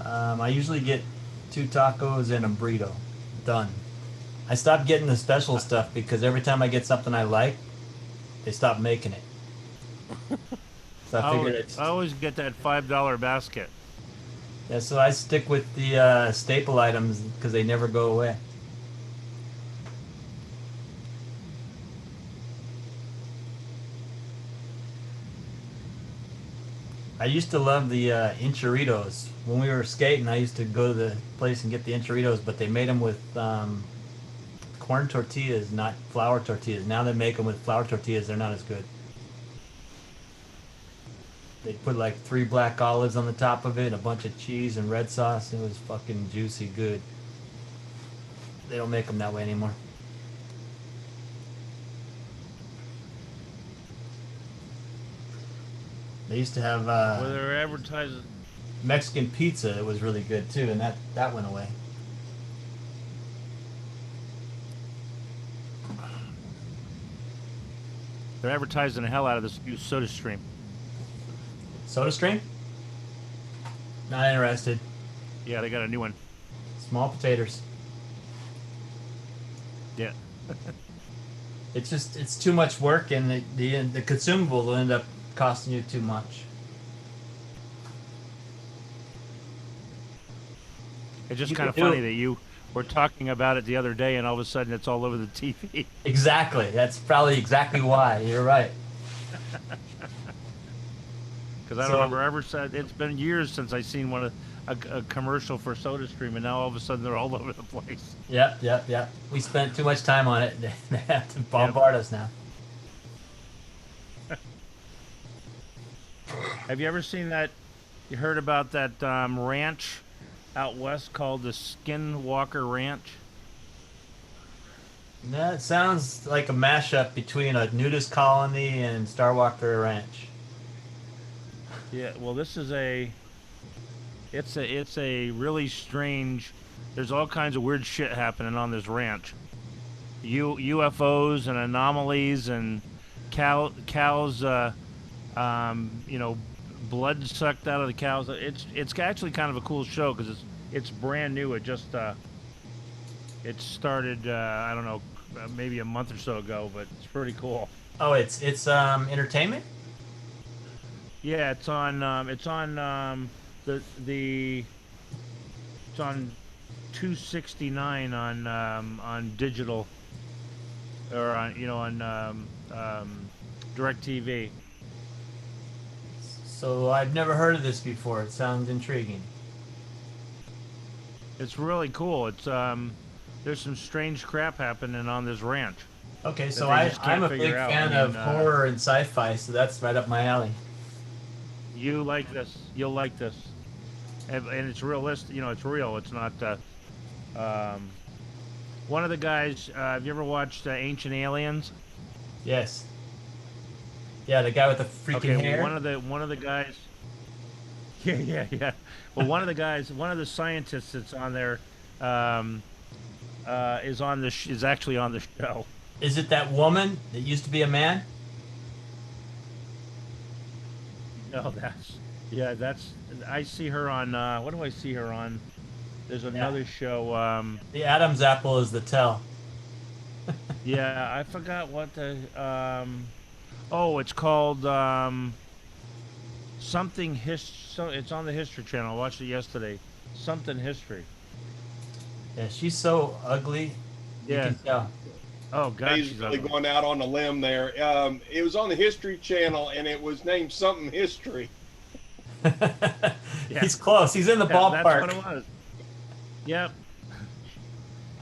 I usually get 2 tacos and a burrito. Done. I stopped getting the special stuff because every time I get something I like, they stop making it. So I figured I always get that $5 basket. Yeah, so I stick with the staple items because they never go away. I used to love the enchiritos. When we were skating, I used to go to the place and get the enchiritos, but they made them with corn tortillas, not flour tortillas. Now they make them with flour tortillas. They're not as good. They put like 3 black olives on the top of it, a bunch of cheese and red sauce. It was fucking juicy good. They don't make them that way anymore. They used to have Well, they're advertising. Mexican pizza. It was really good too, and that went away. They're advertising the hell out of this new Soda Stream. Soda Stream? Not interested. Yeah, they got a new one. Small potatoes. Yeah. It's too much work, and the consumable will end up costing you too much. It's just You kind of can do funny it. that you were talking about it the other day, and all of a sudden it's all over the TV. Exactly. That's probably exactly why. You're right. Because I don't remember ever said. It's been years since I seen a commercial for Soda Stream, and now all of a sudden they're all over the place. Yep. We spent too much time on it. They have to bombard us now. Have you ever seen that? You heard about that ranch out west called the Skinwalker Ranch? That sounds like a mashup between a nudist colony and Starwalker Ranch. Yeah. Well, this is it's a really strange. There's all kinds of weird shit happening on this ranch. UFOs and anomalies and cows. Blood sucked out of the cows. It's actually kind of a cool show because it's brand new. It just it started I don't know, maybe a month or so ago, but it's pretty cool. Oh, it's entertainment. Yeah, it's on it's on 269 on digital or on DirecTV. So I've never heard of this before. It sounds intriguing. It's really cool. It's there's some strange crap happening on this ranch. Okay, so they just I'm can't a big figure out. fan I mean, of horror and sci-fi, so that's right up my alley. You like this. You'll like this. And it's realistic. You know, it's real. It's not. One of the guys. Have you ever watched Ancient Aliens? Yes. Yeah, the guy with the freaking Okay, hair. one of the guys. Yeah. Well, one of the guys, one of the scientists that's on there, is actually on the show. Is it that woman that used to be a man? No, that's. I see her on. What do I see her on? There's another show. The Adam's apple is the tell. Yeah, I forgot what the. Oh, it's called something So it's on the History Channel. I watched it yesterday. Something History. Yeah, she's so ugly. Yeah. You can tell. Oh God, He's she's really ugly. going out on a limb there. It was on the History Channel, and it was named something History. He's close. He's in the ballpark. That's what it was. Yep.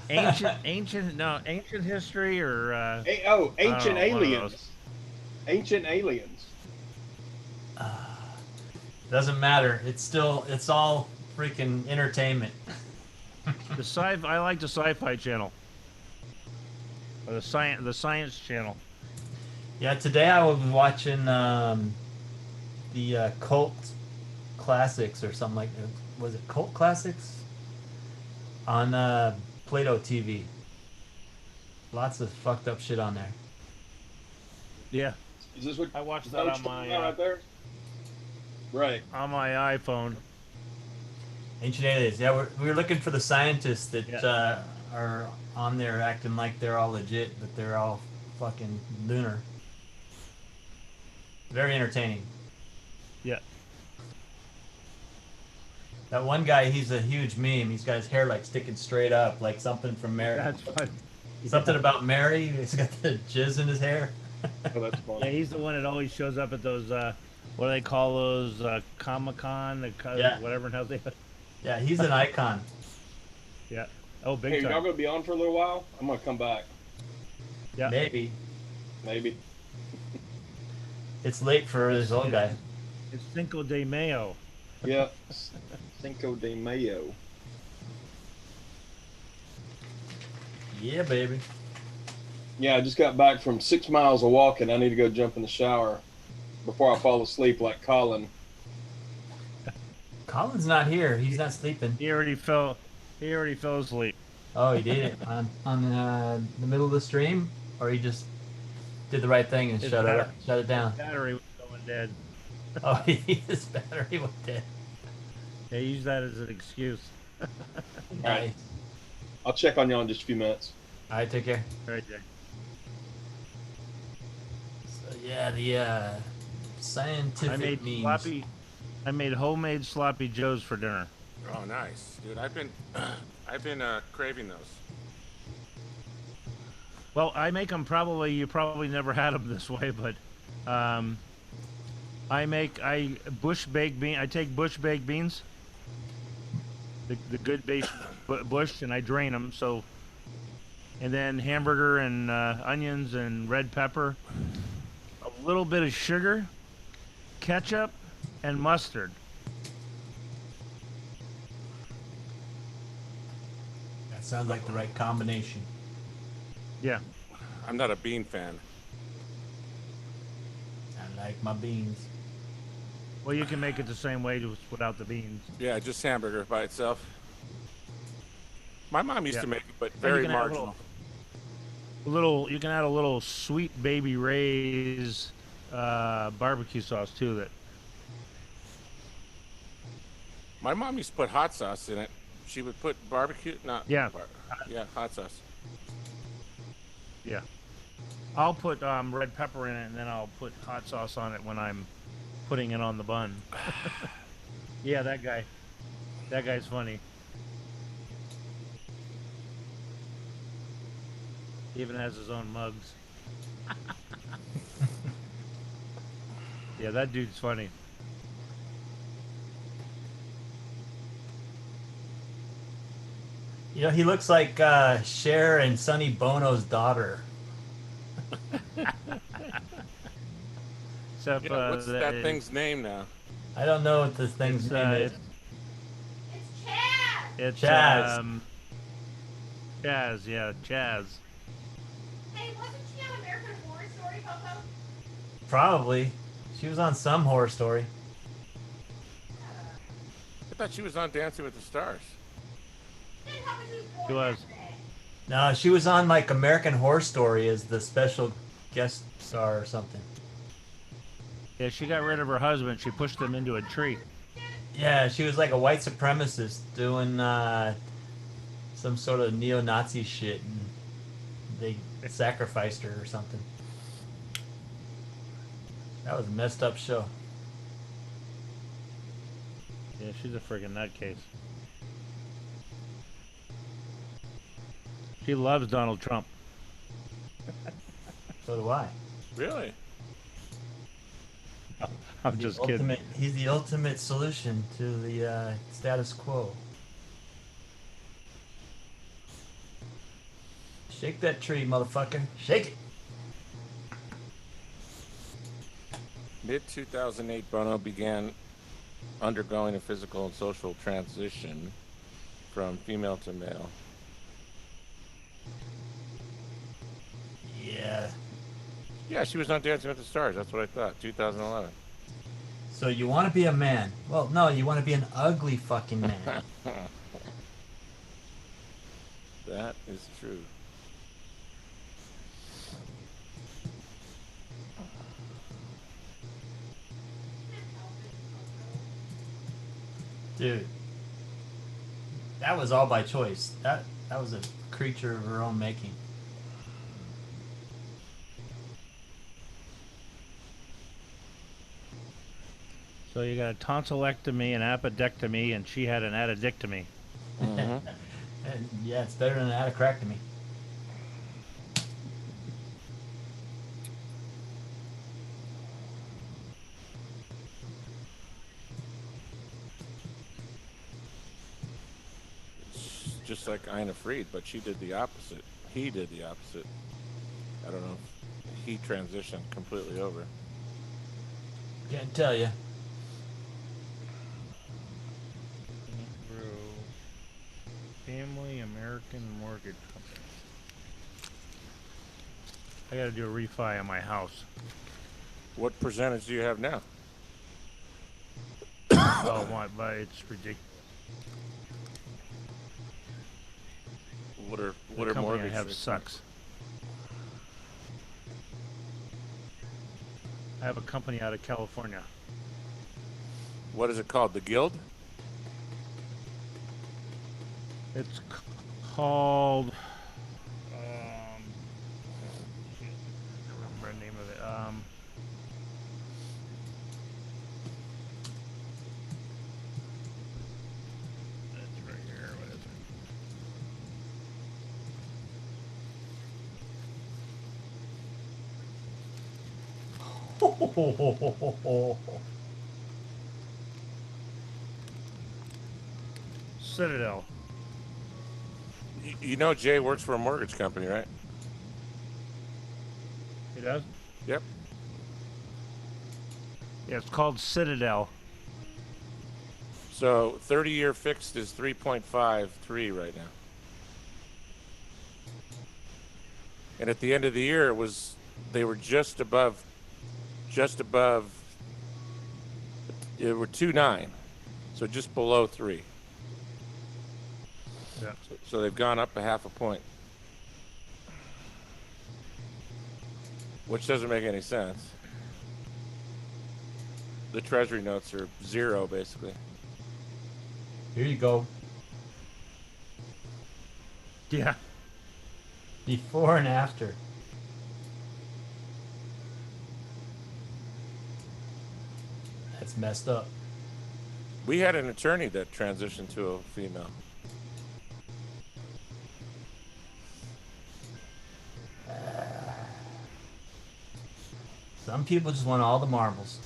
Ancient history or Ancient Aliens. Ancient Aliens. Doesn't matter. It's all freaking entertainment. I like the Sci-Fi Channel. Or the Science Channel. Yeah, today I was watching the Cult Classics or something like that. Was it Cult Classics? On Plato TV. Lots of fucked up shit on there. Yeah. Is this what I watched that on my right there? Right. On my iPhone. Ancient Aliens. Yeah, we were looking for the scientists that are on there acting like they're all legit, but they're all fucking lunar. Very entertaining. Yeah. That one guy, he's a huge meme. He's got his hair like sticking straight up, like something from Mary. That's fun. Something about Mary. He's got the jizz in his hair. Oh, that's fun. Yeah, he's the one that always shows up at those. What do they call those? Comic-Con, whatever the hell they. Yeah, he's an icon. Yeah. Oh, big Hey, time. y'all gonna be on for a little while? I'm gonna come back. Yeah. Maybe. It's late for this old guy. It's Cinco de Mayo. Yeah. Cinco de Mayo. Yeah, baby. Yeah, I just got back from 6 miles of walking. I need to go jump in the shower before I fall asleep like Colin. Colin's not here. He's not sleeping. He already fell asleep. Oh, he did it on the middle of the stream, or he just did the right thing and shut it down. His battery was going dead. Oh, his battery went dead. They use that as an excuse. Nice. I'll check on y'all in just a few minutes. All right, take care. All right, Jay. So yeah, the scientific memes. I made homemade sloppy joes for dinner. Oh, nice, dude. I've been craving those. Well, I make them you probably never had them this way, but I bush baked bean. I take bush baked beans, the good base bush, and I drain them. And then hamburger and onions and red pepper, a little bit of sugar, ketchup, and mustard. That sounds like the right combination. Yeah. I'm not a bean fan. I like my beans. Well, you can make it the same way just without the beans. Yeah, just hamburger by itself. My mom used to make it, but And very you can add marginal. you can add a little sweet baby Ray's barbecue sauce too. That My mom used to put hot sauce in it. She would put barbecue, Yeah. hot sauce. Yeah. I'll put red pepper in it, and then I'll put hot sauce on it when I'm putting it on the bun. Yeah, that guy. That guy's funny. He even has his own mugs. Yeah, that dude's funny. You know, he looks like Cher and Sonny Bono's daughter. Except, Yeah, what's that thing's name now? I don't know what this thing's name is. It's Chaz. Chaz, yeah, Chaz. Hey, wasn't she on American Horror Story, Coco? Probably. She was on some horror story. I thought she was on Dancing with the Stars. She was. No, she was on like American Horror Story as the special guest star or something. Yeah, she got rid of her husband. She pushed him into a tree. Yeah, she was like a white supremacist doing some sort of neo-Nazi shit, and they sacrificed her or something. That was a messed up show. Yeah, she's a friggin' nutcase. She loves Donald Trump. So do I. Really? I'm just kidding. He's the ultimate solution to the status quo. Shake that tree, motherfucker. Shake it. Mid-2008, Bono began undergoing a physical and social transition from female to male. Yeah. Yeah, she was on Dancing with the Stars. That's what I thought. 2011. So you want to be a man? Well, no, you want to be an ugly fucking man. That is true. Dude. That was all by choice. That was a creature of her own making. So you got a tonsillectomy, an appendectomy, and she had an addictomy. And yeah, it's better than an atacractomy. It's just like Ina Fried, but she did the opposite. He did the opposite. I don't know if he transitioned completely over. Can't tell you. Family American Mortgage Company. I gotta do a refi on my house. What percentage do you have now? Oh my, but it's ridiculous. What are The company mortgage I have rates? sucks. I have a company out of California. What is it called? The Guild? It's called. I don't remember the name of it. That's right here. What is it? Citadel. You know Jay works for a mortgage company, right? He does? Yep. Yeah, it's called Citadel. So 30-year fixed is 3.53 right now. And at the end of the year, they were just above. They were 2.9, so just below 3. Yeah. So they've gone up a half a point, which doesn't make any sense. The treasury notes are 0 basically. Here you go. Yeah. Before and after. That's messed up. We had an attorney that transitioned to a female. Some people just want all the marbles.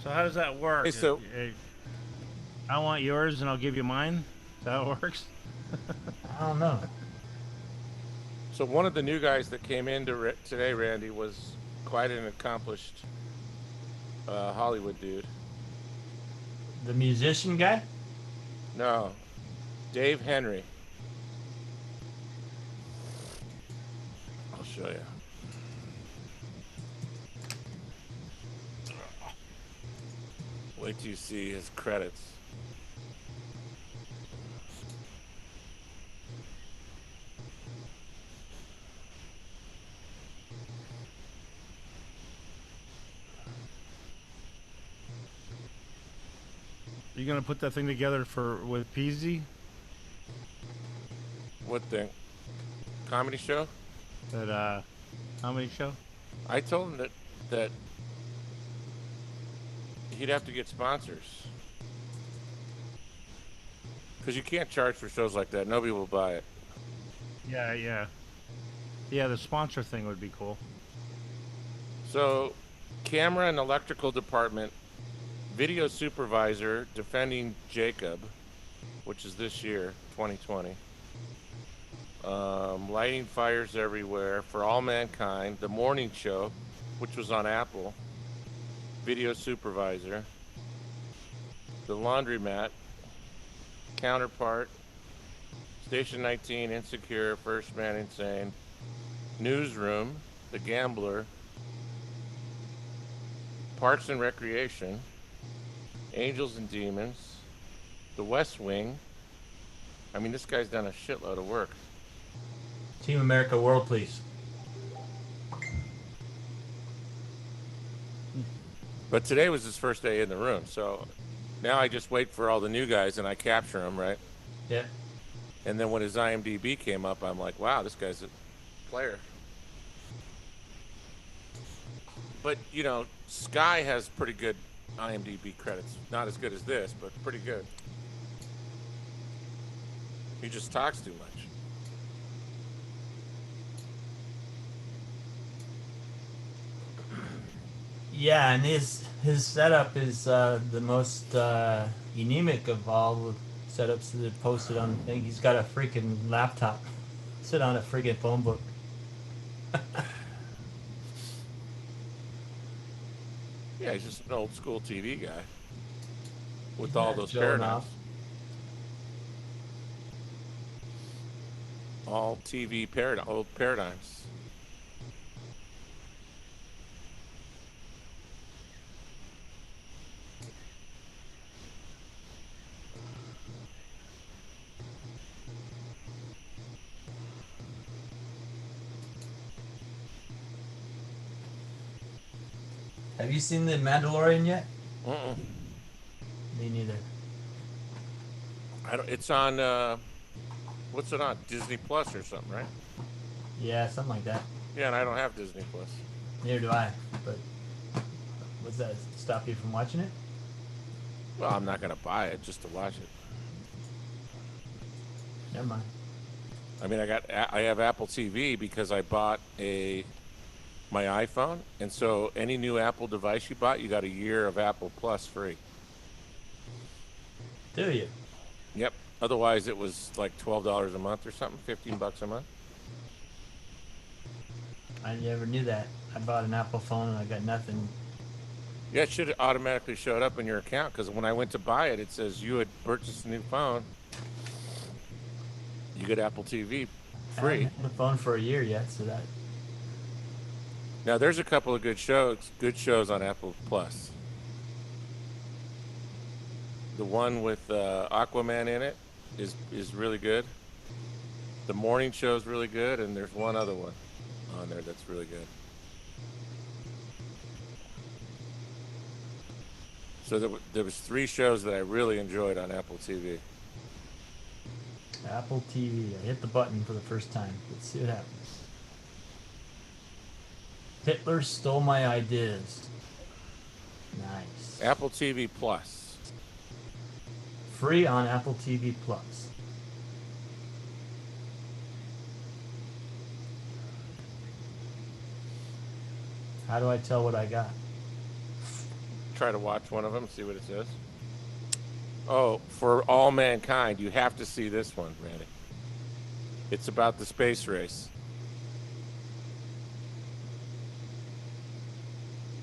So how does that work? Hey, so I want yours and I'll give you mine. Is that how it works? I don't know. So one of the new guys that came in today, Randy, was quite an accomplished Hollywood dude. The musician guy? No, Dave Henry. I'll show you. Wait till you see his credits. Are you gonna put that thing together with Peasy? What thing? Comedy show? That comedy show? I told him that he'd have to get sponsors. Because you can't charge for shows like that. Nobody will buy it. Yeah. Yeah, the sponsor thing would be cool. So, camera and electrical department, video supervisor defending Jacob, which is this year, 2020. Lighting fires everywhere, For All Mankind, The Morning Show, which was on Apple, video supervisor, The Laundromat, Counterpart, Station 19, Insecure, First Man Insane, Newsroom, The Gambler, Parks and Recreation, Angels and Demons, The West Wing. I mean, this guy's done a shitload of work. Team America World Police. But today was his first day in the room, so now I just wait for all the new guys and I capture them, right? Yeah. And then when his IMDb came up, I'm like, wow, this guy's a player. But, you know, Sky has pretty good IMDb credits. Not as good as this, but pretty good. He just talks too much. Yeah, and his setup is the most anemic of all the setups that are posted on the thing. He's got a freaking laptop. Sit on a freaking phone book. Yeah, he's just an old school TV guy with He's all not those showing paradigms. off. All TV old paradigms. Have you seen The Mandalorian yet? Mm-mm. Me neither. I don't. It's on. What's it on? Disney Plus or something, right? Yeah, something like that. Yeah, and I don't have Disney Plus. Neither do I. But what's that? Stop you from watching it? Well, I'm not gonna buy it just to watch it. Never mind. I mean, I have Apple TV because I bought my iPhone, and so any new Apple device you bought, you got a year of Apple Plus free. Do you? Yep. Otherwise, it was like $12 a month or something, $15 a month. I never knew that. I bought an Apple phone and I got nothing. Yeah, it should have automatically showed up in your account because when I went to buy it, it says you had purchased a new phone. You get Apple TV I free. haven't had the phone for a year yet, so that. Now, there's a couple of good shows on Apple Plus. The one with Aquaman in it is really good. The morning show is really good, and there's one other one on there that's really good. So there was 3 shows that I really enjoyed on Apple TV. Apple TV. I hit the button for the first time. Let's see what happens. Hitler stole my ideas. Nice. Apple TV Plus. Free on Apple TV Plus. How do I tell what I got? try to watch one of them, see what it says. Oh, For All Mankind. You have to see this one, Randy. It's about the space race.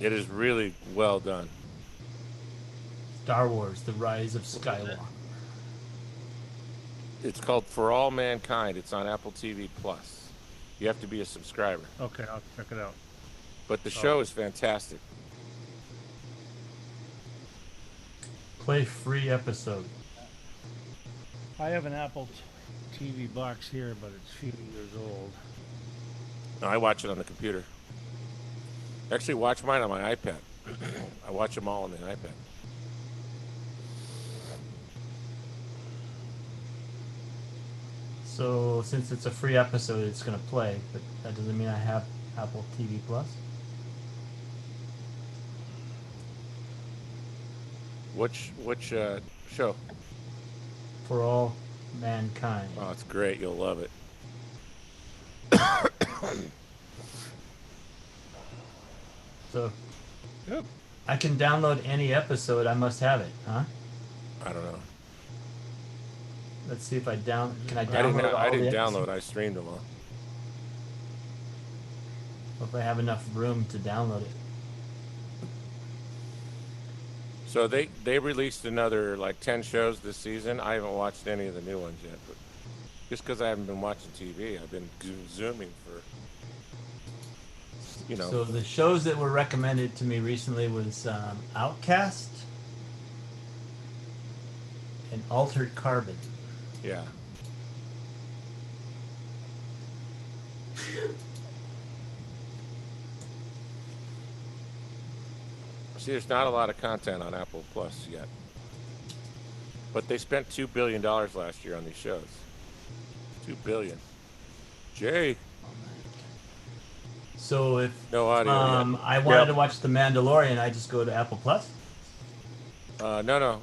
It is really well done. Star Wars: The Rise of Skywalker. It's called For All Mankind. It's on Apple TV Plus. You have to be a subscriber. Okay, I'll check it out. But the show is fantastic. Play free episode. I have an Apple TV box here, but it's a few years old. No, I watch it on the computer. Actually, watch mine on my iPad. I watch them all on the iPad. So since it's a free episode, it's gonna play, but that doesn't mean I have Apple TV Plus. Which show? For All Mankind. Oh, it's great. You'll love it. So Yep. I can download any episode. I must have it, huh? I don't know. Let's see if I can I download all I the didn't episodes? download. I streamed them all. If I have enough room to download it. So they released another like 10 shows this season. I haven't watched any of the new ones yet, but just because I haven't been watching TV, I've been zooming for, you know. So the shows that were recommended to me recently was Outcast and Altered Carbon. Yeah. See, there's not a lot of content on Apple Plus yet. But they spent $2 billion last year on these shows. $2 billion. Jay. So if No audio yet. I wanted to watch The Mandalorian, I just go to Apple Plus? No.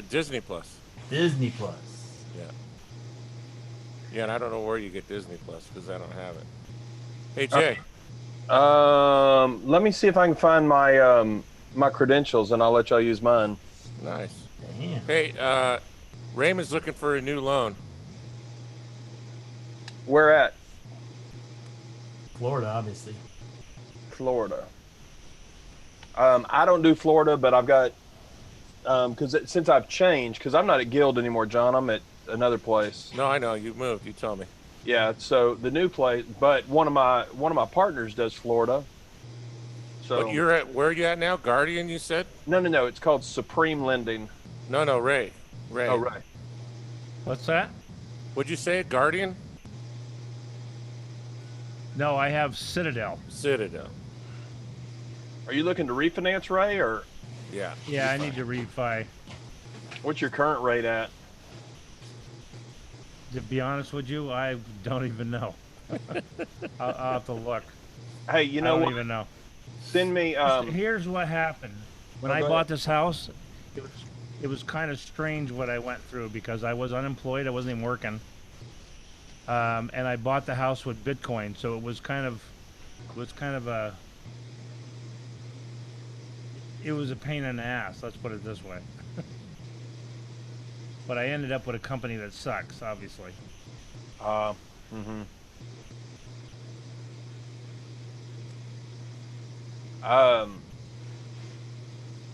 Disney Plus. Disney Plus. Yeah. Yeah, and I don't know where you get Disney Plus because I don't have it. Hey, Jay. Let me see if I can find my my credentials, and I'll let y'all use mine. Nice. Damn. Hey, Raymond's looking for a new loan. Where at? Florida, obviously. Florida. I don't do Florida, but I've got because since I've changed, because I'm not at Guild anymore, John. I'm at another place. No, I know you moved. You told me. Yeah, so the new place, but one of my partners does Florida. So But you're at where are you at now? Guardian, you said? no, it's called Supreme Lending. No, Ray. Oh, right. What's that? Would you say Guardian? No, I have Citadel. Citadel. Are you looking to refinance, Ray, or Yeah. Yeah, I need to refi. what's your current rate at? To be honest with you, I don't even know. I'll have to look. Hey, you I know don't what? even know. Send me. Here's what happened. When Oh, I go bought ahead. this house, it was kind of strange what I went through because I was unemployed. I wasn't even working. And I bought the house with Bitcoin, so it was kind of a pain in the ass. Let's put it this way. But I ended up with a company that sucks, obviously.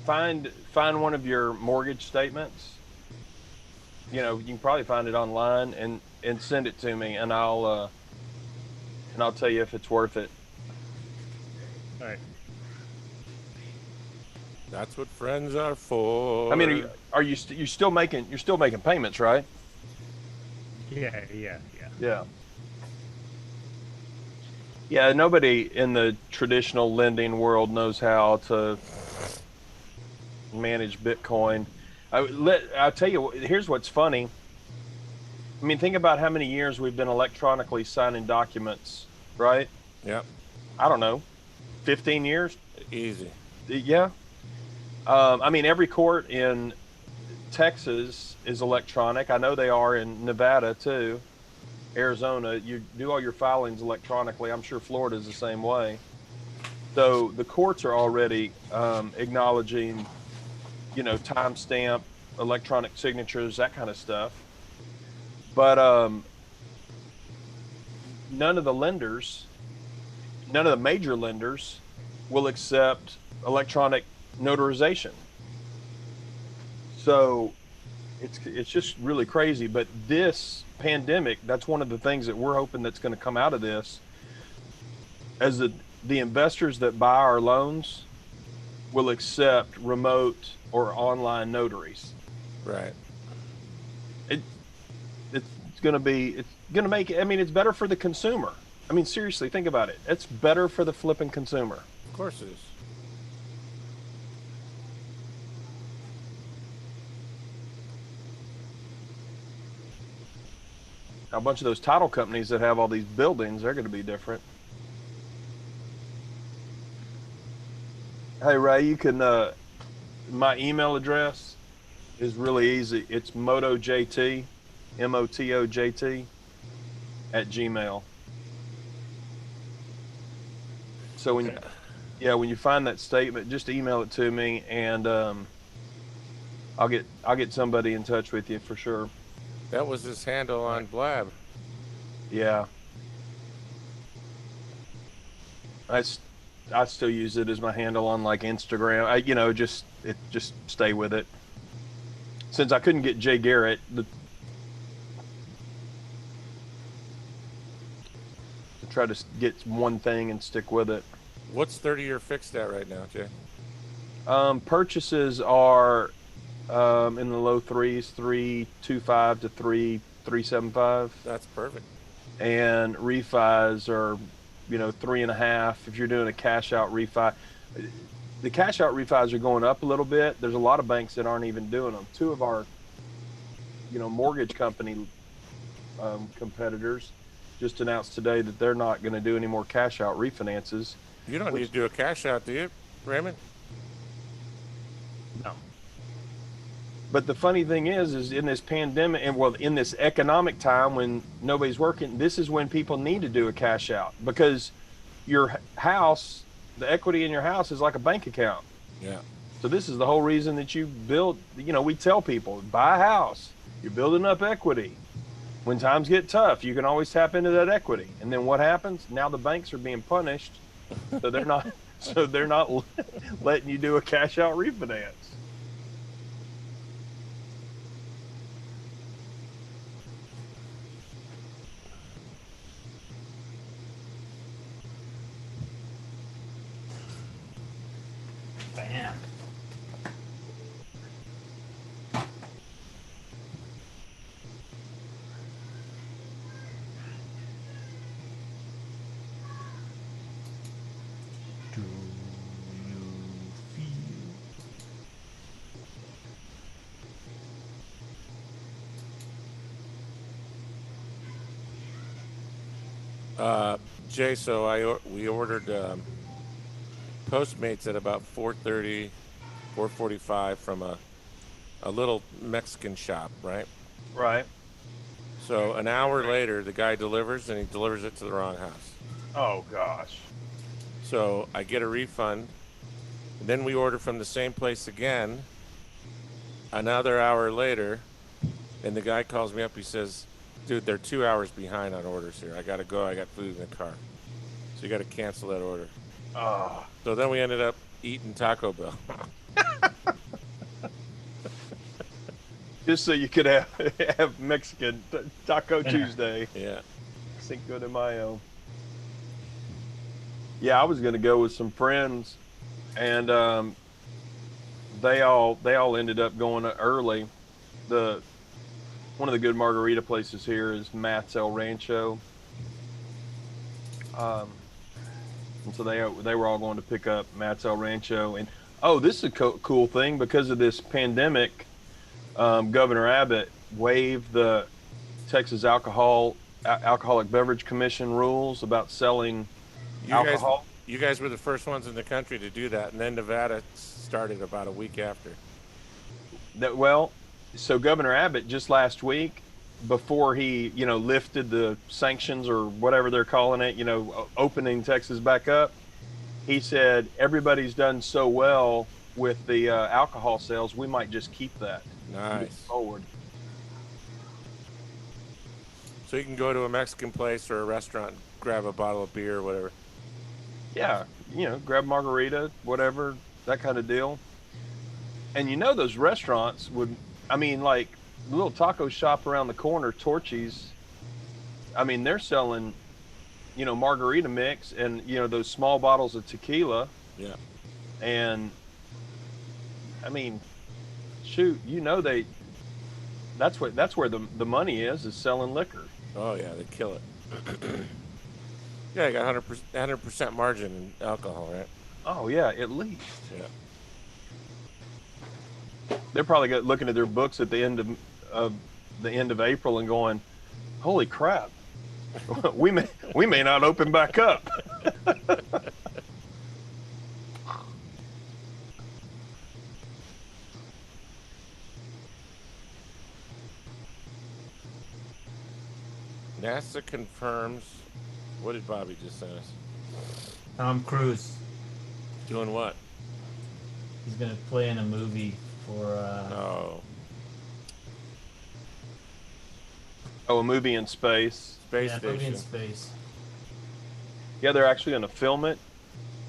Find one of your mortgage statements. You know, you can probably find it online and send it to me, and I'll tell you if it's worth it. All right. That's what friends are for. I mean, you're still making payments, right? Yeah. Yeah, nobody in the traditional lending world knows how to manage Bitcoin. I'll tell you, here's what's funny. I mean, think about how many years we've been electronically signing documents, right? Yep. I don't know, 15 years? Easy. Yeah. I mean, every court in Texas is electronic. I know they are in Nevada, too. Arizona, you do all your filings electronically. I'm sure Florida's the same way. So the courts are already acknowledging, timestamp, electronic signatures, that kind of stuff. But none of the major lenders will accept electronic notarization. So it's just really crazy. But this pandemic, that's one of the things that we're hoping that's going to come out of this, as the investors that buy our loans will accept remote or online notaries. Right. It's going to make it, I mean, it's better for the consumer. I mean, seriously, think about it. It's better for the flipping consumer. Of course it is. A bunch of those title companies that have all these buildings, they're going to be different. Hey, Ray, you can, my email address is really easy. It's motojt, MOTOJT, @gmail. So when you find that statement, just email it to me, and I'll get somebody in touch with you for sure. That was his handle on Blab. Yeah. I still use it as my handle on like Instagram. Just stay with it. Since I couldn't get Jay Garrett, to try to get one thing and stick with it. What's 30-year fixed at right now, Jay? Purchases are in the low threes, 3.25 to 3.75. That's perfect. And refis are, 3.5. If you're doing a cash out refi, the cash out refis are going up a little bit. There's a lot of banks that aren't even doing them. Two of our, mortgage company competitors just announced today that they're not going to do any more cash out refinances. You don't need to do a cash out, do you, Raymond? No. But the funny thing is in this pandemic, and in this economic time when nobody's working, this is when people need to do a cash out, because your house, the equity in your house is like a bank account. Yeah. So this is the whole reason that you build, we tell people, buy a house, you're building up equity. When times get tough, you can always tap into that equity. And then what happens? Now the banks are being punished. So they're not letting you do a cash out refinance. Bam. Do you feel? Jay, so we ordered Postmates at about 4:30, 4:45 from a little Mexican shop, right? Right. So an hour later, the guy delivers, and he delivers it to the wrong house. Oh, gosh. So I get a refund. And then we order from the same place again, another hour later, and the guy calls me up. He says, dude, they're 2 hours behind on orders here. I got to go. I got food in the car. So you got to cancel that order. Oh. So then we ended up eating Taco Bell. Just so you could have Mexican Taco Tuesday. Yeah. Cinco de Mayo. Yeah, I was going to go with some friends, and they all ended up going early. One of the good margarita places here is Matt's El Rancho. And so they were all going to pick up Matt's El Rancho. And this is a cool thing, because of this pandemic. Governor Abbott waived the Texas Alcoholic Beverage Commission rules about selling alcohol. You guys were the first ones in the country to do that, and then Nevada started about a week after. So Governor Abbott just last week, before he lifted the sanctions or whatever they're calling it, opening Texas back up, he said everybody's done so well with the alcohol sales, we might just keep that Nice. forward. So you can go to a Mexican place or a restaurant, grab a bottle of beer or whatever. Yeah, grab margarita, whatever, that kind of deal. And those restaurants would, like the little taco shop around the corner, Torchy's. They're selling, margarita mix and those small bottles of tequila. Yeah. And shoot, that's where the money is selling liquor. Oh yeah, they kill it. Yeah, you got 100% margin in alcohol, right? Oh yeah, at least. Yeah. They're probably looking at their books at the end of April and going, "Holy crap, we may not open back up." NASA confirms. What did Bobby just send us? Tom Cruise. Doing what? He's gonna play in a movie for. A movie in space. Space yeah, station. movie in space. Yeah, they're actually going to film it.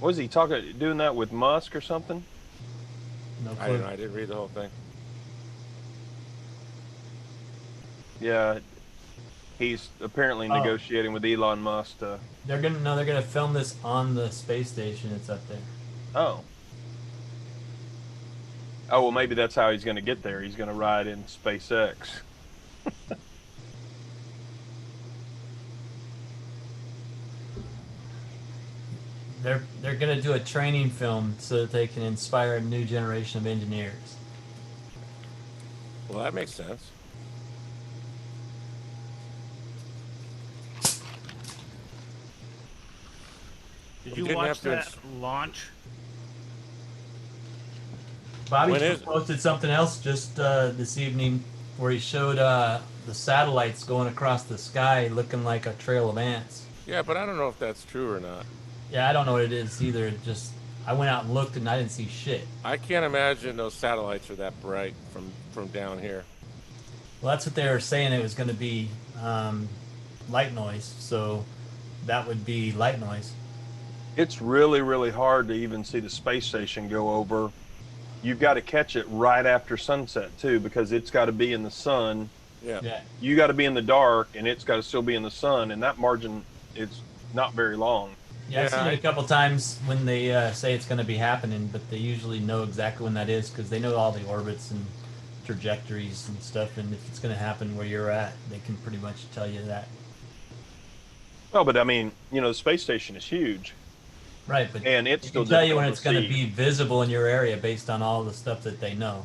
Was he doing that with Musk or something? No clue. I don't know. I didn't read the whole thing. Yeah, he's apparently negotiating with Elon Musk to. They're gonna film this on the space station. It's up there. Oh. Oh well, maybe that's how he's going to get there. He's going to ride in SpaceX. They're gonna do a training film so that they can inspire a new generation of engineers. Well, that makes sense. Did you watch that launch? Bobby just posted something else just this evening where he showed the satellites going across the sky looking like a trail of ants. Yeah, but I don't know if that's true or not. Yeah, I don't know what it is either. Just I went out and looked and I didn't see shit. I can't imagine those satellites are that bright from down here. Well, that's what they were saying. It was going to be light noise, so that would be light noise. It's really, really hard to even see the space station go over. You've got to catch it right after sunset too, because it's got to be in the sun. Yeah. You got to be in the dark, and it's got to still be in the sun, and that margin is not very long. Yeah, I've seen it a couple times when they say it's going to be happening, but they usually know exactly when that is because they know all the orbits and trajectories and stuff, and if it's going to happen where you're at, they can pretty much tell you that. Well, but the space station is huge. Right, but and it's still tell you when it's going to be visible in your area based on all the stuff that they know.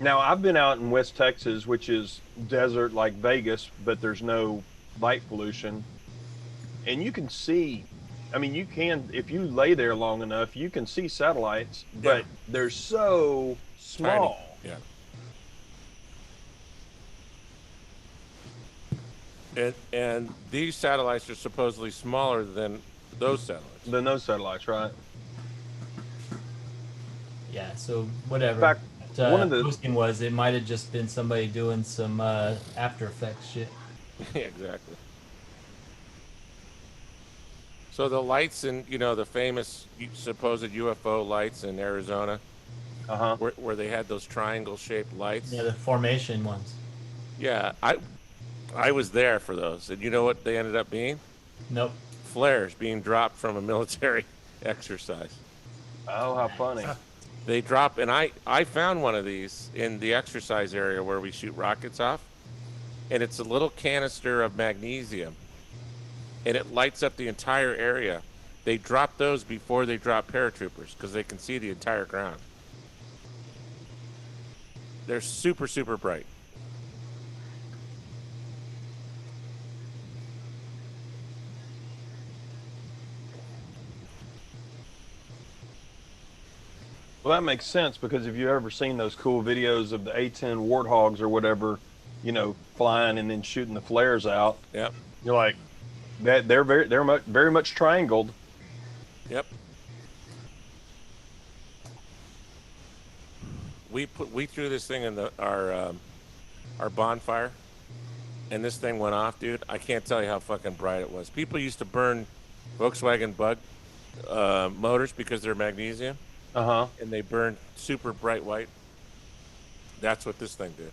Now, I've been out in West Texas, which is desert like Vegas, but there's no light pollution. And you can see, if you lay there long enough, you can see satellites, but they're so small. Tiny. Yeah. And these satellites are supposedly smaller than those satellites. Right? Yeah, so whatever. In fact, one of the posting was it might have just been somebody doing some After Effects shit. Yeah, exactly. So the lights in, the famous supposed UFO lights in Arizona, where they had those triangle-shaped lights. Yeah, the formation ones. Yeah, I was there for those, and you know what they ended up being? Nope. Flares being dropped from a military exercise. Oh, how funny. They drop, and I found one of these in the exercise area where we shoot rockets off, and it's a little canister of magnesium, and it lights up the entire area. They drop those before they drop paratroopers because they can see the entire ground. They're super, super bright. Well, that makes sense because if you've ever seen those cool videos of the A-10 Warthogs or whatever, flying and then shooting the flares out. Yep. You're like, that they're very much triangled. Yep. We threw this thing in our bonfire, and this thing went off, dude. I can't tell you how fucking bright it was. People used to burn Volkswagen Bug motors because they're magnesium. And they burned super bright white. That's what this thing did.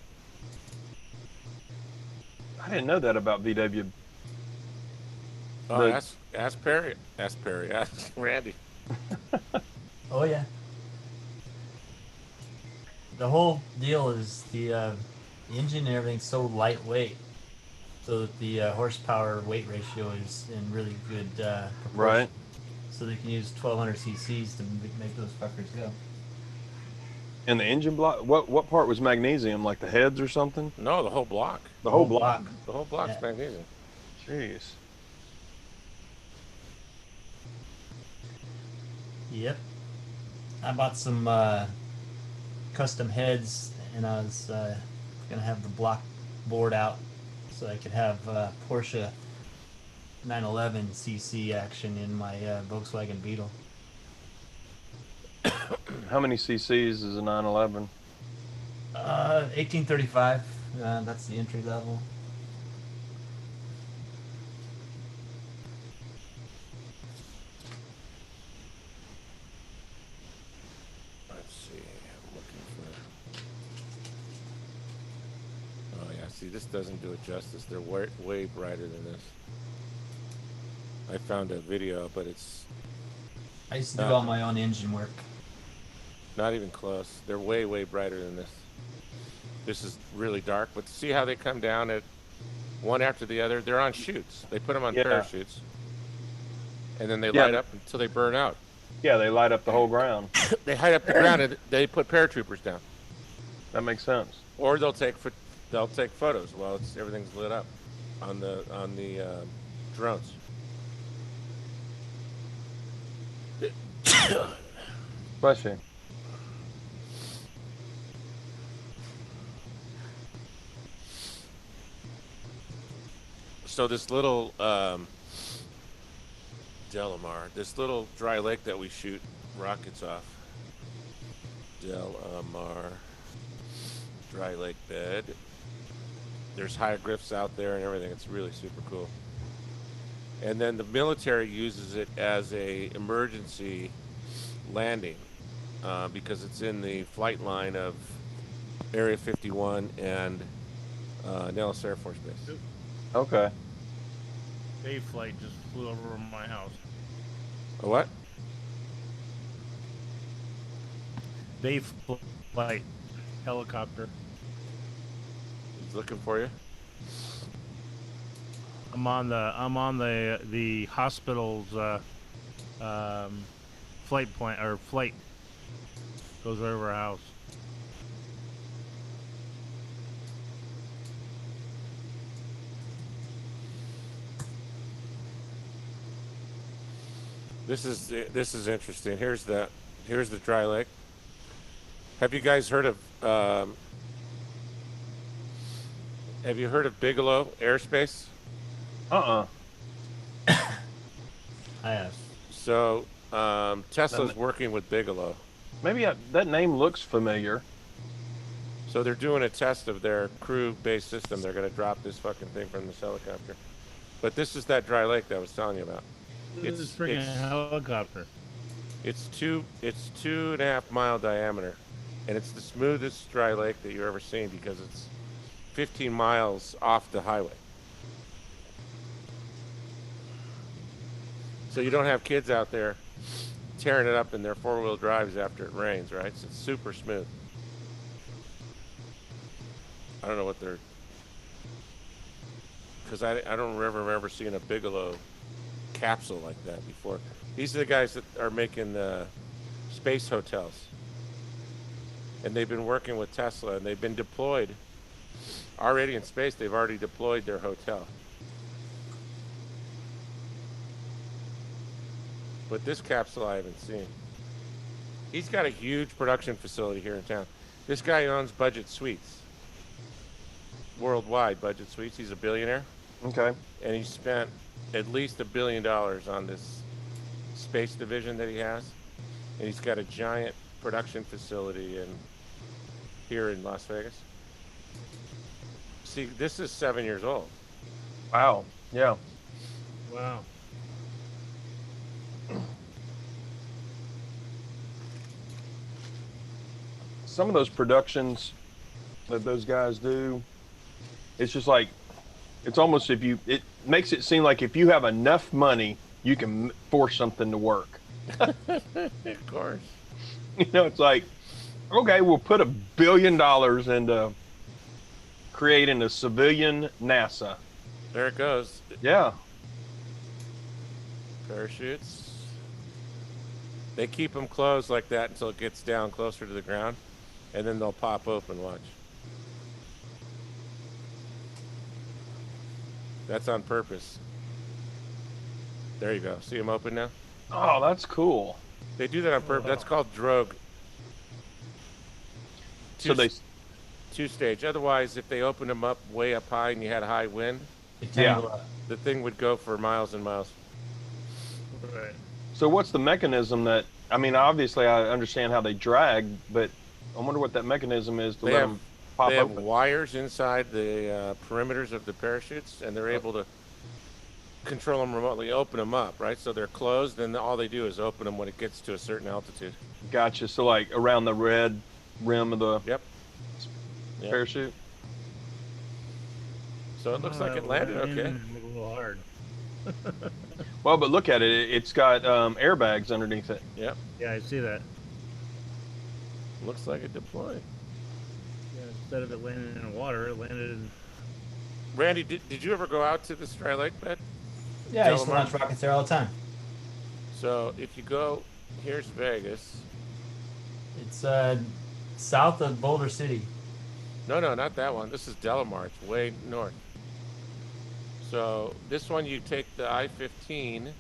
I didn't know that about VW. Oh, ask Perry. Ask Perry. Ask Randy. Oh yeah. The whole deal is the engine and everything's so lightweight, so that the horsepower weight ratio is in really good proportion. Right. So they can use 1200 cc's to make those fuckers go. And the engine block, what part was magnesium? Like the heads or something? No, the whole block. The whole block. The whole block's magnesium. Jeez. Yep. I bought some custom heads, and I was gonna have the block board out so I could have Porsche 911 cc action in my Volkswagen Beetle. How many cc's is a 911? 1835. That's the entry level. Let's see. I'm looking for. Oh yeah. See, this doesn't do it justice. They're way brighter than this. I found a video, but it's. I used to do all my own engine work. Not even close. They're way brighter than this. This is really dark, but see how they come down at one after the other? They're on chutes. They put them on parachutes. And then they light up until they burn out. Yeah, they light up the whole ground. They light up the ground and they put paratroopers down. That makes sense. Or they'll take photos while everything's lit up on the drones. Bless you. So this little Delamar, this little dry lake that we shoot rockets off. Delamar dry lake bed. There's hieroglyphs out there and everything. It's really super cool. And then the military uses it as a emergency landing because it's in the flight line of Area 51 and Nellis Air Force Base. Okay. Bay flight just flew over my house. A what? Bay flight helicopter. He's looking for you. I'm on the hospital's flight point or flight goes over our house. This is interesting. Here's the dry lake. Have you guys heard of have you heard of Bigelow Aerospace? I have. So Tesla's working with Bigelow. Maybe that name looks familiar. So they're doing a test of their crew-based system. They're going to drop this fucking thing from this helicopter. But this is that dry lake that I was telling you about. It's a freaking helicopter. It's 2.5 mile diameter, and it's the smoothest dry lake that you've ever seen because it's 15 miles off the highway. So you don't have kids out there tearing it up in their four-wheel drives after it rains, right? So it's super smooth. I don't know what they're... Because I don't remember seeing a Bigelow capsule like that before. These are the guys that are making space hotels. And they've been working with Tesla, and they've been deployed. Already in space, they've already deployed their hotel. But this capsule I haven't seen. He's got a huge production facility here in town. This guy owns Budget Suites. Worldwide Budget Suites. He's a billionaire. Okay. And he spent at least $1 billion on this space division that he has, and he's got a giant production facility here in Las Vegas. See, this is 7 years old. Wow. Yeah. Wow. Some of those productions that those guys do, it's just like, it's almost it makes it seem like if you have enough money, you can force something to work. Of course. You know, it's like, okay, we'll put $1 billion into creating a civilian NASA. There it goes. Yeah. Parachutes. They keep them closed like that until it gets down closer to the ground, and then they'll pop open. Watch. That's on purpose. There you go. See them open now? Oh, that's cool. They do that on purpose. That's called drogue. Two-stage. Otherwise, if they opened them up way up high and you had a high wind, the thing would go for miles and miles. Right. So what's the mechanism that, I mean, obviously I understand how they drag, but I wonder what that mechanism is to let them pop They have open. wires inside the perimeters of the parachutes, and they're able to control them remotely, open them up, right? So they're closed, and all they do is open them when it gets to a certain altitude. Gotcha. So like around the red rim of the parachute. So it looks like it landed okay. A little hard. Well, but look at it. It's got airbags underneath it. Yep. Yeah, I see that. Looks like it deployed. Yeah, instead of it landing in water, it landed in... Randy, did you ever go out to the Stry Lake bed? Yeah, I used to launch rockets there all the time. So if you go, here's Vegas. It's south of Boulder City. No, not that one. This is Delamar. It's way north. So this one, you take the I-15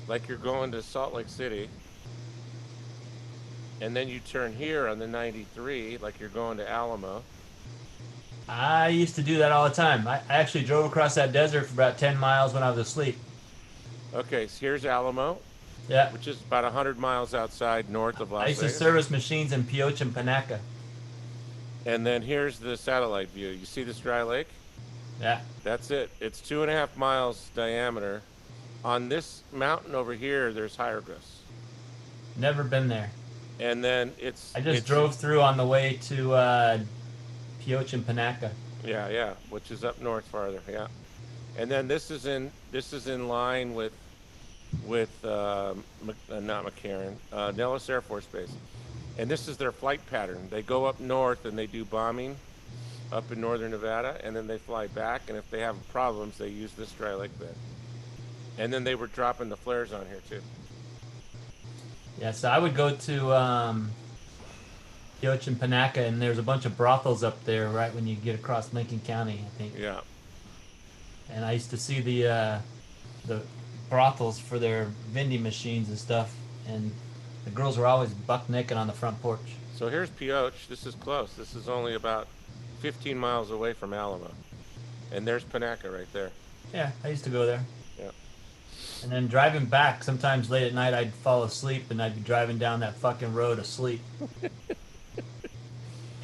like you're going to Salt Lake City, and then you turn here on the 93 like you're going to Alamo. I used to do that all the time. I actually drove across that desert for about 10 miles when I was asleep. Okay, so here's Alamo. Yeah. Which is about 100 miles outside north of Las I used to Vegas. service machines in Pioche and Panaca. And then here's the satellite view. You see this dry lake? Yeah. That's it. It's 2.5 miles diameter. On this mountain over here, there's hieroglyphs. Never been there. And then I just drove through on the way to Pioche and Panaca. Yeah, which is up north farther. Yeah. And then this is in line with not McCarran, Nellis Air Force Base. And this is their flight pattern. They go up north and they do bombing up in northern Nevada, and then they fly back, and if they have problems, they use this dry lake bed. And then they were dropping the flares on here too. Yeah, so I would go to Pioche and Panaca, and there's a bunch of brothels up there right when you get across Lincoln County, I think. Yeah. And I used to see the brothels for their vending machines and stuff, and the girls were always buck naked on the front porch. So here's Pioche. This is close. This is only about 15 miles away from Alamo. And there's Panaca right there. Yeah, I used to go there. Yeah. And then driving back, sometimes late at night, I'd fall asleep, and I'd be driving down that fucking road asleep.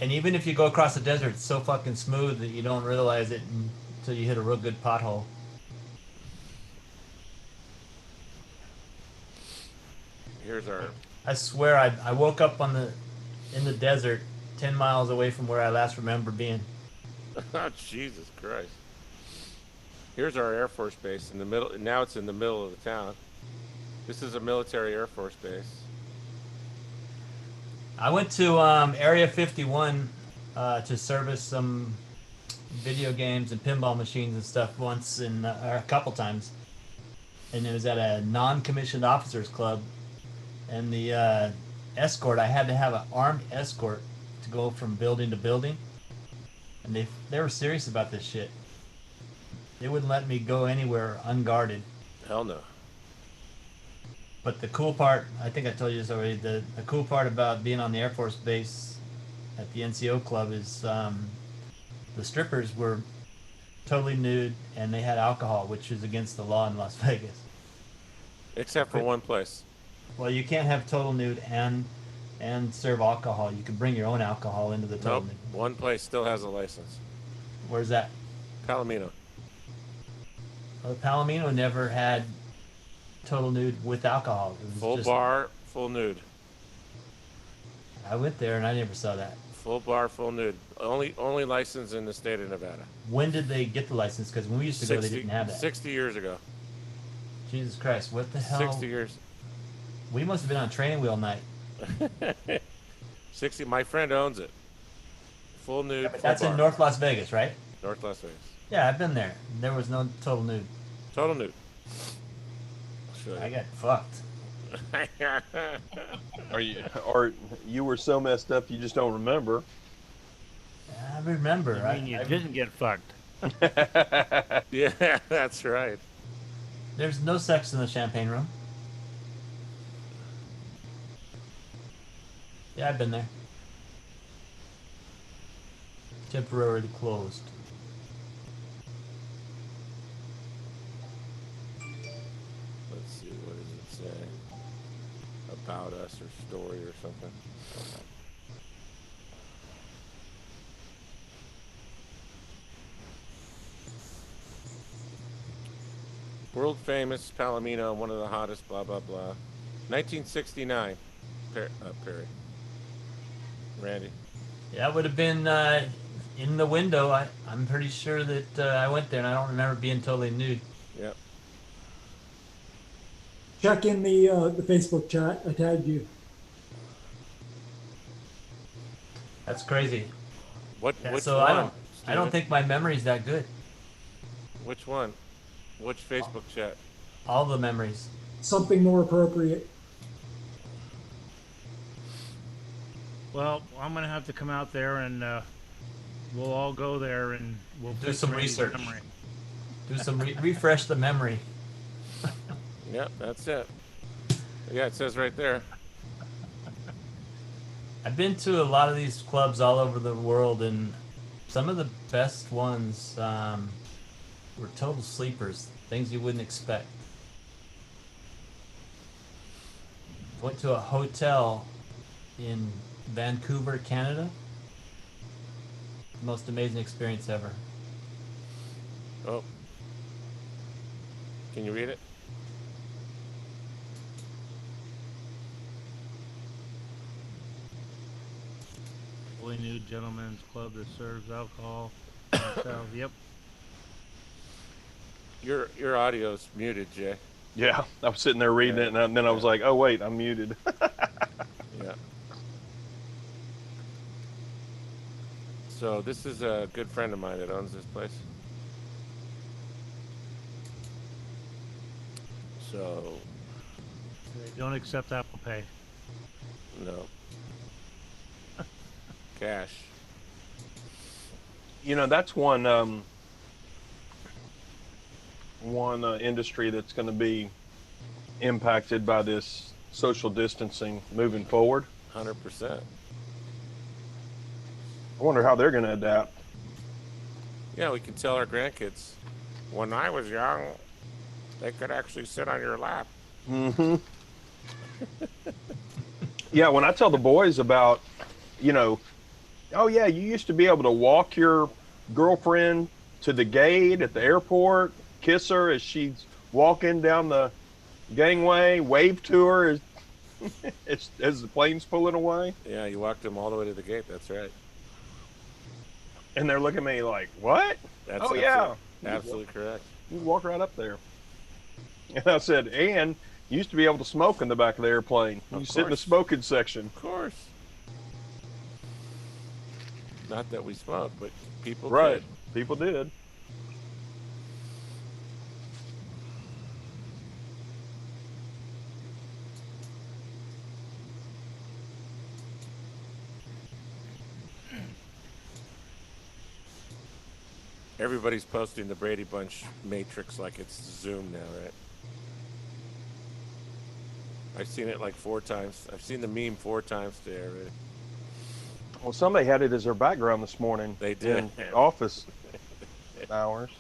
And even if you go across the desert, it's so fucking smooth that you don't realize it until you hit a real good pothole. Here's our... I swear, I woke up in the desert 10 miles away from where I last remember being. Oh, Jesus Christ. Here's our Air Force base in the middle. Now it's in the middle of the town. This is a military Air Force base. I went to Area 51 to service some video games and pinball machines and stuff once, or a couple times. And it was at a non-commissioned officers club. And the escort, I had to have an armed escort to go from building to building. And they were serious about this shit. They wouldn't let me go anywhere unguarded. Hell no. But the cool part, I think I told you this already, the cool part about being on the Air Force Base at the NCO club is the strippers were totally nude and they had alcohol, which is against the law in Las Vegas. Except for one place. Well, you can't have total nude and serve alcohol. You can bring your own alcohol into the total Nope. nude. One place still has a license. Where's that? Palomino. Well, Palomino never had total nude with alcohol. It was Full just, bar, full nude. I went there and I never saw that. Full bar, full nude. Only license in the state of Nevada. When did they get the license? Because when we used to go, they didn't have that. 60 years ago. Jesus Christ, what the hell? 60 years. We must have been on training wheel night. 60. My friend owns it. Full nude. Yeah, but full that's bar. in North Las Vegas, right? North Las Vegas. Yeah, I've been there. There was no total nude. Total nude. I got fucked. Or you were so messed up you just don't remember? I remember. I mean, you didn't get fucked. Yeah, that's right. There's no sex in the champagne room. Yeah, I've been there. Temporarily closed. Let's see, what does it say? About us or story or something. World famous Palomino, one of the hottest, blah, blah, blah. 1969. Perry. Randy. Yeah, it would have been in the window. I'm pretty sure that I went there and I don't remember being totally nude. Yep. Check in the Facebook chat. I tagged you. That's crazy. Which so one? I don't think my memory's that good. Which one? Which Facebook chat? All the memories. Something more appropriate. Well, I'm gonna have to come out there and we'll all go there and we'll Do fix some Randy's research. memory. Do some refresh the memory. Yep, that's it. Yeah, it says right there. I've been to a lot of these clubs all over the world, and some of the best ones were total sleepers, things you wouldn't expect. Went to a hotel in Vancouver, Canada. Most amazing experience ever. Oh. Can you read it? Fully nude gentlemen's club that serves alcohol. Yep. Your audio's muted, Jay. Yeah, I was sitting there reading it, and then I was like, oh, wait, I'm muted. Yeah. So this is a good friend of mine that owns this place. So. They don't accept Apple Pay. No. Cash. You know, that's one industry that's going to be impacted by this social distancing moving forward. 100%. I wonder how they're going to adapt. Yeah, we can tell our grandkids. When I was young, they could actually sit on your lap. Mm-hmm. Yeah, when I tell the boys about, you know, oh yeah, you used to be able to walk your girlfriend to the gate at the airport, kiss her as she's walking down the gangway, wave to her as the plane's pulling away. Yeah, you walked them all the way to the gate. That's right. And they're looking at me like, what? That's oh, yeah. Absolutely correct. You walk right up there. And I said, and you used to be able to smoke in the back of the airplane. You sit in the smoking section. Of course. Not that we smoke, but people right. did. People did. Everybody's posting the Brady Bunch Matrix like it's Zoom now, right? I've seen it like 4 times. I've seen the meme 4 times today already. Well, somebody had it as their background this morning. They did. In office hours.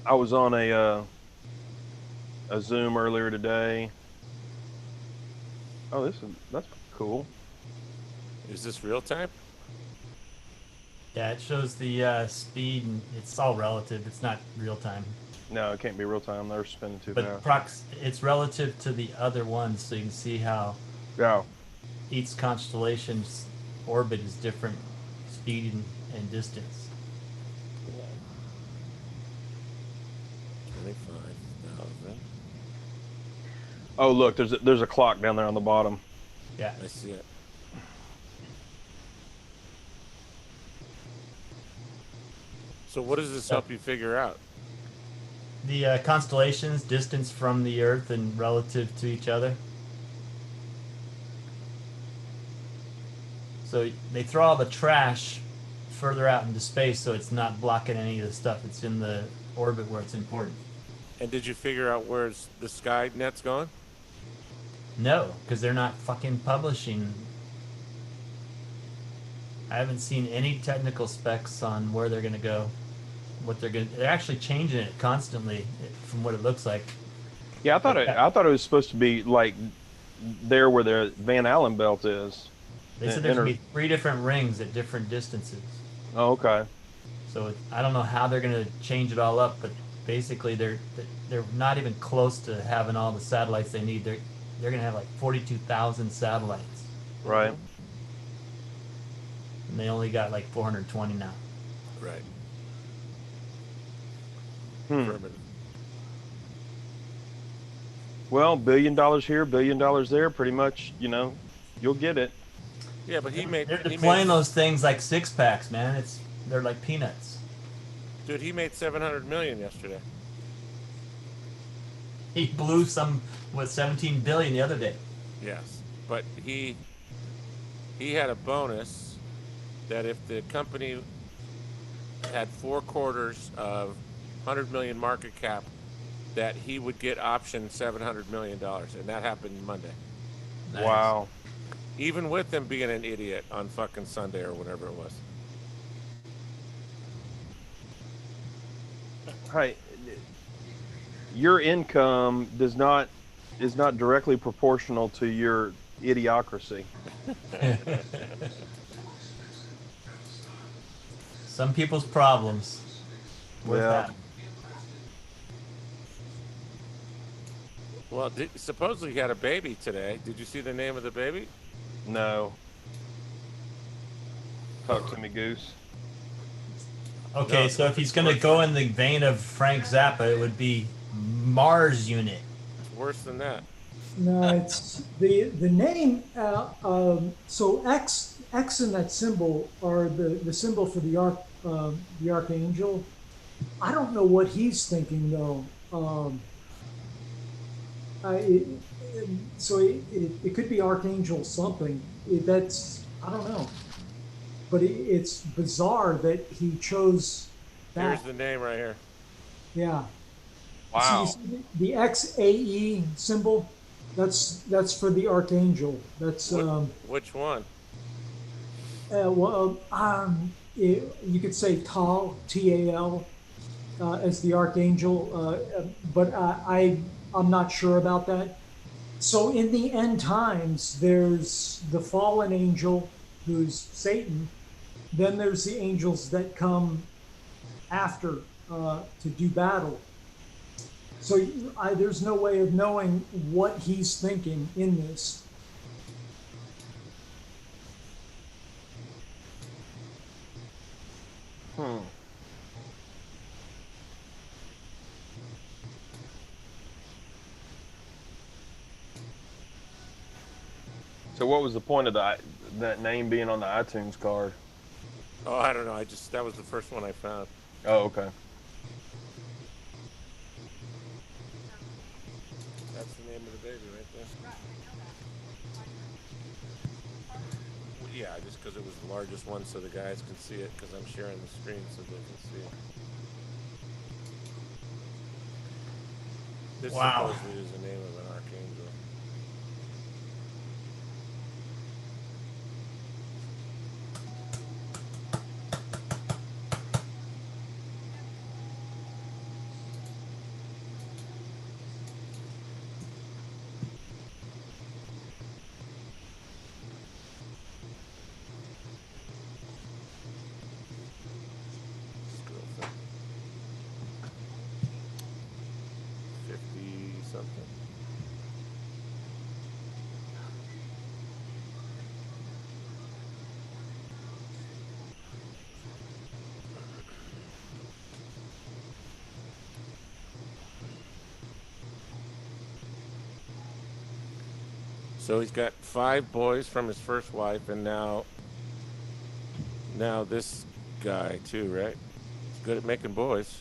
I was on a Zoom earlier today. Oh, that's cool. Is this real time? Yeah, it shows the speed, and it's all relative. It's not real time. No, it can't be real time. They're spinning too But fast. it's relative to the other ones, so you can see how each constellation's orbit is different speed and distance. 25,000. Oh, look, there's a clock down there on the bottom. Yeah, I see it. So what does this help you figure out? The constellations, distance from the Earth and relative to each other. So they throw all the trash further out into space, so it's not blocking any of the stuff. It's in the orbit where it's important. And did you figure out where the sky net's going? No, because they're not fucking publishing. I haven't seen any technical specs on where they're going to go. They're actually changing it constantly from what it looks like. Yeah, I thought it was supposed to be like there where the Van Allen belt is. They said there's going to be 3 different rings at different distances. Oh, okay. So I don't know how they're going to change it all up, but basically they're not even close to having all the satellites they need. They're going to have like 42,000 satellites. Right. And they only got like 420 now. Right. Well, $1 billion here, $1 billion there. Pretty much, you'll get it. Yeah, but they're deploying those things like 6-packs, man. They're like peanuts. Dude, he made 700 million yesterday. He blew 17 billion the other day. Yes, but he had a bonus that if the company had 4 quarters of 100 million market cap, that he would get option $700 million, and that happened Monday. Nice. Wow. Even with him being an idiot on fucking Sunday or whatever it was. Hi. Your income is not directly proportional to your idiocracy. Some people's problems. With that. Well, supposedly he had a baby today. Did you see the name of the baby? No. Talk to me, Goose. Okay, No, so if he's going to go in the vein of Frank Zappa, it would be Mars Unit. It's worse than that. No, it's the name. So X and that symbol are the symbol for the archangel. I don't know what he's thinking though. So it could be archangel something. I don't know. But it's bizarre that he chose that. Here's the name right here. Yeah. Wow. So you see the XAE symbol, that's for the archangel. That's which one? You could say Tal, Tal, as the archangel, but I'm not sure about that. So in the end times, there's the fallen angel, who's Satan. Then there's the angels that come after to do battle. So there's no way of knowing what he's thinking in this. So what was the point of that name being on the iTunes card? Oh, I don't know. That was the first one I found. Oh, okay. That's the name of the baby right there. Well, yeah, just because it was the largest one so the guys can see it, because I'm sharing the screen so they can see it. This supposedly is the name of an archangel. So he's got 5 boys from his first wife, and now this guy too, right? He's good at making boys.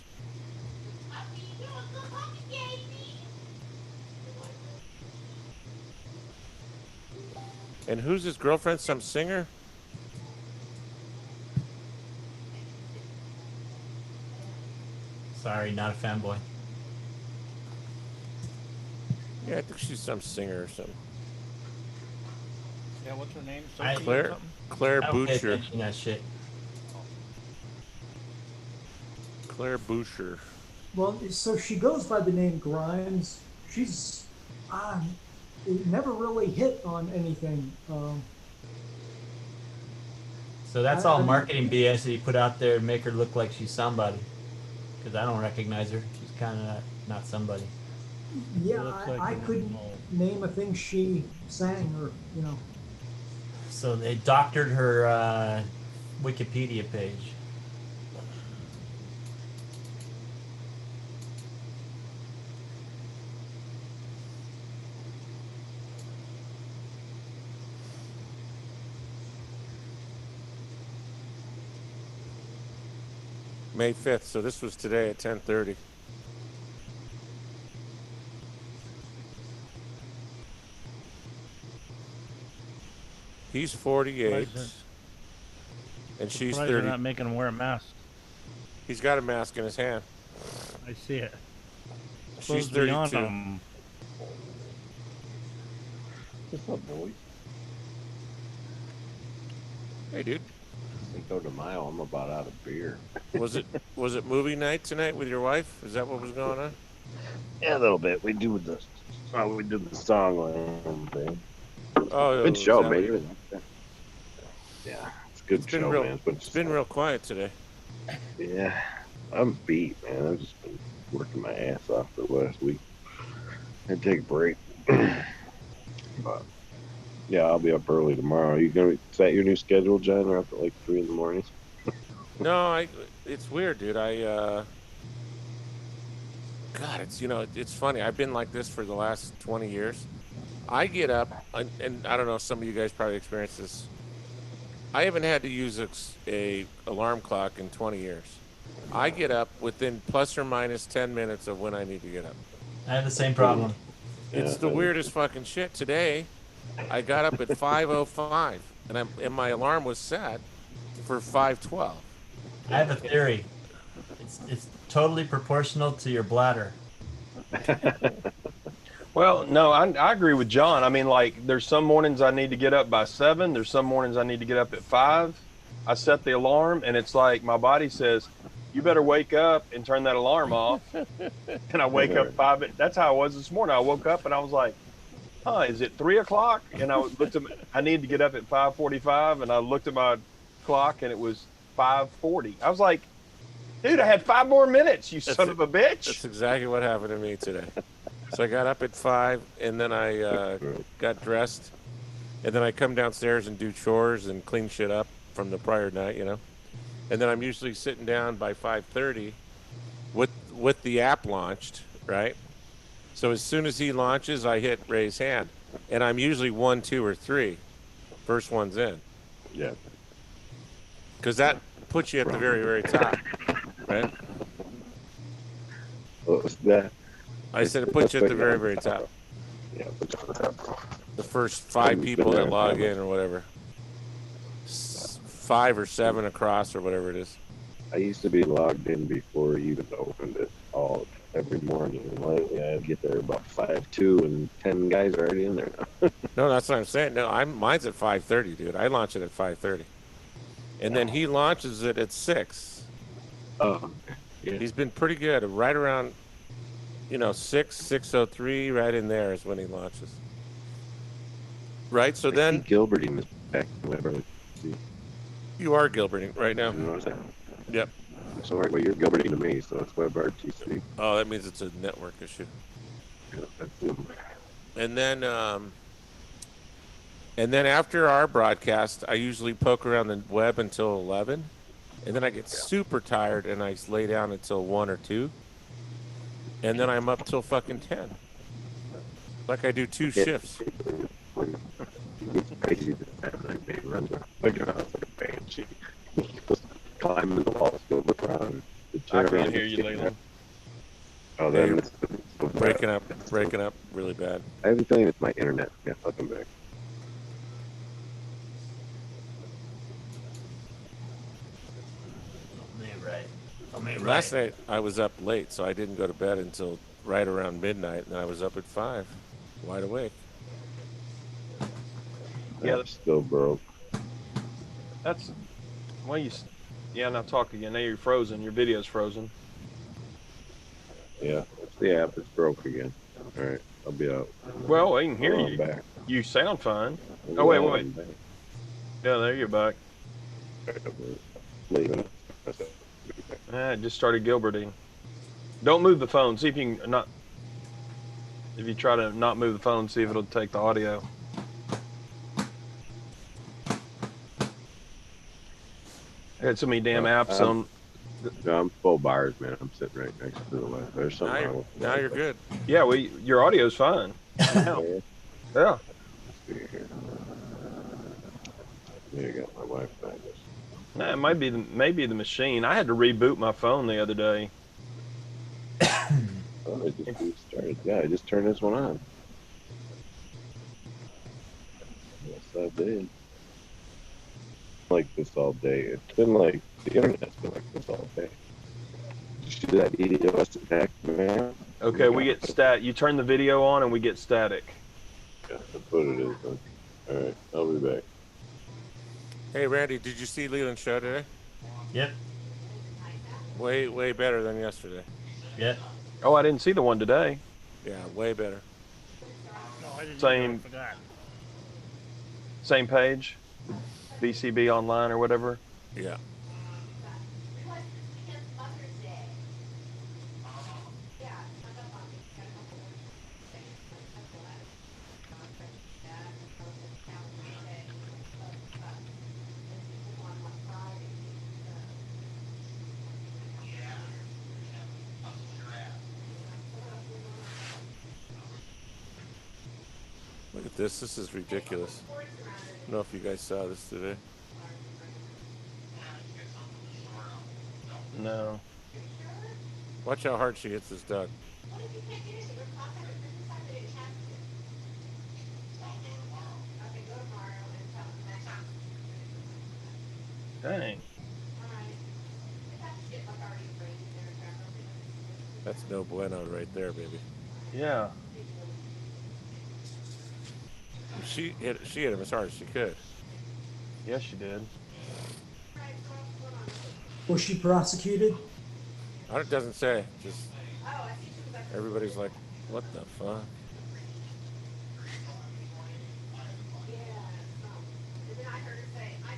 And who's his girlfriend? Some singer? Sorry, not a fanboy. Yeah, I think she's some singer or something. Yeah, what's her name? Claire I don't pay Boucher. attention to that shit. Claire Boucher. Well, so she goes by the name Grimes. She's it never really hit on anything. So that's all marketing BS that you put out there to make her look like she's somebody. Because I don't recognize her. She's kind of not somebody. Yeah, I couldn't name a thing she sang or, you know. So they doctored her Wikipedia page. May 5th, so this was today at 10:30. He's 48, and she's 30. They're not making him wear a mask. He's got a mask in his hand. I see it. She's Supposed to be on 32. him. What's up, boys? Hey, dude. Cinco de Mayo, I'm about out of beer. Was it movie night tonight with your wife? Is that what was going on? Yeah, a little bit. We do the song thing. Oh, good show, that baby. Yeah, it's a good show, man. But it's been real quiet today. Yeah, I'm beat, man. I've just been working my ass off the last week. I take a break. But yeah, I'll be up early tomorrow. You gonna set your new schedule, John, or up at like 3 in the morning? No, it's weird, dude. God, it's funny. I've been like this for the last 20 years. I get up, and I don't know, some of you guys probably experienced this. I haven't had to use a alarm clock in 20 years. I get up within plus or minus 10 minutes of when I need to get up. I have the same problem. It's the weirdest fucking shit. Today, I got up at 5:05, and my alarm was set for 5:12. I have a theory. It's totally proportional to your bladder. Well, no, I agree with John. I mean, like, there's some mornings I need to get up by 7. There's some mornings I need to get up at 5. I set the alarm, and it's like my body says, you better wake up and turn that alarm off. And I wake up 5. That's how I was this morning. I woke up, and I was like, is it 3 o'clock? And I looked at I need to get up at 5:45, and I looked at my clock, and it was 5:40. I was like, dude, I had 5 more minutes, you son of a bitch. That's exactly what happened to me today. So I got up at 5, and then I got dressed, and then I come downstairs and do chores and clean shit up from the prior night, you know. And then I'm usually sitting down by 5:30 with the app launched, right? So as soon as he launches, I hit raise hand, and I'm usually 1, 2, or 3. First one's in. Yeah. Because that puts you at the very, very top, right? What was that? I said it puts you at the very, very top. Yeah. The first 5 people that log in or whatever. 5 or 7 across or whatever it is. I used to be logged in before you even opened it every morning. Lately, I'd get there about 5:02, and 10 guys are already in there now. No, that's what I'm saying. No, mine's at 5:30, dude. I launch it at 5:30, and then he launches it at 6. Oh, yeah. He's been pretty good. Right around, 6:03, right in there is when he launches. Right. So then Gilberting is back. You are Gilberting right now. You know what I'm saying? Yep. So well, you're Gilberting to me, so it's WebRTC. Oh, that means it's a network issue. And then after our broadcast, I usually poke around the web until 11, and then I get super tired and I lay down until 1 or 2, and then I'm up till fucking 10. Like I do 2 shifts. crazy this time. Like, they runs around like a banshee. He goes climbing the walls, go look around. I can't hear you, Leland. Oh, Hey, then it's so breaking up really bad. I have a feeling it's my internet. Yeah, I'll come back. Last night I was up late, so I didn't go to bed until right around midnight, and I was up at 5, wide awake. Yeah, I'm still broke. That's well, yeah. Now talk again. Now you're frozen. Your video's frozen. Yeah, it's the app. It's broke again. All right, I'll be out. Well, I can hear I'm you. back. You sound fine. Yeah, Oh wait. I'm back. Yeah, there you're back. Leaving. It just started Gilberting. Don't move the phone. See if you can not. If you try to not move the phone, see if it'll take the audio. I had so many damn apps on. No, I'm full bars, man. I'm sitting right next to the left. There's something wrong with Now you're good. Yeah, well, your audio's fine. Yeah. Yeah. Yeah, I got my Wi-Fi. Nah, it might be maybe the machine. I had to reboot my phone the other day. Oh, it just restarted. Yeah, I just turned this one on. Yes, I did. Like this all day. It's been like the internet's been like this all day. Did you see that DDoS attack, man? Okay, we get stat. You turn the video on and we get static. Yeah, that's what it is. Then. All right, I'll be back. Hey, Randy, did you see Leland's show today? Yep. Way better than yesterday. Yep. Oh, I didn't see the one today. Yeah, way better. No, I didn't Same. I forgot. Same page, VCB online or whatever. Yeah. Look at this. This is ridiculous. I don't know if you guys saw this today. No. Watch how hard she hits this dog. Dang. That's no bueno right there, baby. Yeah. She hit him as hard as she could. Yes, she did. Was she prosecuted? It doesn't say. Just everybody's like, what the fuck?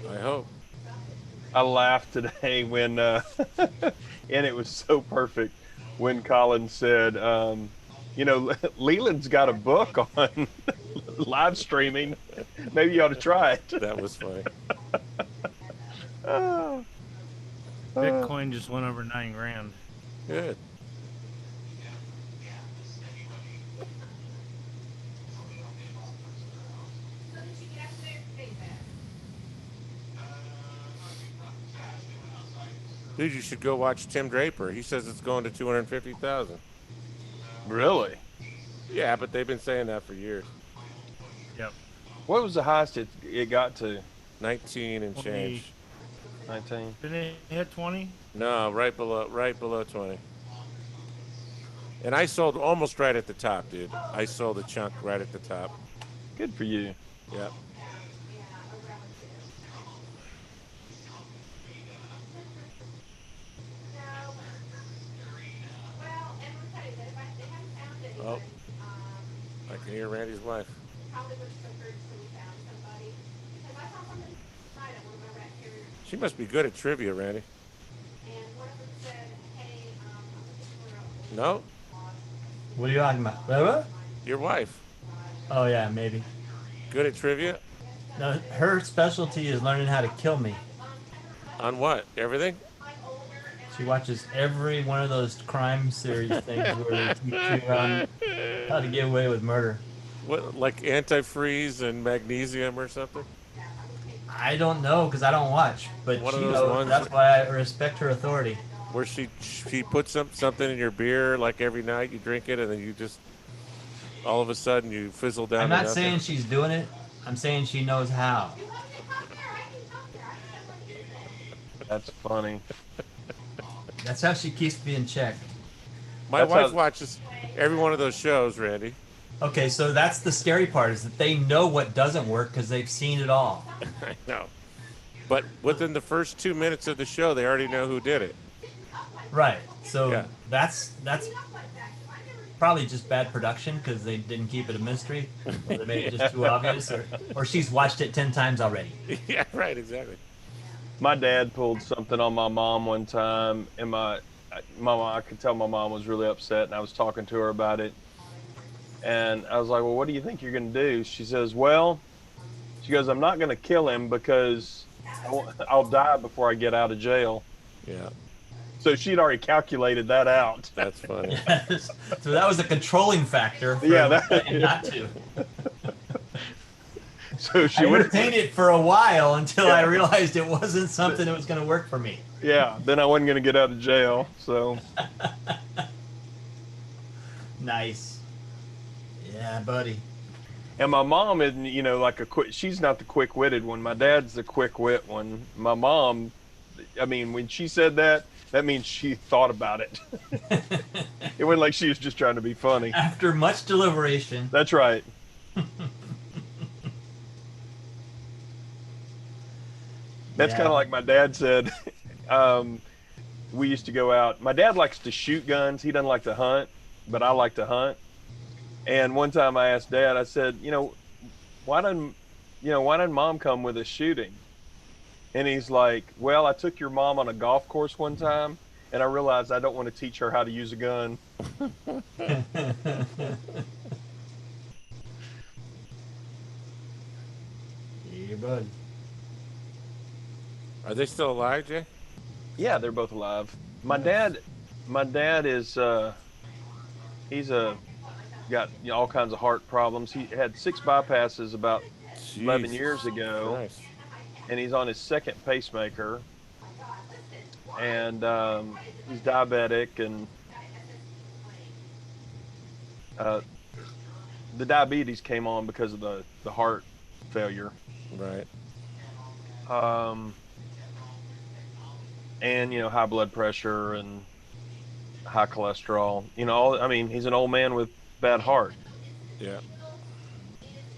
I hope. I laughed today when, and it was so perfect when Colin said, you know, Leland's got a book on live streaming. Maybe you ought to try it. That was funny. Bitcoin just went over 9 grand. Good. Dude, you should go watch Tim Draper. He says it's going to 250,000. Really? Yeah, but they've been saying that for years. Yep. What was the highest it got to? 19 and 20. change. 19. Didn't it hit 20? No, right below 20. And I sold almost right at the top, dude. I sold a chunk right at the top. Good for you. Yep. Oh, I can hear Randy's wife. She must be good at trivia, Randy. No? What are you talking about? What? Your wife. Oh yeah, maybe. Good at trivia? No, her specialty is learning how to kill me. On what? Everything? She watches every one of those crime series things where they teach you how to get away with murder. What, like antifreeze and magnesium or something? I don't know because I don't watch, but One of she those knows. ones That's why I respect her authority. where she puts something in your beer like every night you drink it and then you just all of a sudden you fizzle down. I'm to not nothing. saying she's doing it. I'm saying she knows how. That's funny. That's how she keeps me in check. My wife watches every one of those shows, Randy. Okay, so that's the scary part is that they know what doesn't work because they've seen it all. I know. But within the first 2 minutes of the show, they already know who did it. Right. So Yeah. that's probably just bad production because they didn't keep it a mystery. Or they made it just too obvious, or she's watched it 10 times already. Yeah, right, exactly. My dad pulled something on my mom one time, and my mom, I could tell my mom was really upset, and I was talking to her about it. And I was like, well, what do you think you're going to do? She says, well, she goes, I'm not going to kill him because I'll die before I get out of jail. Yeah. So she'd already calculated that out. That's funny. Yes. So that was a controlling factor for not to. So she I would entertained it for a while until I realized it wasn't something that was going to work for me. Yeah, then I wasn't going to get out of jail. So Nice. Yeah, buddy. And my mom isn't, like she's not the quick-witted one. My dad's the quick-wit one. My mom, I mean, when she said that means she thought about it. It wasn't like she was just trying to be funny. After much deliberation. That's right. That's kind of like my dad said. We used to go out. My dad likes to shoot guns. He doesn't like to hunt, but I like to hunt. And one time I asked Dad, I said, why didn't Mom come with us shooting? And he's like, well, I took your mom on a golf course one time, and I realized I don't want to teach her how to use a gun. Yeah, bud. Are they still alive, Jay? Yeah, they're both alive. My dad is he's got all kinds of heart problems. He had 6 bypasses about 11 years ago. Nice. And he's on his 2nd pacemaker. And he's diabetic, and the diabetes came on because of the heart failure. Right. And high blood pressure and high cholesterol. He's an old man with bad heart. Yeah.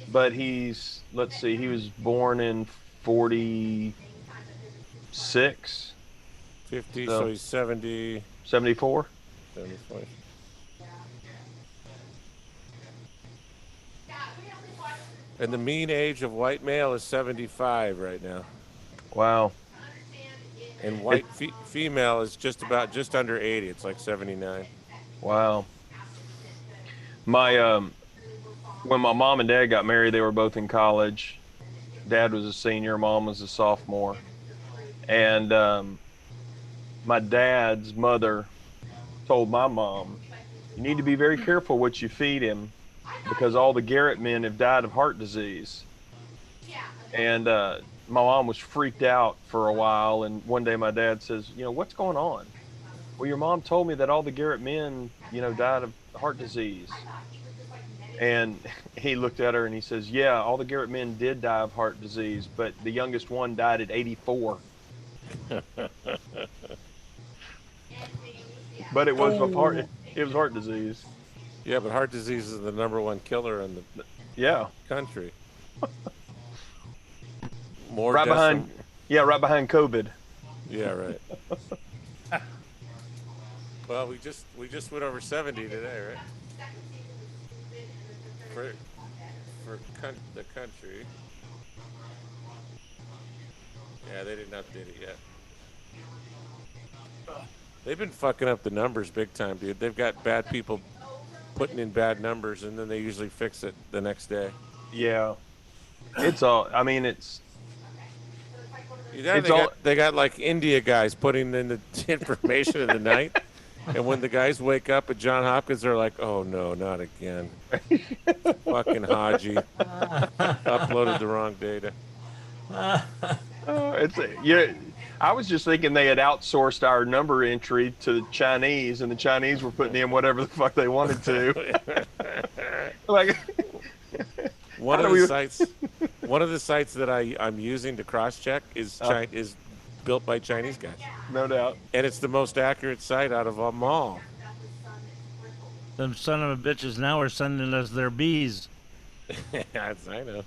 But he's, let's see, he was born in 46. 50, so he's 70. 74. 74. And the mean age of white male is 75 right now. Wow. And white female is just under 80. It's like 79. Wow. When my mom and dad got married, they were both in college. Dad was a senior, mom was a sophomore. And my dad's mother told my mom, you need to be very careful what you feed him because all the Garrett men have died of heart disease. And my mom was freaked out for a while, and one day my dad says, what's going on? Well, your mom told me that all the Garrett men, died of heart disease. And he looked at her and he says, yeah, all the Garrett men did die of heart disease, but the youngest one died at 84. But it was heart disease. Yeah, but heart disease is the #1 killer in the country. More right behind COVID. Yeah, right. Well, we just went over 70 today, right? For the country. Yeah, they didn't update it yet. They've been fucking up the numbers big time, dude. They've got bad people putting in bad numbers, and then they usually fix it the next day. Yeah. It's all, it's... They got like India guys putting in the information in the night. And when the guys wake up at John Hopkins, they're like, "Oh no, not again! Fucking Haji uploaded the wrong data." I was just thinking they had outsourced our number entry to the Chinese, and the Chinese were putting in whatever the fuck they wanted to. Like, one of the sites that I'm using to cross-check is built by Chinese guys. No doubt. And it's the most accurate site out of them all. Them son of a bitches now are sending us their bees. I know.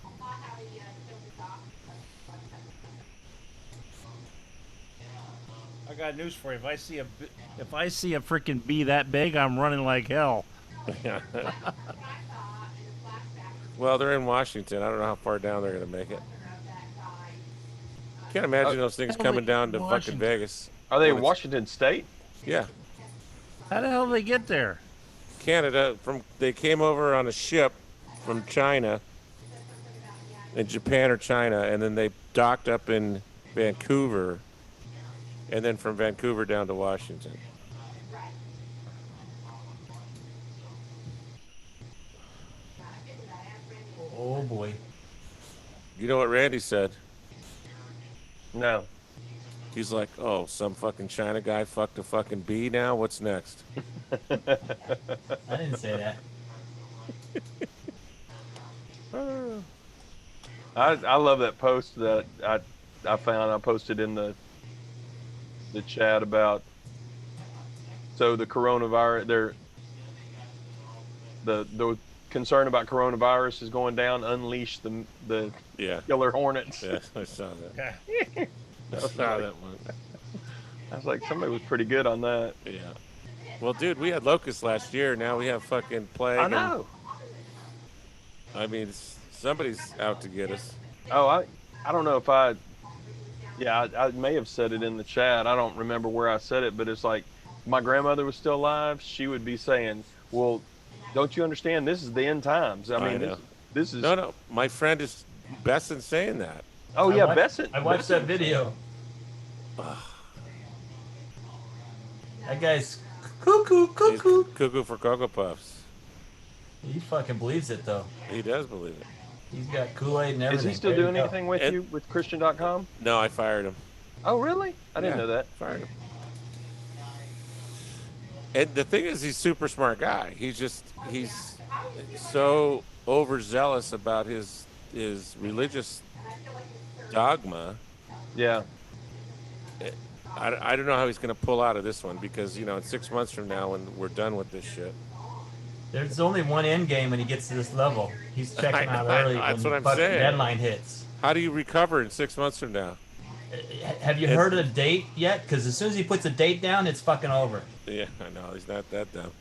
I got news for you. If I see a freaking bee that big, I'm running like hell. Well, they're in Washington. I don't know how far down they're going to make it. Can't imagine those things coming down to fucking Vegas. Are they in Washington State? Yeah. How the hell did they get there? Canada. They came over on a ship from China, in Japan or China, and then they docked up in Vancouver, and then from Vancouver down to Washington. Oh boy. You know what Randy said? No. He's like, "Oh, some fucking China guy fucked a fucking bee now? What's next?" I didn't say that. I love that post that I found. I posted in the chat about the coronavirus. The concern about coronavirus is going down. Unleash the killer hornets. Yeah, I saw that. I saw that one. I was like, somebody was pretty good on that. Yeah. Well, dude, we had locusts last year. Now we have fucking plague. I know. I mean, somebody's out to get us. Oh, I don't know if I may have said it in the chat. I don't remember where I said it, but it's like, if my grandmother was still alive, she would be saying, "Well, don't you understand? This is the end times." I mean, this is... No. My friend is Besson saying that. Oh, yeah, Besson. I watched that video. That guy's cuckoo. He's cuckoo for Cocoa Puffs. He fucking believes it, though. He does believe it. He's got Kool-Aid and everything. Is he still doing anything with you with Christian.com? No, I fired him. Oh, really? I didn't know that. Fired him. And the thing is, he's a super smart guy. He's so overzealous about his religious dogma. Yeah. I don't know how he's going to pull out of this one, because, in 6 months from now, when we're done with this shit. There's only one end game when he gets to this level. He's checking out early That's when what the I'm saying. deadline hits. How do you recover in 6 months from now? Have you heard of a date yet? Because as soon as he puts a date down, it's fucking over. Yeah, I know. He's not that dumb.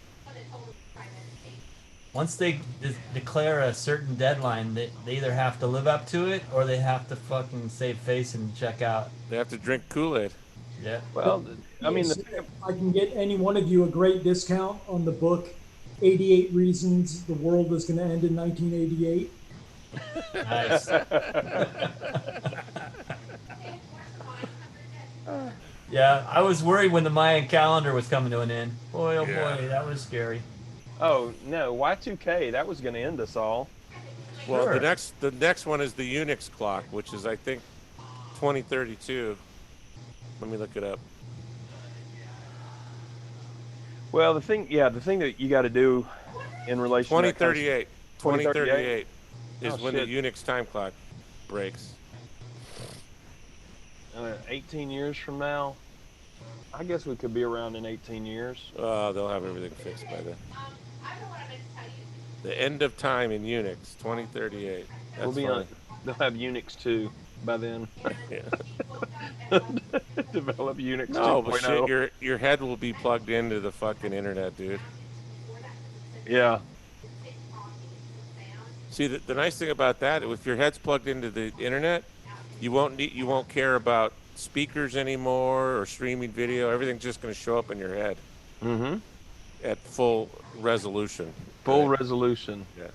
Once they declare a certain deadline, they either have to live up to it or they have to fucking save face and check out. They have to drink Kool-Aid. Yeah. Well, I mean, I can get any one of you a great discount on the book, 88 Reasons the World is Going to End in 1988. Nice. Yeah, I was worried when the Mayan calendar was coming to an end. Boy, oh boy, that was scary. Oh no, Y2K, that was going to end us all. Well, Sure. the next one is the Unix clock, which is, I think, 2032. Let me look it up. Well, the thing that you got to do in relation to 2038. 2038 is when shit. the Unix time clock breaks. 18 years from now, I guess we could be around in 18 years. They'll have everything fixed by then. The end of time in Unix, 2038. That's We'll be funny. they'll have Unix 2 by then. Develop Unix 2.0. No, but shit, your head will be plugged into the fucking internet, dude. Yeah. See, the nice thing about that, if your head's plugged into the internet, you won't care about speakers anymore or streaming video. Everything's just going to show up in your head. Mm-hmm. At full resolution. Full resolution. Yeah.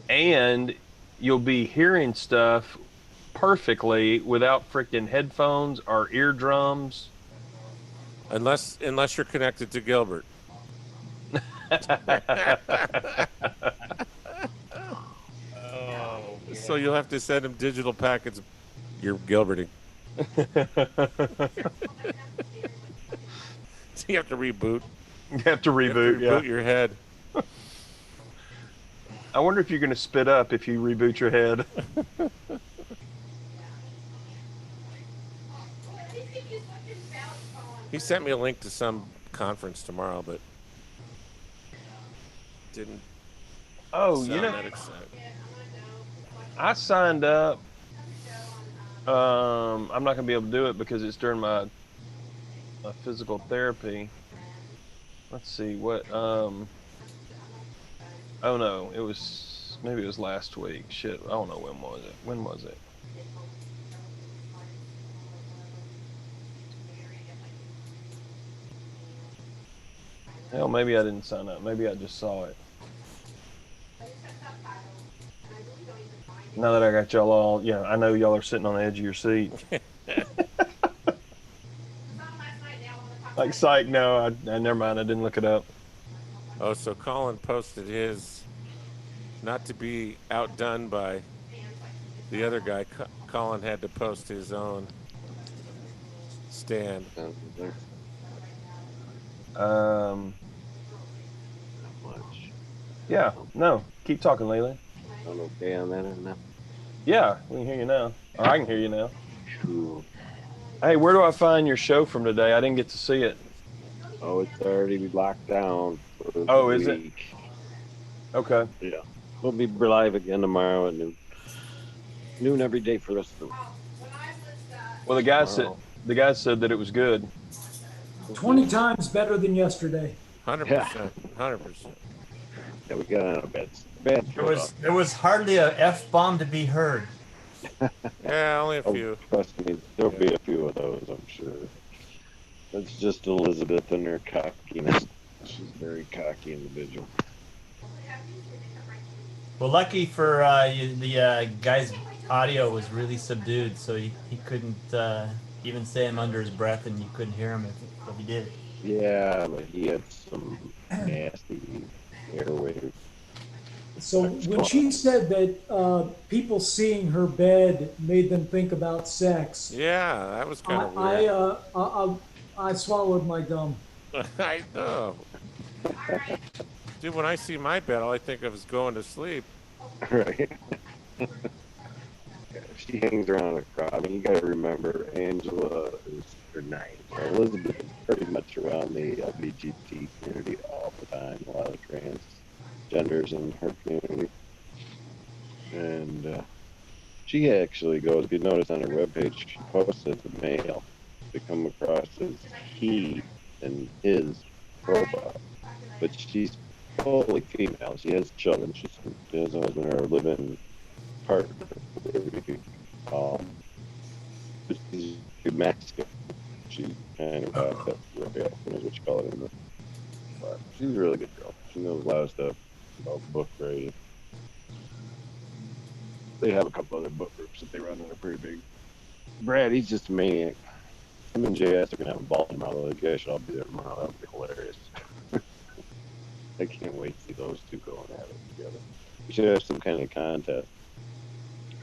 And you'll be hearing stuff perfectly without freaking headphones or eardrums Unless you're connected to Gilbert. So you'll have to send him digital packets. You're Gilberting. So you have to reboot. You have to reboot. Yeah. Reboot your head. I wonder if you're going to spit up if you reboot your head. He sent me a link to some conference tomorrow, but didn't. Oh, sound you know, that excited. I signed up. I'm not going to be able to do it because it's during my physical therapy. Let's see what. Oh no, maybe it was last week. Shit, I don't know when was it. When was it? Hell, maybe I didn't sign up. Maybe I just saw it. Now that I got y'all all, yeah, I know y'all are sitting on the edge of your seat. Like, psych, no, I never mind. I didn't look it up. Oh, so Colin posted his, not to be outdone by the other guy. Colin had to post his own stand. Yeah, no, keep talking, Leland. I'm okay on that end now. Yeah, we can hear you now. Or I can hear you now. Cool. Hey, where do I find your show from today? I didn't get to see it. Oh, it's already locked down for the Oh, is it? week. Okay. Yeah. We'll be live again tomorrow at noon. Noon every day for the rest of the week. Well, the guy said that it was good. 20 times better than yesterday. 100%. 100%. Yeah, we got on a bad There was hardly a F-bomb to be heard. Yeah, only a Oh, few. trust me, there'll be a few of those, I'm sure. It's just Elizabeth and her cockiness. She's a very cocky individual. Well, lucky for the guy's audio was really subdued, so he couldn't even say him under his breath, and you couldn't hear him if he did. Yeah, but he had some nasty airwaves. So when she said that people seeing her bed made them think about sex, Yeah, that was kind of weird. I swallowed my gum. I know. Dude, when I see my bed, all I think of is going to sleep. Right. Yeah, she hangs around a crowd. I mean, you got to remember, Angela is her name. Elizabeth is pretty much around the LGBT community all the time. A lot of transgenders in her community. And she actually goes, if you notice on her webpage, she posts as a male. They come across as he and his profile. But she's fully female. She has children. She has a husband or a living partner. She's Mexican. She's kind of that rail, is what you call it. But she's a really good girl. She knows a lot of stuff about book writing. They have a couple other book groups that they run that are pretty big. Brad, he's just a maniac. Him and JS are going to have a ball tomorrow. You guys should all be there tomorrow. That'll be hilarious. I can't wait to see those two going at it together. We should have some kind of contest.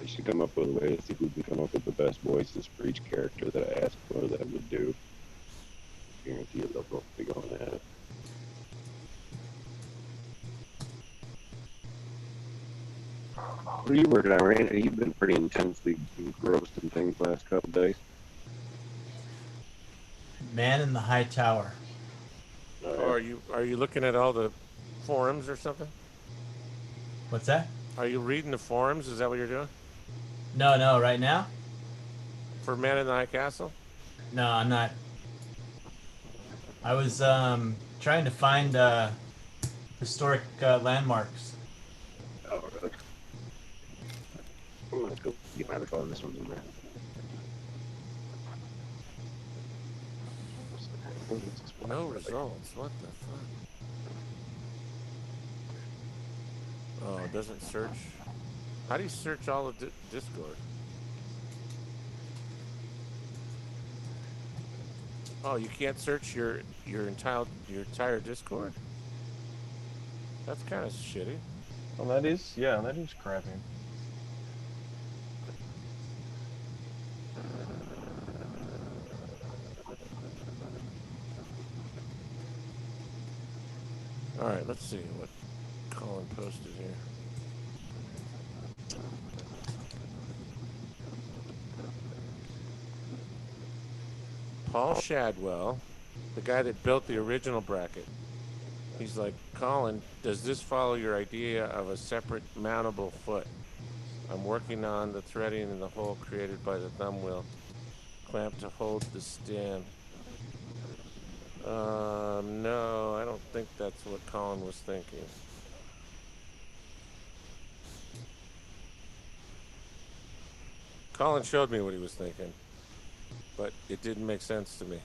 We should come up with a way to see who can come up with the best voices for each character that I ask for that would do. I guarantee you they'll both be going at it. What are you working on, Randy? You've been pretty intensely engrossed in things the last couple of days. Man in the High Tower. Oh, are you looking at all the forums or something? What's that? Are you reading the forums? Is that what you're doing? No, right now? For Man in the High Castle? No, I'm not. I was trying to find historic landmarks. Oh, really? I'm going to go get my other phone. This one's in there. No results. What the fuck? Oh, it doesn't search. How do you search all of Discord? Oh, you can't search your entire Discord? That's kind of shitty. Well, that is crappy. All right, let's see what Colin posted here. Paul Shadwell, the guy that built the original bracket. He's like, Colin, does this follow your idea of a separate mountable foot? I'm working on the threading in the hole created by the thumb wheel clamp to hold the stand. No, I don't think that's what Colin was thinking. Colin showed me what he was thinking, but it didn't make sense to me.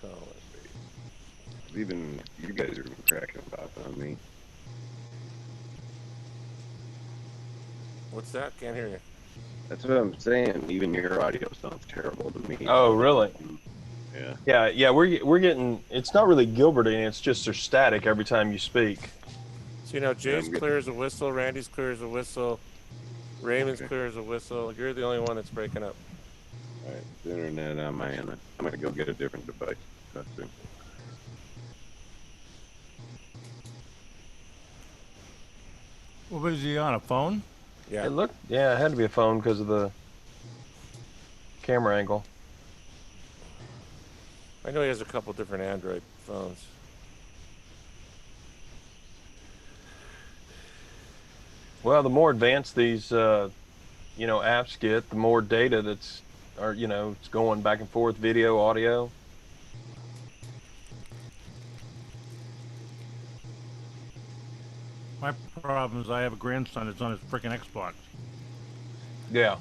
Colin. Even you guys are cracking up on me. What's that? Can't hear you. That's what I'm saying. Even your audio sounds terrible to me. Oh, really? Yeah. Yeah. We're getting. It's not really Gilberting. It's just there's static every time you speak. So, you know, Jay's clear as a whistle, Randy's clear as a whistle, Raymond's clear as a whistle. You're the only one that's breaking up. All right, the internet on my end. I'm gonna go get a different device. That's it. What was he on, a phone? Yeah. It had to be a phone because of the camera angle. I know he has a couple different Android phones. Well, the more advanced these, apps get, the more data it's going back and forth, video, audio. My problem is I have a grandson that's on his freaking Xbox. Yeah.